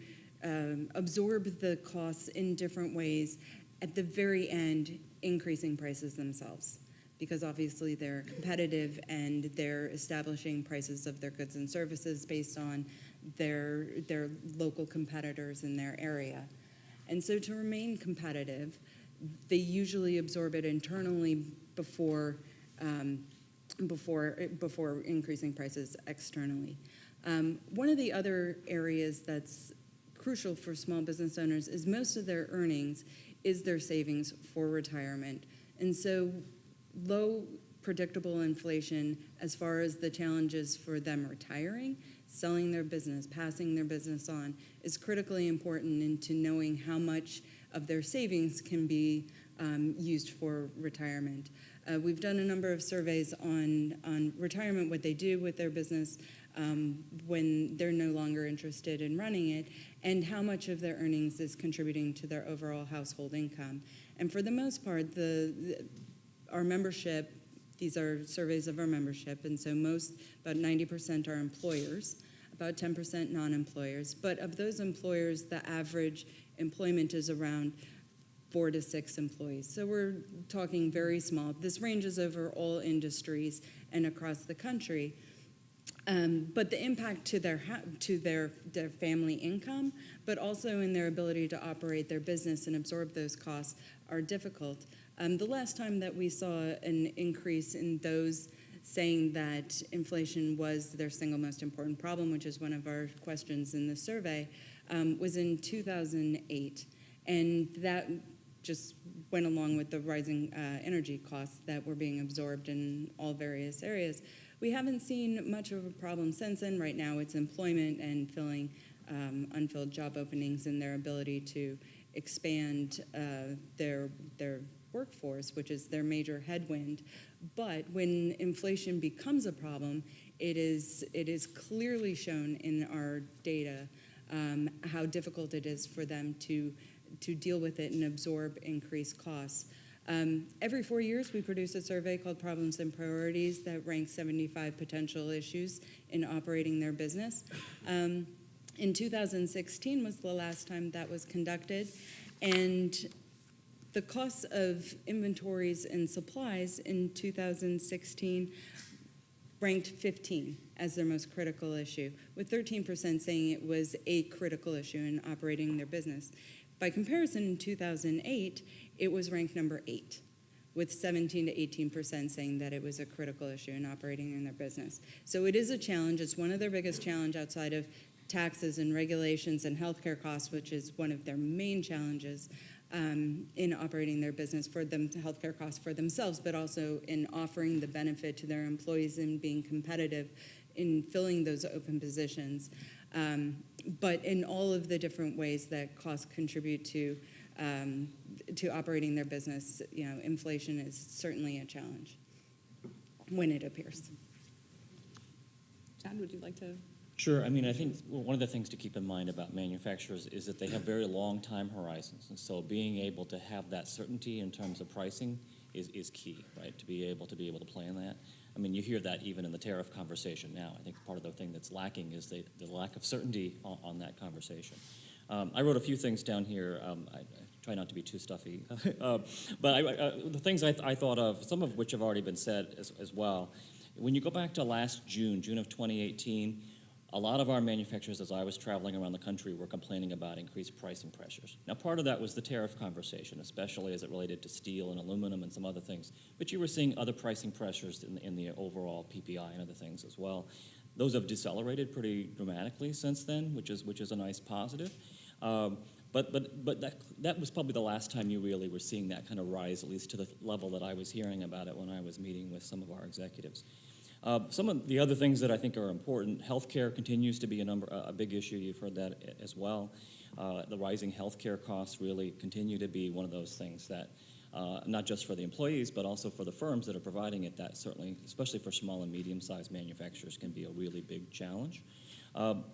absorb the costs in different ways, at the very end, increasing prices themselves. Because obviously they're competitive and they're establishing prices of their goods and services based on their local competitors in their area. And so to remain competitive, they usually absorb it internally before increasing prices externally. One of the other areas that's crucial for small business owners is most of their earnings is their savings for retirement. And so low predictable inflation as far as the challenges for them retiring, selling their business, passing their business on, is critically important into knowing how much of their savings can be used for retirement. We've done a number of surveys on retirement, what they do with their business when they're no longer interested in running it, and how much of their earnings is contributing to their overall household income. And for the most part, our membership, these are surveys of our membership, and so about 90% are employers, about 10% non-employers. But of those employers, the average employment is around 4 to 6 employees. So we're talking very small. This ranges over all industries and across the country. But the impact to their family income, but also in their ability to operate their business and absorb those costs, are difficult. The last time that we saw an increase in those saying that inflation was their single most important problem, which is one of our questions in the survey, was in 2008. And that just went along with the rising energy costs that were being absorbed in all various areas. We haven't seen much of a problem since then. Right now it's employment and filling unfilled job openings and their ability to expand their workforce, which is their major headwind. But when inflation becomes a problem, it is clearly shown in our data how difficult it is for them to deal with it and absorb increased costs. Every 4 years, we produce a survey called Problems and Priorities that ranks 75 potential issues in operating their business. In 2016 was the last time that was conducted, and the costs of inventories and supplies in 2016 ranked 15 as their most critical issue, with 13% saying it was a critical issue in operating their business. By comparison, in 2008, it was ranked number 8, with 17 to 18% saying that it was a critical issue in operating in their business. So it is a challenge. It's one of their biggest challenge outside of taxes and regulations and healthcare costs, which is one of their main challenges in operating their business, for them, healthcare costs for themselves, but also in offering the benefit to their employees and being competitive in filling those open positions. But in all of the different ways that costs contribute to operating their business, inflation is certainly a challenge when it appears. John, would you like to? Sure. I mean, I think one of the things to keep in mind about manufacturers is that they have very long time horizons. And so being able to have that certainty in terms of pricing is key, right? To be able to plan that. I mean, you hear that even in the tariff conversation now. I think part of the thing that's lacking is the lack of certainty on that conversation. I wrote a few things down here. I try not to be too stuffy. But the things I thought of, some of which have already been said as well. When you go back to last June of 2018, a lot of our manufacturers, as I was traveling around the country, were complaining about increased pricing pressures. Now, part of that was the tariff conversation, especially as it related to steel and aluminum and some other things. But you were seeing other pricing pressures in the overall PPI and other things as well. Those have decelerated pretty dramatically since then, which is a nice positive. But that was probably the last time you really were seeing that kind of rise, at least to the level that I was hearing about it when I was meeting with some of our executives. Some of the other things that I think are important, healthcare continues to be a big issue. You've heard that as well. The rising healthcare costs really continue to be one of those things that, not just for the employees, but also for the firms that are providing it, that certainly, especially for small and medium-sized manufacturers, can be a really big challenge.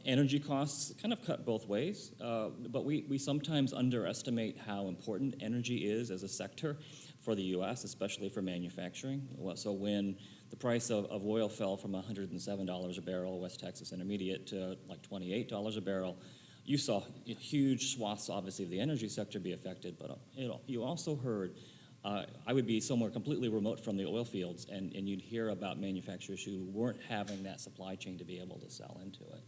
Energy costs kind of cut both ways, but we sometimes underestimate how important energy is as a sector for the U.S., especially for manufacturing. So when the price of oil fell from $107 a barrel, West Texas Intermediate, to like $28 a barrel, you saw huge swaths, obviously, of the energy sector be affected, but you also heard, I would be somewhere completely remote from the oil fields, and you'd hear about manufacturers who weren't having that supply chain to be able to sell into it.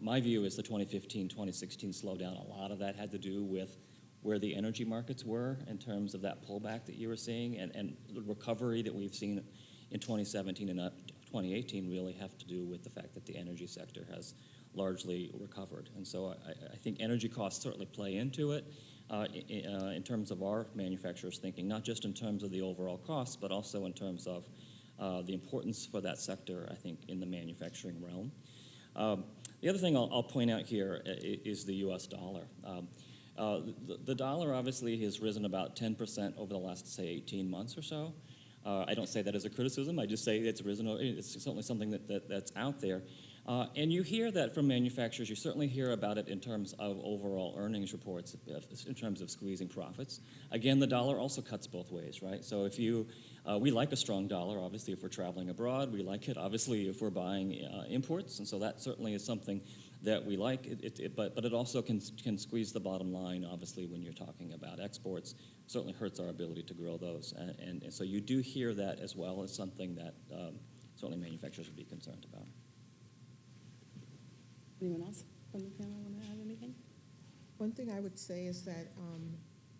My view is the 2015, 2016 slowdown, a lot of that had to do with where the energy markets were in terms of that pullback that you were seeing, and the recovery that we've seen in 2017 and 2018 really have to do with the fact that the energy sector has largely recovered. And so I think energy costs certainly play into it in terms of our manufacturers' thinking, not just in terms of the overall costs, but also in terms of the importance for that sector, I think, in the manufacturing realm. The other thing I'll point out here is the U.S. dollar. The dollar obviously has risen about 10% over the last, say, 18 months or so. I don't say that as a criticism. I just say it's risen. It's certainly something that's out there. And you hear that from manufacturers. You certainly hear about it in terms of overall earnings reports, in terms of squeezing profits. Again, the dollar also cuts both ways, right? So if we like a strong dollar, obviously, if we're traveling abroad. We like it, obviously, if we're buying imports. And so that certainly is something that we like. But it also can squeeze the bottom line, obviously, when you're talking about exports. Certainly hurts our ability to grow those. And so you do hear that as well as something that certainly manufacturers would be concerned about. Anyone else from the panel want to add anything? One thing I would say is that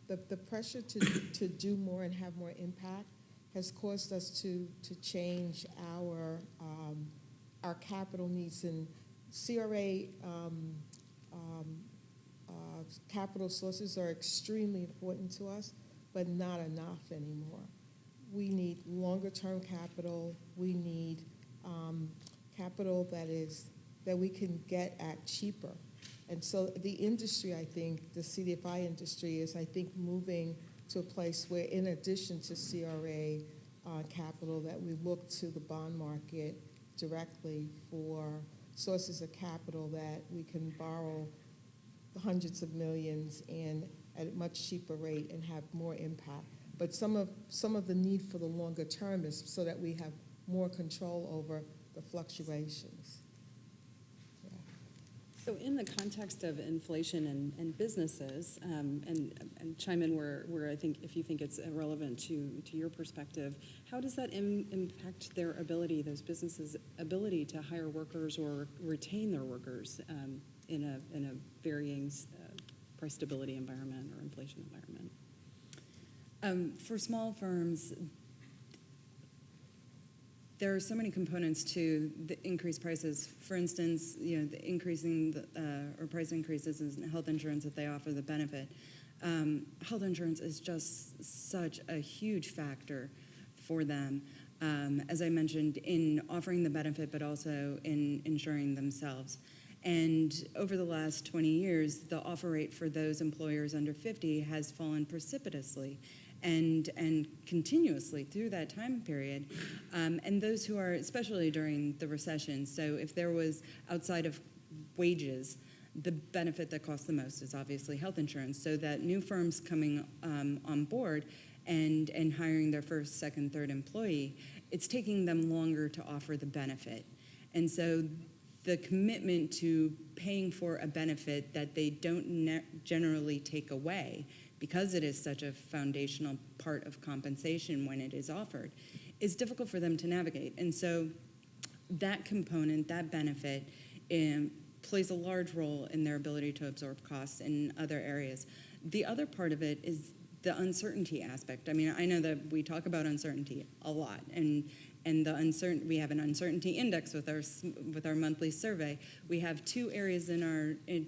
the pressure to do more and have more impact has caused us to change our capital needs. And CRA capital sources are extremely important to us, but not enough anymore. We need longer-term capital. We need capital that we can get at cheaper. And so the industry, I think, the CDFI industry is, I think, moving to a place where, in addition to CRA capital, that we look to the bond market directly for sources of capital that we can borrow hundreds of millions and at a much cheaper rate and have more impact. But some of the need for the longer term is so that we have more control over the fluctuations. So in the context of inflation and businesses, and chime in where I think if you think it's relevant to your perspective, how does that impact their ability, those businesses' ability to hire workers or retain their workers in a varying price stability environment or inflation environment? For small firms, there are so many components to the increased prices. For instance, the increasing or price increases in health insurance that they offer the benefit. Health insurance is just such a huge factor for them, as I mentioned, in offering the benefit, but also in insuring themselves. And over the last 20 years, the offer rate for those employers under 50 has fallen precipitously. And continuously through that time period. And those who are, especially during the recession, so if there was outside of wages, the benefit that costs the most is obviously health insurance. So that new firms coming on board and hiring their first, second, third employee, it's taking them longer to offer the benefit. And so the commitment to paying for a benefit that they don't generally take away, because it is such a foundational part of compensation when it is offered, is difficult for them to navigate. And so that component, that benefit, plays a large role in their ability to absorb costs in other areas. The other part of it is the uncertainty aspect. I mean, I know that we talk about uncertainty a lot, and we have an uncertainty index with our monthly survey. We have two areas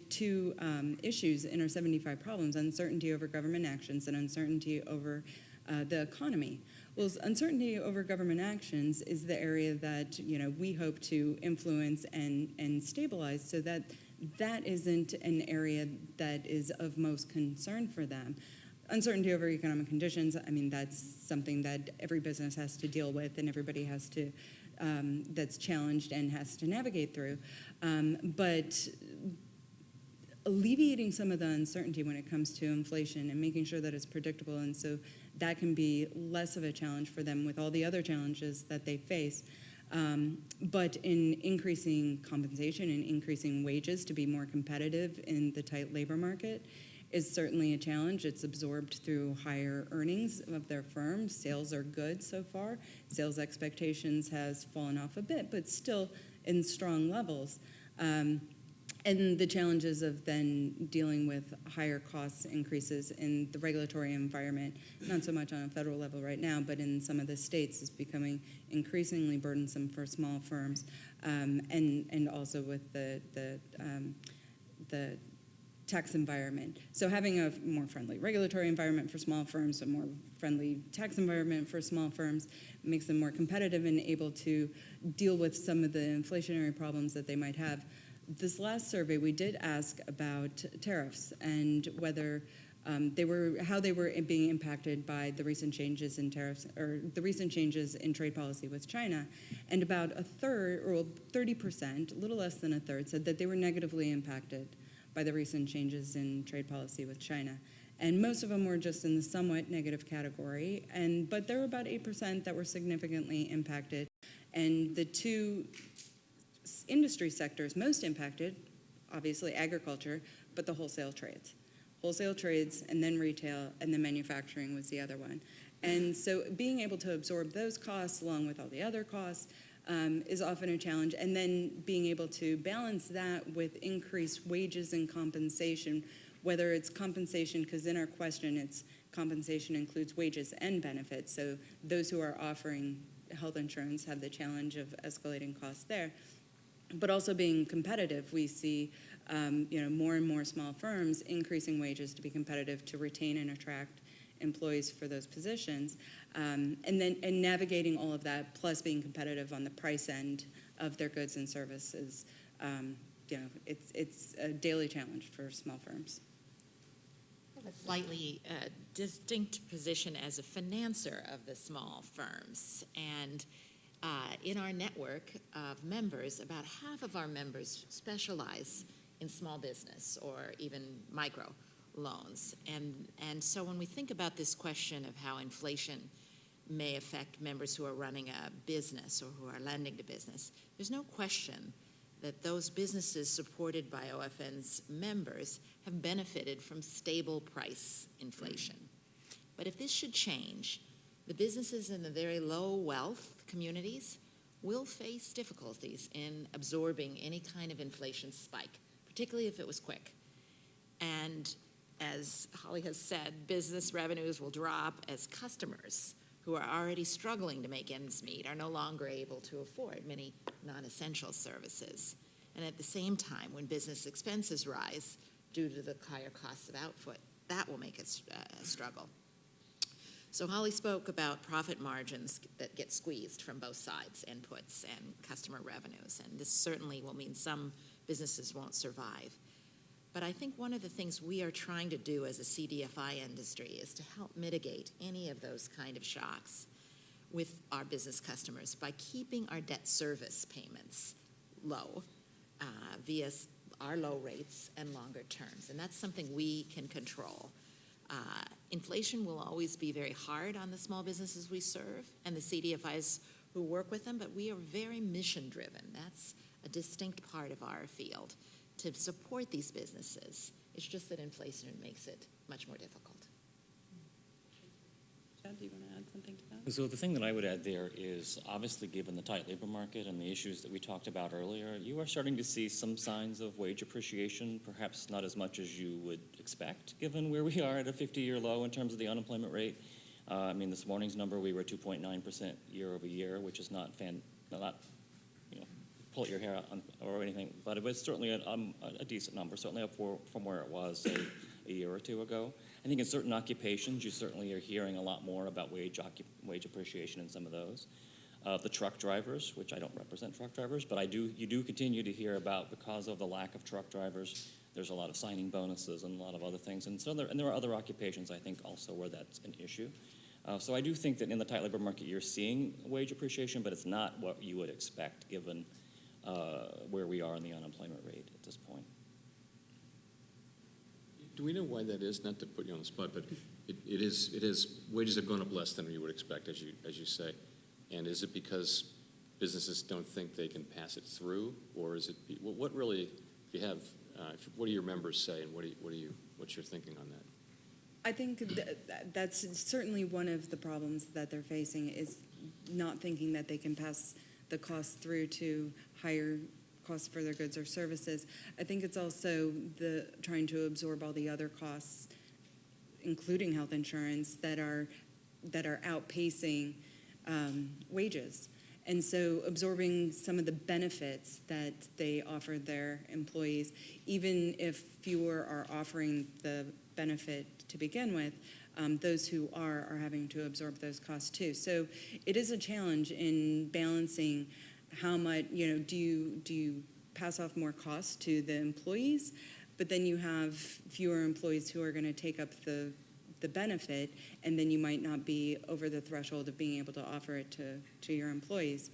two issues in our 75 problems: uncertainty over government actions and uncertainty over the economy. Well, uncertainty over government actions is the area that we hope to influence and stabilize, so that isn't an area that is of most concern for them. Uncertainty over economic conditions, I mean, that's something that every business has to deal with and everybody has to, that's challenged and has to navigate through. But alleviating some of the uncertainty when it comes to inflation and making sure that it's predictable, and so that can be less of a challenge for them with all the other challenges that they face. But in increasing compensation and increasing wages to be more competitive in the tight labor market is certainly a challenge. It's absorbed through higher earnings of their firm. Sales are good so far. Sales expectations has fallen off a bit, but still in strong levels. and the challenges of then dealing with higher cost increases in the regulatory environment, not so much on a federal level right now, but in some of the states is becoming increasingly burdensome for small firms, and also with the tax environment. So having a more friendly regulatory environment for small firms, a more friendly tax environment for small firms makes them more competitive and able to deal with some of the inflationary problems that they might have. This last survey, we did ask about tariffs and whether how they were being impacted by the recent changes in tariffs or the recent changes in trade policy with China. And about a third, or 30%, a little less than a third, said that they were negatively impacted by the recent changes in trade policy with China. And most of them were just in the somewhat negative category, but there were about 8% that were significantly impacted. And the two industry sectors most impacted, obviously agriculture, but the wholesale trades. Wholesale trades, and then retail, and then manufacturing was the other one. And so being able to absorb those costs along with all the other costs is often a challenge. And then being able to balance that with increased wages and compensation, whether it's compensation, because in our question, it's compensation includes wages and benefits. So those who are offering health insurance have the challenge of escalating costs there. But also being competitive, we see more and more small firms increasing wages to be competitive, to retain and attract employees for those positions, and navigating all of that, plus being competitive on the price end of their goods and services. It's a daily challenge for small firms. A slightly distinct position as a financer of the small firms, and in our network of members, about half of our members specialize in small business or even micro loans. And so when we think about this question of how inflation may affect members who are running a business or who are lending to business, there's no question that those businesses supported by OFN's members have benefited from stable price inflation. But if this should change, the businesses in the very low wealth communities will face difficulties in absorbing any kind of inflation spike, particularly if it was quick. And as Holly has said, business revenues will drop as customers who are already struggling to make ends meet are no longer able to afford many non-essential services. And at the same time, when business expenses rise due to the higher costs of output, that will make it a struggle. So Holly spoke about profit margins that get squeezed from both sides, inputs and customer revenues, and this certainly will mean some businesses won't survive. But I think one of the things we are trying to do as a CDFI industry is to help mitigate any of those kind of shocks with our business customers by keeping our debt service payments low via our low rates and longer terms, and that's something we can control. Inflation will always be very hard on the small businesses we serve and the CDFIs who work with them, but we are very mission-driven. That's a distinct part of our field, to support these businesses. It's just that inflation makes it much more difficult. Chad, do you want to add something to that? So the thing that I would add there is, obviously, given the tight labor market and the issues that we talked about earlier, you are starting to see some signs of wage appreciation, perhaps not as much as you would expect, given where we are at a 50-year low in terms of the unemployment rate. This morning's number, we were 2.9% year over year, which is not pull your hair out or anything, but it was certainly a decent number, certainly up from where it was, say, a year or two ago. I think in certain occupations, you certainly are hearing a lot more about wage appreciation in some of those. The truck drivers, which I don't represent truck drivers, but you do continue to hear about, because of the lack of truck drivers, there's a lot of signing bonuses and a lot of other things. And so there are other occupations, I think, also where that's an issue. So I do think that in the tight labor market, you're seeing wage appreciation, but it's not what you would expect given where we are in the unemployment rate at this point. Do we know why that is? Not to put you on the spot, but it is wages have gone up less than you would expect, as you say. And is it because businesses don't think they can pass it through, or is it what really? If you have, what do your members say, and what's your thinking on that? I think that's certainly one of the problems that they're facing, is not thinking that they can pass the cost through to higher costs for their goods or services. I think it's also the trying to absorb all the other costs, including health insurance, that are outpacing wages. And so absorbing some of the benefits that they offer their employees, even if fewer are offering the benefit to begin with, those who are having to absorb those costs too. So it is a challenge in balancing how much, do you pass off more costs to the employees, but then you have fewer employees who are going to take up the benefit, and then you might not be over the threshold of being able to offer it to your employees.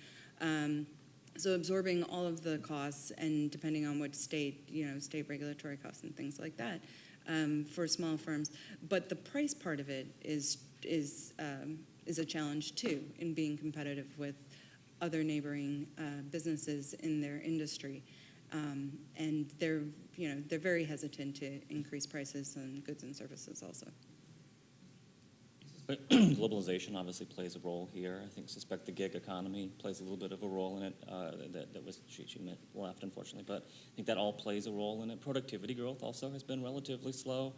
So absorbing all of the costs, and depending on which state, state regulatory costs and things like that, for small firms. But the price part of it is a challenge too, in being competitive with other neighboring businesses in their industry. And they're very hesitant to increase prices on goods and services also. But globalization obviously plays a role here. I suspect the gig economy plays a little bit of a role in it. She left, unfortunately, but I think that all plays a role in it. Productivity growth also has been relatively slow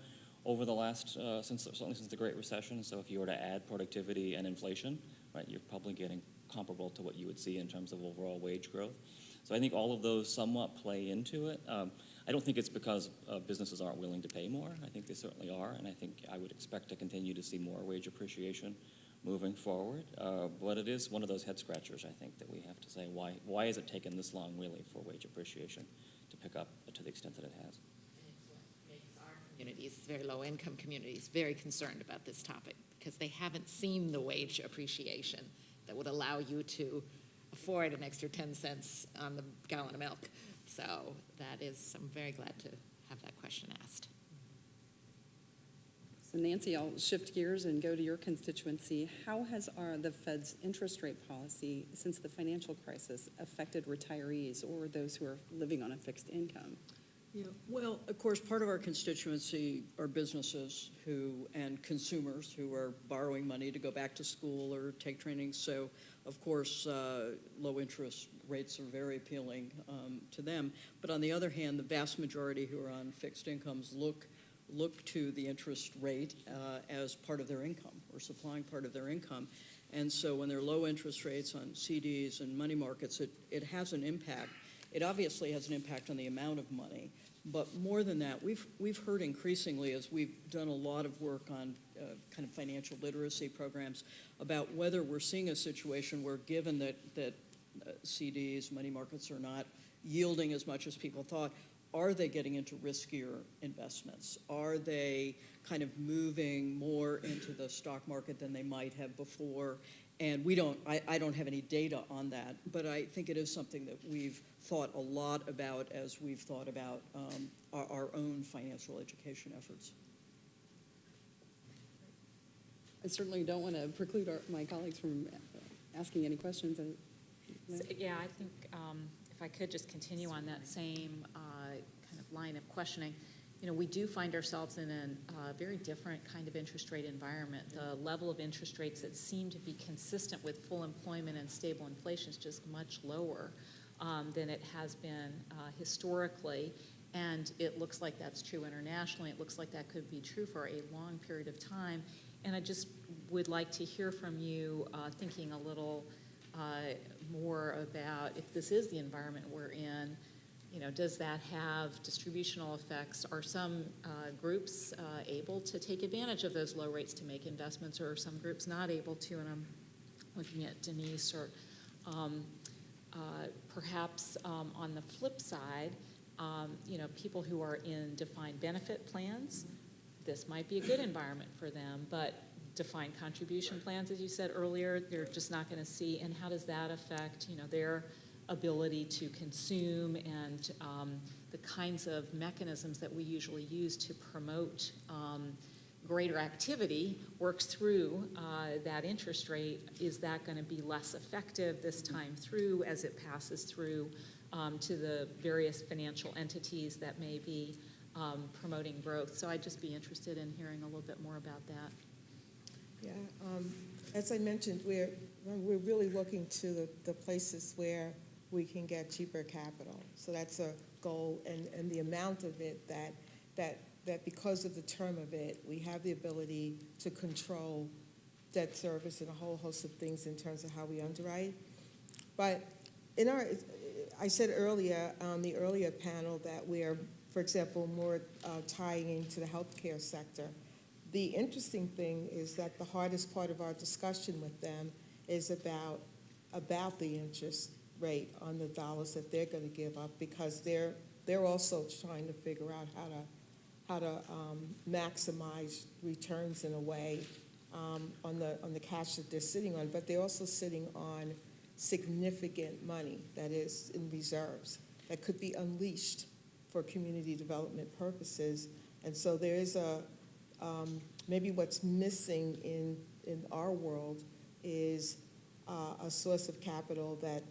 over the last, certainly since the Great Recession. So if you were to add productivity and inflation, right, you're probably getting comparable to what you would see in terms of overall wage growth. So I think all of those somewhat play into it. I don't think it's because businesses aren't willing to pay more. I think they certainly are, and I think I would expect to continue to see more wage appreciation moving forward. But it is one of those head scratchers, I think, that we have to say, why has it taken this long, really, for wage appreciation to pick up to the extent that it has? It makes our communities, very low-income communities, very concerned about this topic because they haven't seen the wage appreciation that would allow you to afford an extra 10 cents on the gallon of milk. So I'm very glad to have that question asked. So Nancy, I'll shift gears and go to your constituency. How has the Fed's interest rate policy since the financial crisis affected retirees or those who are living on a fixed income? Yeah, well, of course, part of our constituency are businesses and consumers who are borrowing money to go back to school or take training. So, of course, low interest rates are very appealing to them. But on the other hand, the vast majority who are on fixed incomes look to the interest rate as part of their income or supplying part of their income. And so when there are low interest rates on CDs and money markets, it has an impact. It obviously has an impact on the amount of money, but more than that, we've heard increasingly, as we've done a lot of work on kind of financial literacy programs, about whether we're seeing a situation where, given that CDs, money markets are not yielding as much as people thought, are they getting into riskier investments? Are they kind of moving more into the stock market than they might have before? And I don't have any data on that, but I think it is something that we've thought a lot about as we've thought about our own financial education efforts. I certainly don't want to preclude my colleagues from asking any questions. Yeah, I think if I could just continue on that same kind of line of questioning. We do find ourselves in a very different kind of interest rate environment. The level of interest rates that seem to be consistent with full employment and stable inflation is just much lower than it has been historically. And it looks like that's true internationally. It looks like that could be true for a long period of time. And I just would like to hear from you thinking a little more about, if this is the environment we're in, does that have distributional effects? Are some groups able to take advantage of those low rates to make investments, or are some groups not able to? And I'm looking at Denise, or perhaps on the flip side, people who are in defined benefit plans, this might be a good environment for them, but defined contribution plans, as you said earlier, they're just not going to see. And how does that affect, their ability to consume and the kinds of mechanisms that we usually use to promote greater activity works through that interest rate? Is that going to be less effective this time through as it passes through to the various financial entities that may be promoting growth? So I'd just be interested in hearing a little bit more about that. Yeah, as I mentioned, we're really looking to the places where we can get cheaper capital. So that's a goal, and the amount of it that because of the term of it, we have the ability to control debt service and a whole host of things in terms of how we underwrite. But I said earlier on the earlier panel that we are, for example, more tying into the healthcare sector. The interesting thing is that the hardest part of our discussion with them is about the interest rate on the dollars that they're going to give up, because they're also trying to figure out how to maximize returns in a way on the cash that they're sitting on, but they're also sitting on significant money that is in reserves that could be unleashed for community development purposes. And so there is maybe what's missing in our world is a source of capital that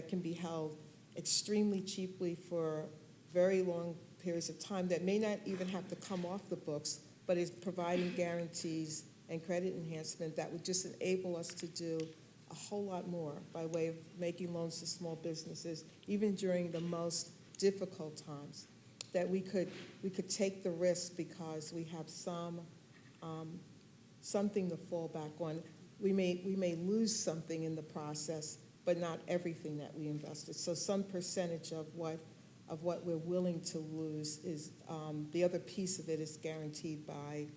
can be held extremely cheaply for very long periods of time, that may not even have to come off the books, but is providing guarantees and credit enhancement that would just enable us to do a whole lot more by way of making loans to small businesses, even during the most difficult times, that we could take the risk because we have something to fall back on. We may lose something in the process, but not everything that we invested. So some percentage of what we're willing to lose is the other piece of it is guaranteed by,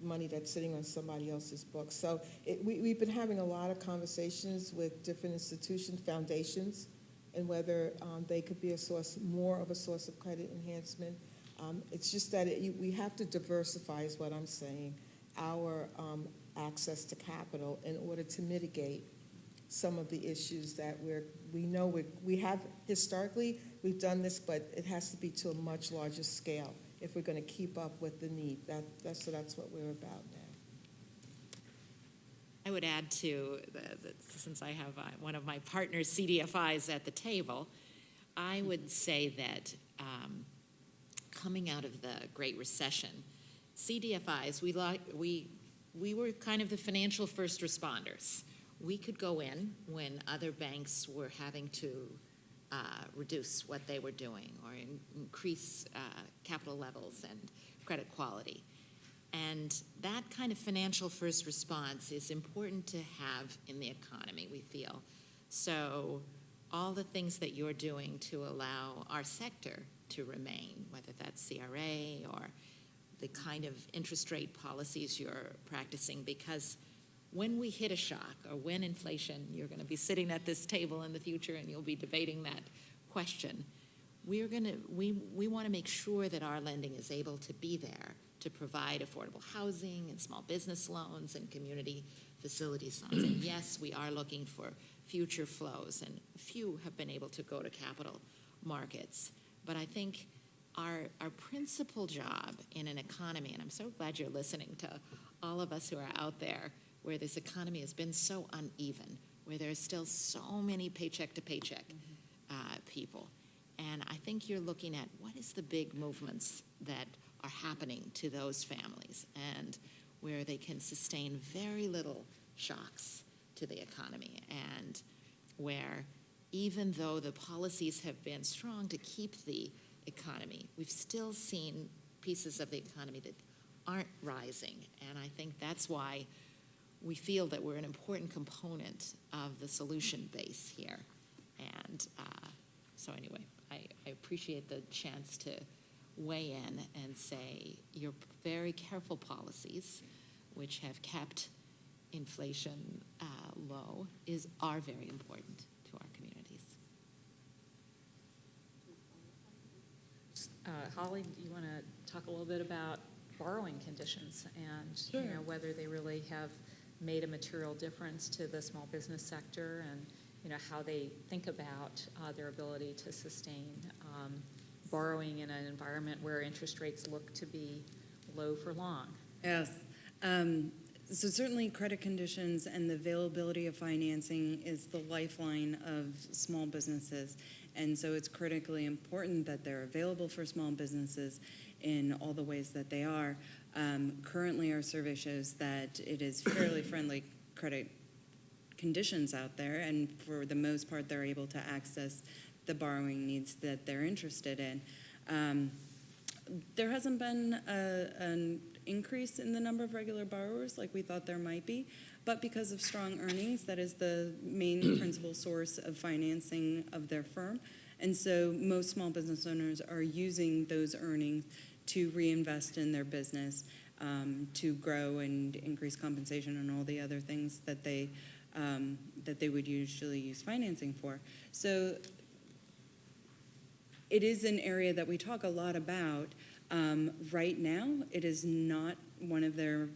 money that's sitting on somebody else's books. So we've been having a lot of conversations with different institutions, foundations, and whether they could be more of a source of credit enhancement. It's just that we have to diversify, is what I'm saying, our access to capital in order to mitigate some of the issues that we have historically. We've done this, but it has to be to a much larger scale if we're going to keep up with the need. That's what we're about now. I would add to, since I have one of my partners, CDFIs, at the table, I would say that coming out of the Great Recession, CDFIs, we were kind of the financial first responders. We could go in when other banks were having to reduce what they were doing or increase capital levels and credit quality. And that kind of financial first response is important to have in the economy, we feel. So all the things that you're doing to allow our sector to remain, whether that's CRA or the kind of interest rate policies you're practicing, because when we hit a shock or when inflation, you're going to be sitting at this table in the future and you'll be debating that question. We want to make sure that our lending is able to be there to provide affordable housing and small business loans and community facilities loans. And yes, we are looking for future flows, and few have been able to go to capital markets. But I think our principal job in an economy, and I'm so glad you're listening to all of us who are out there, where this economy has been so uneven, where there's still so many paycheck to paycheck people. And I think you're looking at what is the big movements that are happening to those families and where they can sustain very little shocks to the economy, and where even though the policies have been strong to keep the economy, we've still seen pieces of the economy that aren't rising. And I think that's why we feel that we're an important component of the solution base here. And so anyway, I appreciate the chance to weigh in and say your very careful policies, which have kept inflation low, are very important to our communities. Holly, do you want to talk a little bit about borrowing conditions and whether they really have made a material difference to the small business sector, and how they think about their ability to sustain borrowing in an environment where interest rates look to be low for long? Yes. So certainly credit conditions and the availability of financing is the lifeline of small businesses. And so it's critically important that they're available for small businesses in all the ways that they are. Currently, our survey shows that it is fairly friendly credit conditions out there, and for the most part, they're able to access the borrowing needs that they're interested in. There hasn't been an increase in the number of regular borrowers like we thought there might be, but because of strong earnings, that is the main principal source of financing of their firm. And so most small business owners are using those earnings to reinvest in their business, to grow and increase compensation and all the other things that they would usually use financing for. So it is an area that we talk a lot about. Right now, it is not one of their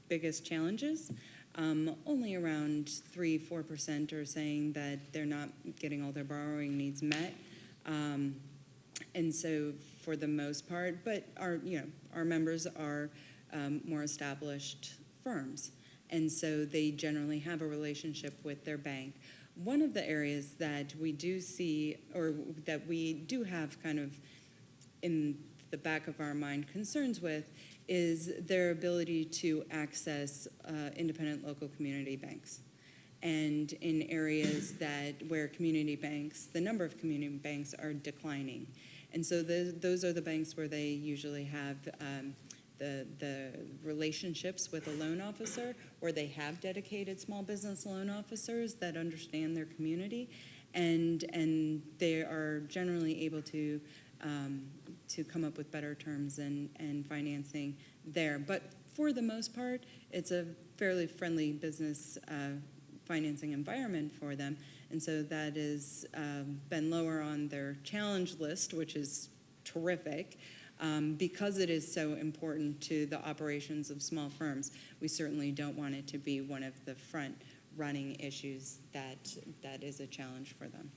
biggest challenges. Only around 3-4% are saying that they're not getting all their borrowing needs met. And so for the most part, but our members are more established firms. And so they generally have a relationship with their bank. One of the areas that we do see, or that we do have kind of in the back of our mind concerns with, is their ability to access independent local community banks. And in areas where community banks, the number of community banks are declining. And so those are the banks where they usually have the relationships with a loan officer, or they have dedicated small business loan officers that understand their community, and they are generally able to come up with better terms and financing there. But for the most part, it's a fairly friendly business financing environment for them, and so that has been lower on their challenge list, which is terrific. Because it is so important to the operations of small firms, we certainly don't want it to be one of the front-running issues that is a challenge for them.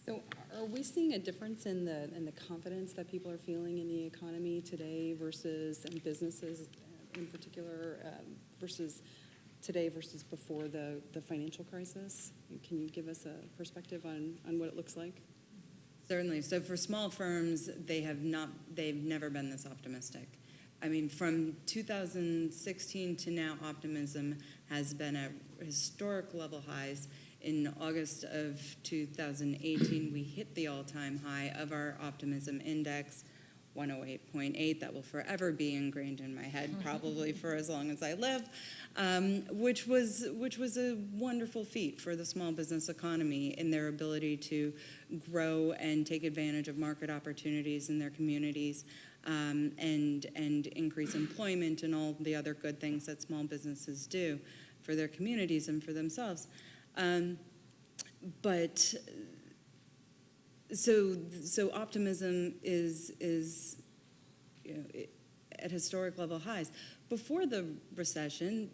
So are we seeing a difference in the confidence that people are feeling in the economy today versus, and businesses in particular, versus today versus before the financial crisis? Can you give us a perspective on what it looks like? Certainly. So for small firms, they've never been this optimistic. I mean, from 2016 to now, optimism has been at historic level highs. In August of 2018, we hit the all-time high of our optimism index, 108.8. That will forever be ingrained in my head, probably for as long as I live, which was a wonderful feat for the small business economy in their ability to grow and take advantage of market opportunities in their communities, and increase employment and all the other good things that small businesses do for their communities and for themselves. But so optimism is at historic level highs. Before the recession,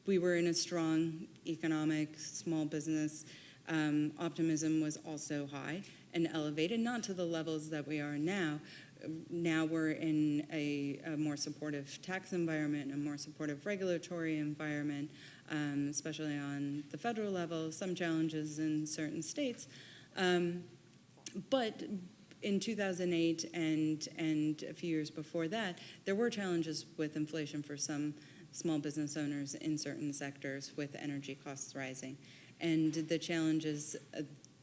we were in a strong economic, small business. Optimism was also high and elevated, not to the levels that we are now. Now we're in a more supportive tax environment, a more supportive regulatory environment, especially on the federal level, some challenges in certain states. But in 2008 and a few years before that, there were challenges with inflation for some small business owners in certain sectors with energy costs rising. And the challenges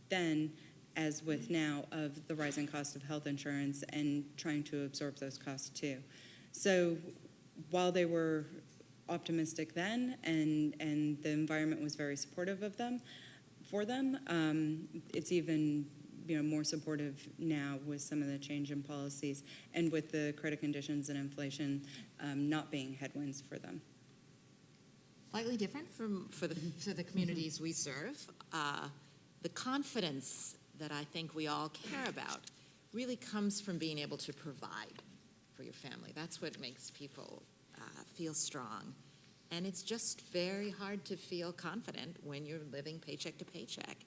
then, as with now, of the rising cost of health insurance and trying to absorb those costs too. So while they were optimistic then and the environment was very supportive of them, for them, it's even more supportive now with some of the change in policies and with the credit conditions and inflation not being headwinds for them. Slightly different for the communities we serve. The confidence that I think we all care about really comes from being able to provide for your family. That's what makes people feel strong. And it's just very hard to feel confident when you're living paycheck to paycheck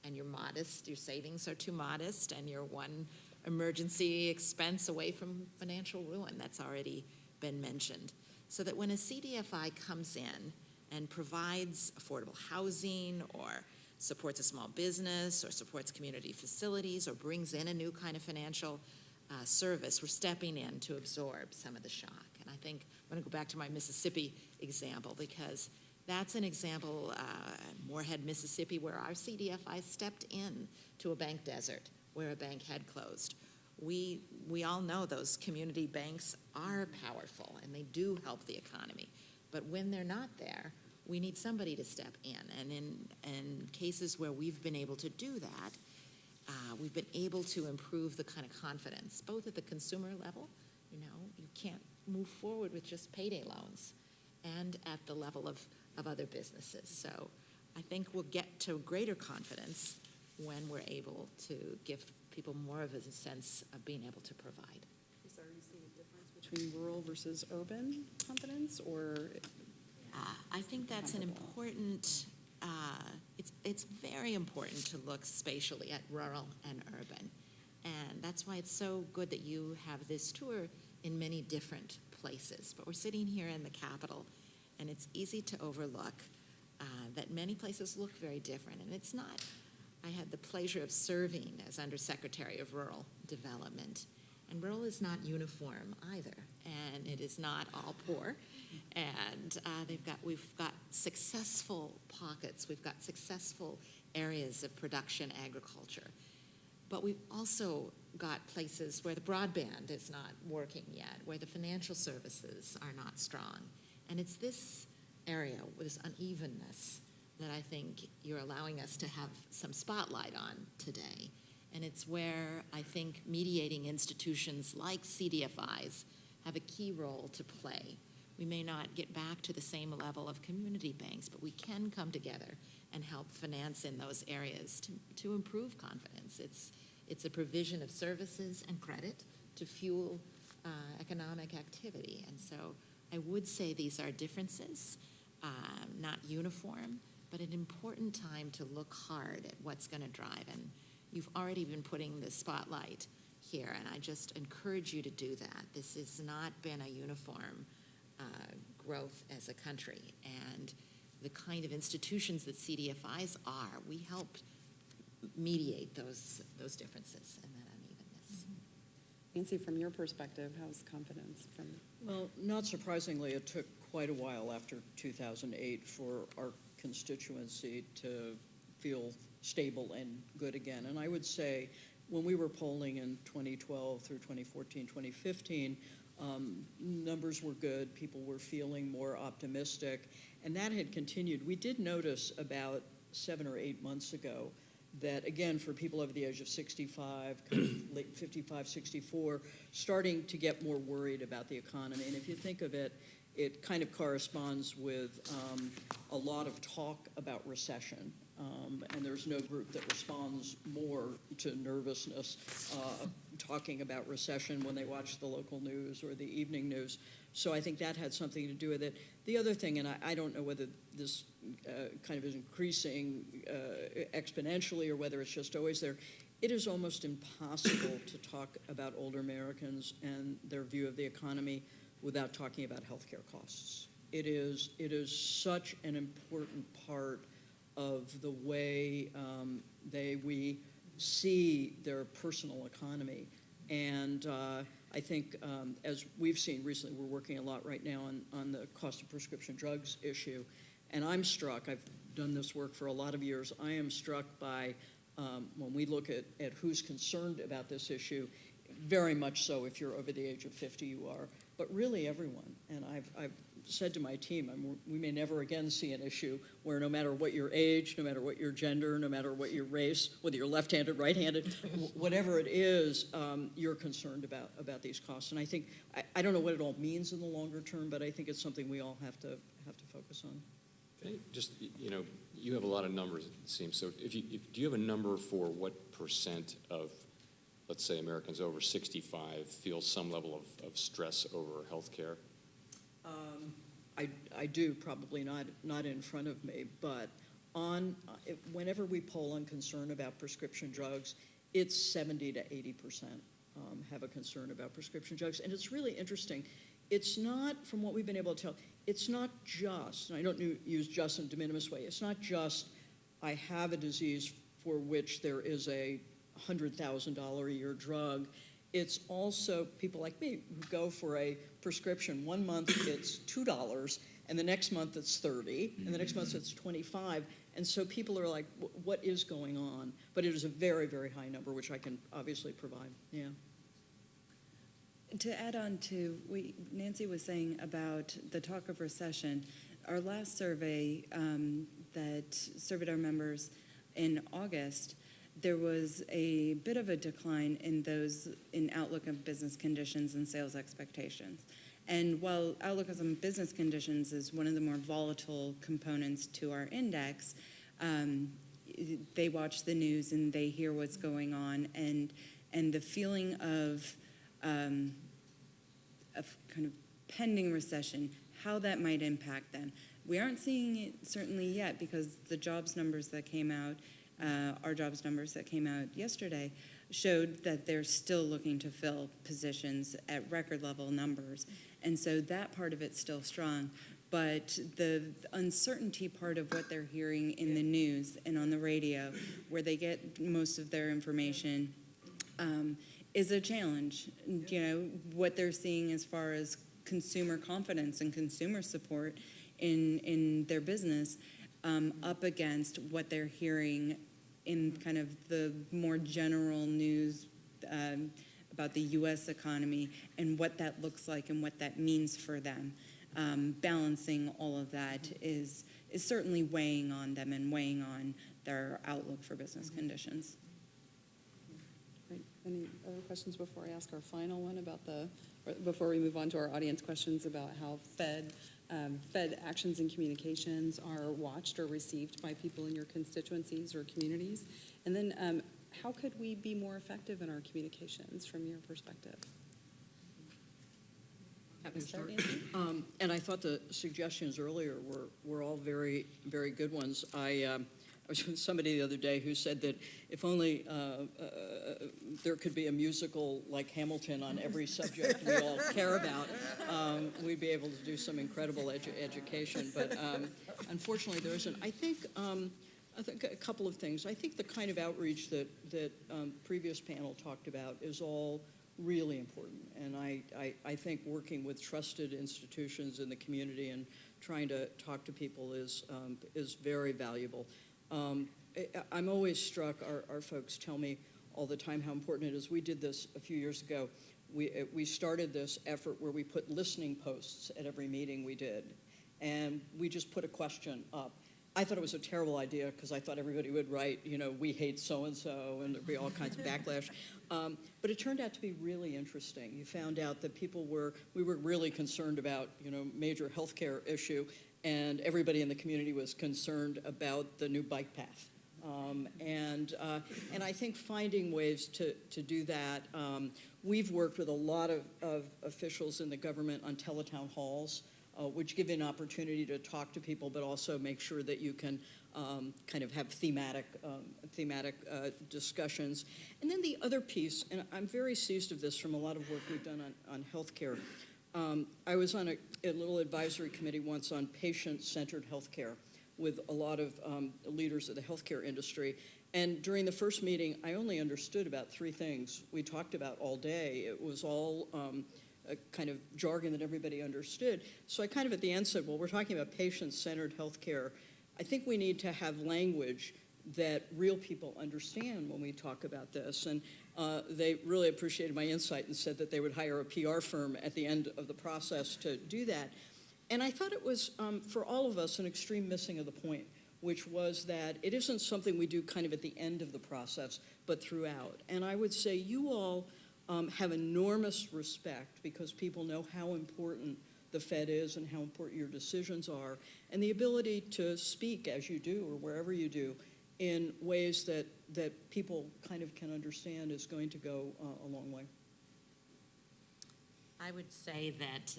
and you're modest, your savings are too modest, and you're one emergency expense away from financial ruin. That's already been mentioned. So that when a CDFI comes in and provides affordable housing or supports a small business or supports community facilities or brings in a new kind of financial service, we're stepping in to absorb some of the shock. And I think I'm going to go back to my Mississippi example, because that's an example, Moorhead, Mississippi, where our CDFI stepped in to a bank desert where a bank had closed. We all know those community banks are powerful and they do help the economy. But when they're not there, we need somebody to step in. And in cases where we've been able to do that, we've been able to improve the kind of confidence, both at the consumer level, you can't move forward with just payday loans, and at the level of other businesses. So I think we'll get to greater confidence when we're able to give people more of a sense of being able to provide. Are you seeing a difference between rural versus urban confidence, or? I think that's an important, it's very important to look spatially at rural and urban. And that's why it's so good that you have this tour in many different places. But we're sitting here in the Capitol, and it's easy to overlook that many places look very different. And it's not, I had the pleasure of serving as Undersecretary of Rural Development. And rural is not uniform either, and it is not all poor. And we've got successful pockets, we've got successful areas of production agriculture. But we've also got places where the broadband is not working yet, where the financial services are not strong. And it's this area with this unevenness that I think you're allowing us to have some spotlight on today. And it's where I think mediating institutions like CDFIs have a key role to play. We may not get back to the same level of community banks, but we can come together and help finance in those areas to improve confidence. It's a provision of services and credit to fuel economic activity. And so I would say these are differences, not uniform, but an important time to look hard at what's going to drive. And you've already been putting the spotlight here, and I just encourage you to do that. This has not been a uniform growth as a country, and the kind of institutions that CDFIs are, we help mediate those differences and that unevenness. Nancy, from your perspective, how's confidence from? Well, not surprisingly, it took quite a while after 2008 for our constituency to feel stable and good again. And I would say when we were polling in 2012 through 2014, 2015, numbers were good, people were feeling more optimistic, and that had continued. We did notice about 7 or 8 months ago that, again, for people over the age of 65, kind of late 55, 64, starting to get more worried about the economy. And if you think of it, it kind of corresponds with a lot of talk about recession. And there's no group that responds more to nervousness talking about recession when they watch the local news or the evening news. So I think that had something to do with it. The other thing, and I don't know whether this kind of is increasing exponentially or whether it's just always there, it is almost impossible to talk about older Americans and their view of the economy without talking about healthcare costs. It is such an important part of the way we see their personal economy. And I think as we've seen recently, we're working a lot right now on the cost of prescription drugs issue. And I'm struck, I've done this work for a lot of years, I am struck by when we look at who's concerned about this issue, very much so if you're over the age of 50 you are, but really everyone. And I've said to my team, we may never again see an issue where no matter what your age, no matter what your gender, no matter what your race, whether you're left-handed, right-handed, whatever it is, you're concerned about these costs. And I think, I don't know what it all means in the longer term, but I think it's something we all have to focus on. Okay. Just, you have a lot of numbers, it seems. So do you have a number for what percent of, let's say, Americans over 65 feel some level of stress over health care? I do, probably not in front of me, but whenever we poll on concern about prescription drugs, it's 70 to 80% have a concern about prescription drugs. And it's really interesting. It's not, from what we've been able to tell, it's not just, and I don't use just in de minimis way, it's not just I have a disease for which there is a $100,000 a year drug. it's also people like me who go for a prescription. 1 month it's $2, and the next month it's $30, and the next month it's $25. And so people are like, what is going on? But it is a very, very high number, which I can obviously provide. Yeah. To add on to what Nancy was saying about the talk of recession, our last survey that surveyed our members in August, there was a bit of a decline in outlook of business conditions and sales expectations. And while outlook on business conditions is one of the more volatile components to our index, they watch the news and they hear what's going on, and the feeling of kind of pending recession, how that might impact them. We aren't seeing it certainly yet because the jobs numbers that came out, our jobs numbers that came out yesterday, showed that they're still looking to fill positions at record level numbers. And so that part of it's still strong. But the uncertainty part of what they're hearing in the news and on the radio, where they get most of their information, is a challenge. You know, what they're seeing as far as consumer confidence and consumer support in their business up against what they're hearing in kind of the more general news about the U.S. economy and what that looks like and what that means for them. Balancing all of that is certainly weighing on them and weighing on their outlook for business conditions. Great. Any other questions before I ask our final one before we move on to our audience questions about how Fed actions and communications are watched or received by people in your constituencies or communities? And then how could we be more effective in our communications from your perspective? And I thought the suggestions earlier were all very, very good ones. I was with somebody the other day who said that if only there could be a musical like Hamilton on every subject we all care about, we'd be able to do some incredible education. But unfortunately, there isn't. I think a couple of things. I think the kind of outreach that previous panel talked about is all really important. And I think working with trusted institutions in the community and trying to talk to people is very valuable. I'm always struck, our folks tell me all the time how important it is. We did this a few years ago. We started this effort where we put listening posts at every meeting we did. And we just put a question up. I thought it was a terrible idea because I thought everybody would write, we hate so-and-so, and there'd be all kinds of backlash. But it turned out to be really interesting. You found out that we were really concerned about, major healthcare issue, and everybody in the community was concerned about the new bike path. And I think finding ways to do that, we've worked with a lot of officials in the government on teletown halls, which give you an opportunity to talk to people, but also make sure that you can kind of have thematic discussions. And then the other piece, and I'm very seized of this from a lot of work we've done on healthcare. I was on a little advisory committee once on patient-centered healthcare with a lot of leaders of the healthcare industry. And during the first meeting, I only understood about 3 things we talked about all day. It was all a kind of jargon that everybody understood. So I kind of at the end said, well, we're talking about patient-centered healthcare. I think we need to have language that real people understand when we talk about this. And they really appreciated my insight and said that they would hire a PR firm at the end of the process to do that. And I thought it was, for all of us, an extreme missing of the point, which was that it isn't something we do kind of at the end of the process, but throughout. And I would say you all have enormous respect because people know how important the Fed is and how important your decisions are, and the ability to speak as you do or wherever you do in ways that people kind of can understand is going to go a long way. I would say that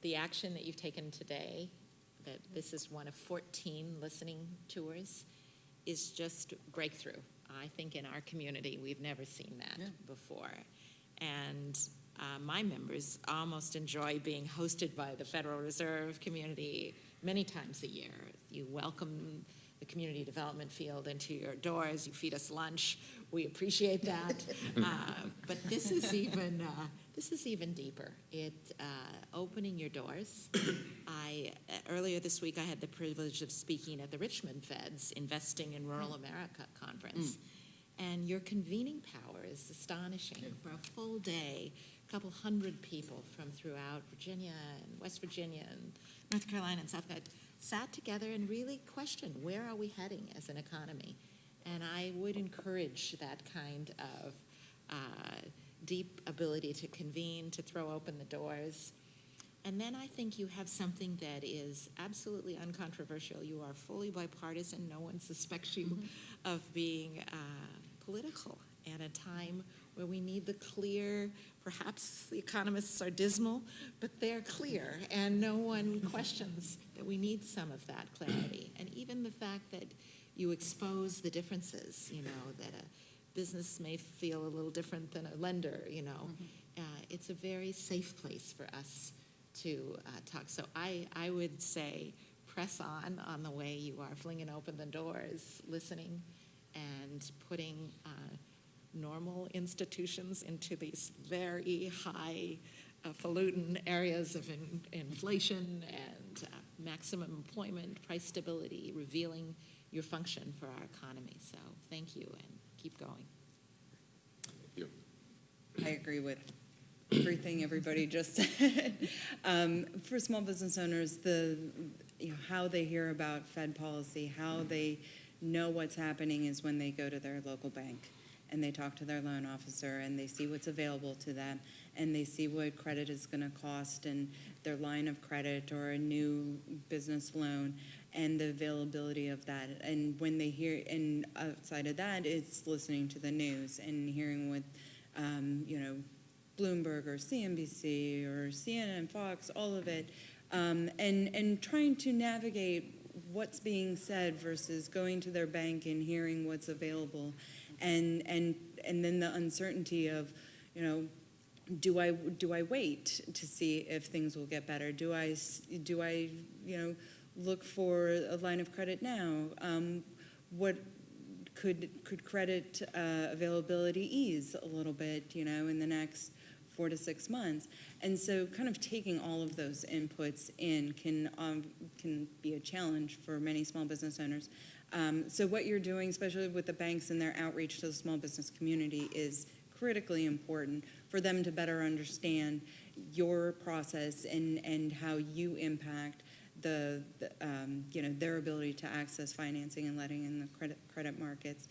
the action that you've taken today, that this is one of 14 listening tours, is just breakthrough. I think in our community, we've never seen that before. And my members almost enjoy being hosted by the Federal Reserve community many times a year. You welcome the community development field into your doors. You feed us lunch. We appreciate that. But this is even deeper. Opening your doors. Earlier this week, I had the privilege of speaking at the Richmond Fed's Investing in Rural America conference. And your convening power is astonishing. For a full day, a couple hundred people from throughout Virginia and West Virginia and North Carolina and South Carolina sat together and really questioned, where are we heading as an economy? And I would encourage that kind of deep ability to convene, to throw open the doors. And then I think you have something that is absolutely uncontroversial. You are fully bipartisan. No one suspects you of being political at a time where we need the clear, perhaps the economists are dismal, but they're clear, and no one questions that we need some of that clarity. And even the fact that you expose the differences, that a business may feel a little different than a lender, it's a very safe place for us to talk. So I would say press on the way you are flinging open the doors, listening, and putting normal institutions into these very high falutin areas of inflation and maximum employment, price stability, revealing your function for our economy. So thank you, and keep going. Thank you. I agree with everything everybody just said. For small business owners, how they hear about Fed policy, how they know what's happening is when they go to their local bank and they talk to their loan officer and they see what's available to them and they see what credit is going to cost and their line of credit or a new business loan and the availability of that. And when they hear, and outside of that, it's listening to the news and hearing what, Bloomberg or CNBC or CNN, Fox, all of it, and trying to navigate what's being said versus going to their bank and hearing what's available, and then the uncertainty of, do I wait to see if things will get better? Do I look for a line of credit now? What could credit availability ease a little bit, in the next 4 to 6 months? And so kind of taking all of those inputs in can be a challenge for many small business owners. So what you're doing, especially with the banks and their outreach to the small business community, is critically important for them to better understand your process and how you impact their ability to access financing and letting in the credit markets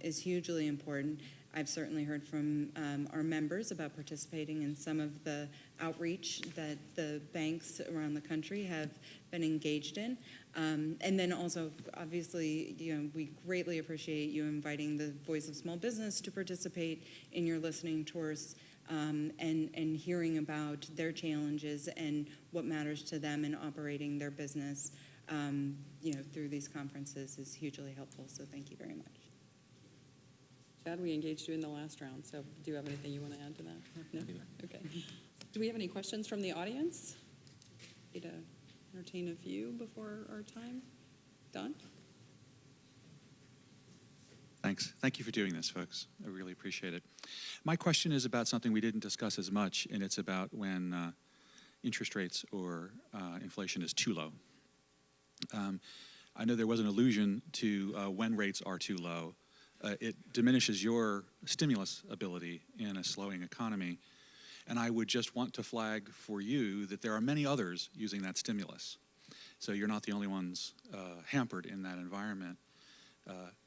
is hugely important. I've certainly heard from our members about participating in some of the outreach that the banks around the country have been engaged in. And then also, obviously, we greatly appreciate you inviting the Voice of Small Business to participate in your listening tours and hearing about their challenges and what matters to them in operating their business, through these conferences is hugely helpful. So thank you very much. Chad, we engaged you in the last round, so do you have anything you want to add to that? No? Okay. Do we have any questions from the audience? Need to entertain a few before our time? Don? Thanks. Thank you for doing this, folks. I really appreciate it. My question is about something we didn't discuss as much, and it's about when interest rates or inflation is too low. I know there was an allusion to when rates are too low. It diminishes your stimulus ability in a slowing economy. And I would just want to flag for you that there are many others using that stimulus. So you're not the only ones hampered in that environment.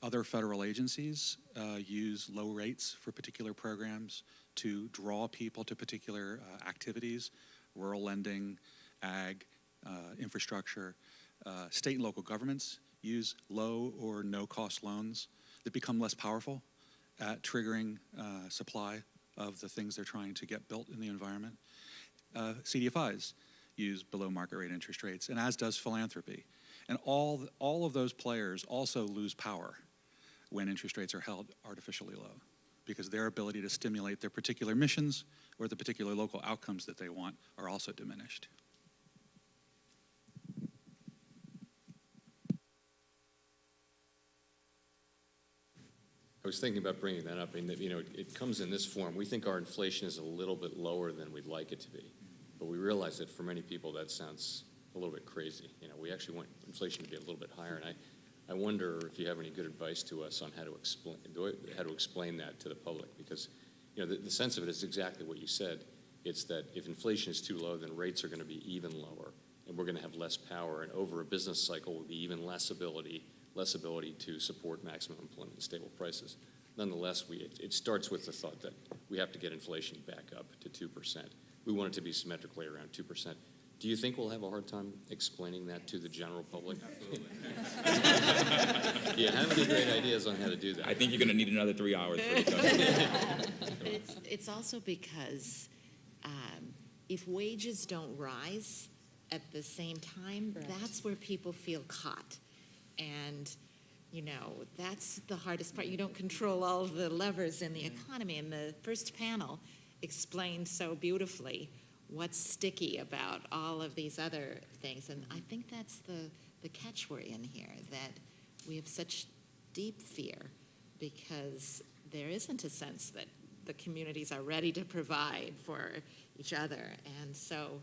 Other federal agencies use low rates for particular programs to draw people to particular activities, rural lending, ag, infrastructure. State and local governments use low or no-cost loans that become less powerful at triggering supply of the things they're trying to get built in the environment. CDFIs use below market rate interest rates, and as does philanthropy. And all of those players also lose power when interest rates are held artificially low, because their ability to stimulate their particular missions or the particular local outcomes that they want are also diminished. was thinking about bringing that up. I mean, it comes in this form. We think our inflation is a little bit lower than we'd like it to be, but we realize that for many people that sounds a little bit crazy. We actually want inflation to be a little bit higher, and I wonder if you have any good advice to us on how to explain that to the public, because the sense of it is exactly what you said. It's that if inflation is too low, then rates are going to be even lower, and we're going to have less power, and over a business cycle will be even less ability to support maximum employment and stable prices. Nonetheless, it starts with the thought that we have to get inflation back up to 2%. We want it to be symmetrically around 2%. Do you think we'll have a hard time explaining that to the general public? Absolutely. Do you have any great ideas on how to do that? I think you're going to need another 3 hours for But it's also because if wages don't rise at the same time, that's where people feel caught. And, that's the hardest part. You don't control all the levers in the economy. And the first panel explained so beautifully what's sticky about all of these other things. And I think that's the catch we're in here, that we have such deep fear because there isn't a sense that the communities are ready to provide for each other. And so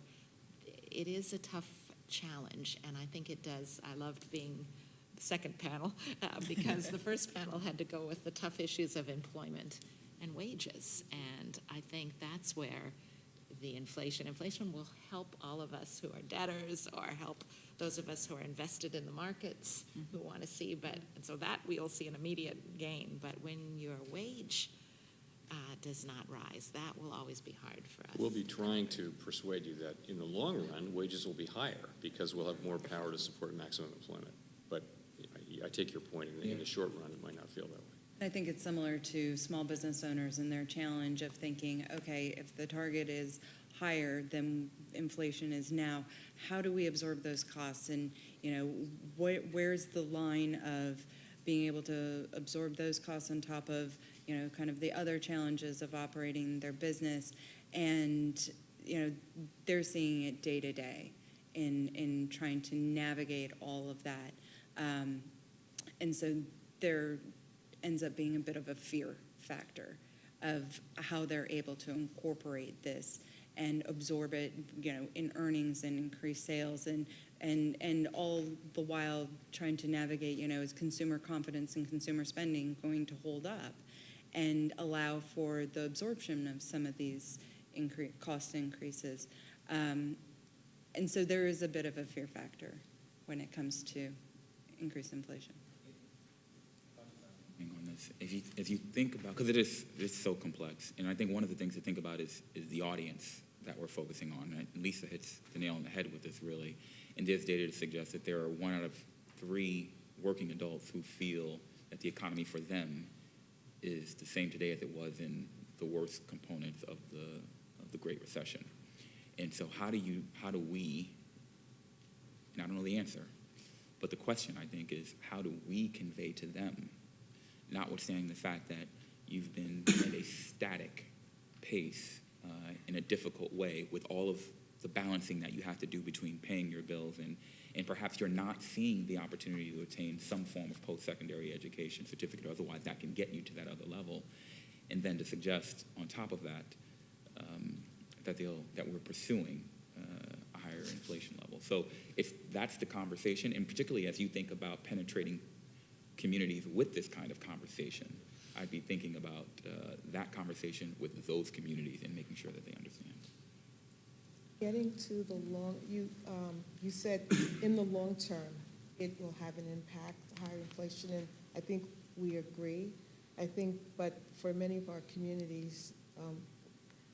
it is a tough challenge, and I think it does. I loved being the second panel because the first panel had to go with the tough issues of employment and wages. And I think that's where the inflation will help all of us who are debtors or help those of us who are invested in the markets who want to see, and so that we'll see an immediate gain. But when your wage does not rise, that will always be hard for us. We'll be trying to persuade you that in the long run, wages will be higher because we'll have more power to support maximum employment. But I take your point. In the short run, it might not feel that way. I think it's similar to small business owners and their challenge of thinking, okay, if the target is higher than inflation is now, how do we absorb those costs? And, where's the line of being able to absorb those costs on top of, kind of the other challenges of operating their business? And, they're seeing it day to day in trying to navigate all of that. And so there ends up being a bit of a fear factor of how they're able to incorporate this and absorb it, in earnings and increase sales, and all the while trying to navigate, is consumer confidence and consumer spending going to hold up and allow for the absorption of some of these cost increases. And so there is a bit of a fear factor when it comes to increased inflation. On this, if you think about, because it's so complex, and I think one of the things to think about is the audience that we're focusing on. Right? Lisa hits the nail on the head with this, really. And there's data to suggest that there are 1 out of 3 working adults who feel that the economy for them is the same today as it was in the worst components of the Great Recession. And so how do we, and I don't know the answer, but the question, I think, is how do we convey to them, notwithstanding the fact that you've been at a static pace in a difficult way with all of the balancing that you have to do between paying your bills and perhaps you're not seeing the opportunity to attain some form of post-secondary education certificate, or otherwise that can get you to that other level, and then to suggest on top of that that we're pursuing a higher inflation level. So if that's the conversation, and particularly as you think about penetrating communities with this kind of conversation, I'd be thinking about that conversation with those communities and making sure that they understand. Getting to the you said in the long term, it will have an impact, higher inflation, and I think we agree. But for many of our communities,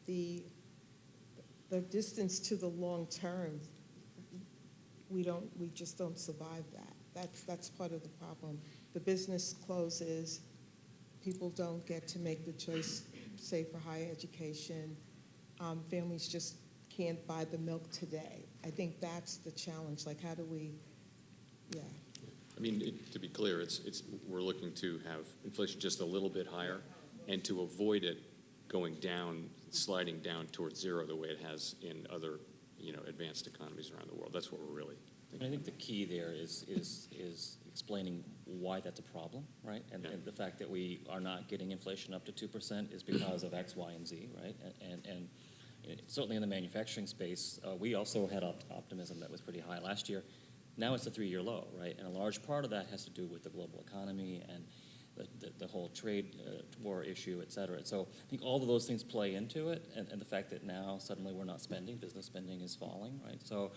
the distance to the long term, we just don't survive that. That's part of the problem. The business closes, people don't get to make the choice, say, for higher education. Families just can't buy the milk today. I think that's the challenge. Like, how do we, I mean, to be clear, we're looking to have inflation just a little bit higher, and to avoid it going down, sliding down towards zero the way it has in other, advanced economies around the world. That's what we're really I think the key there is explaining why that's a problem, right? And the fact that we are not getting inflation up to 2% is because of X, Y, and Z, right? And certainly in the manufacturing space, we also had optimism that was pretty high last year. Now it's a 3-year low, right? And a large part of that has to do with the global economy and the whole trade war issue, et cetera. So I think all of those things play into it, and the fact that now suddenly we're not spending, business spending is falling, right? So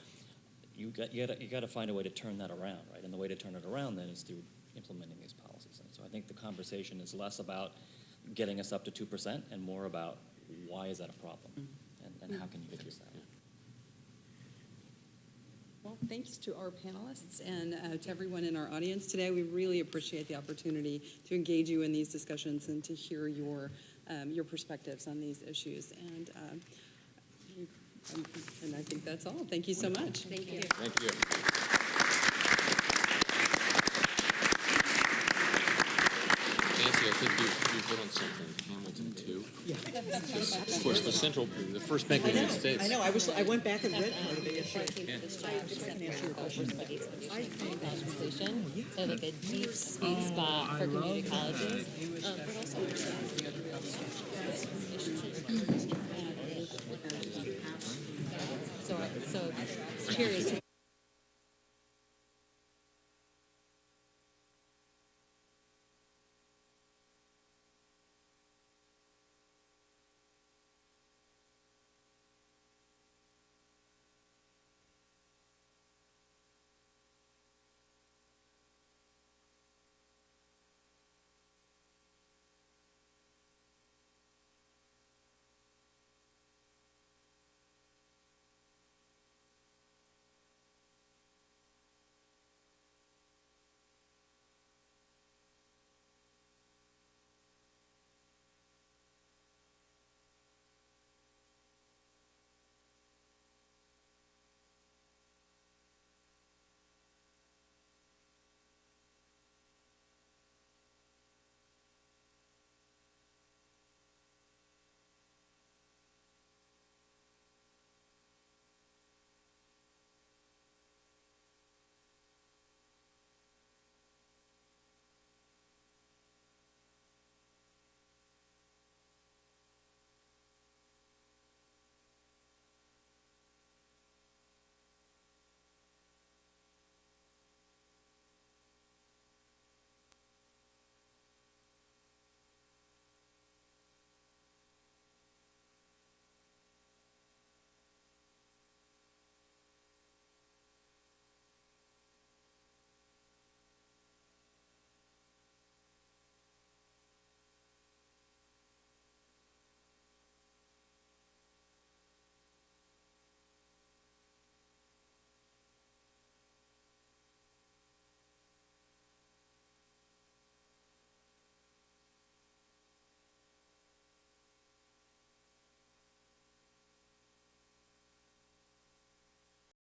you got to find a way to turn that around, right? And the way to turn it around then is through implementing these policies. And so I think the conversation is less about getting us up to 2% and more about why is that a problem, and how can you fix that? Well, thanks to our panelists and to everyone in our audience today. We really appreciate the opportunity to engage you in these discussions and to hear your perspectives on these issues. And I think that's all. Thank you so much. Thank you. Thank you. Nancy, I think you hit on something. Hamilton too. Yeah. Of course, the first bank in the United States. I know. I went back and read part of it yesterday. They're like a deep sweet spot for community colleges, but also so curious.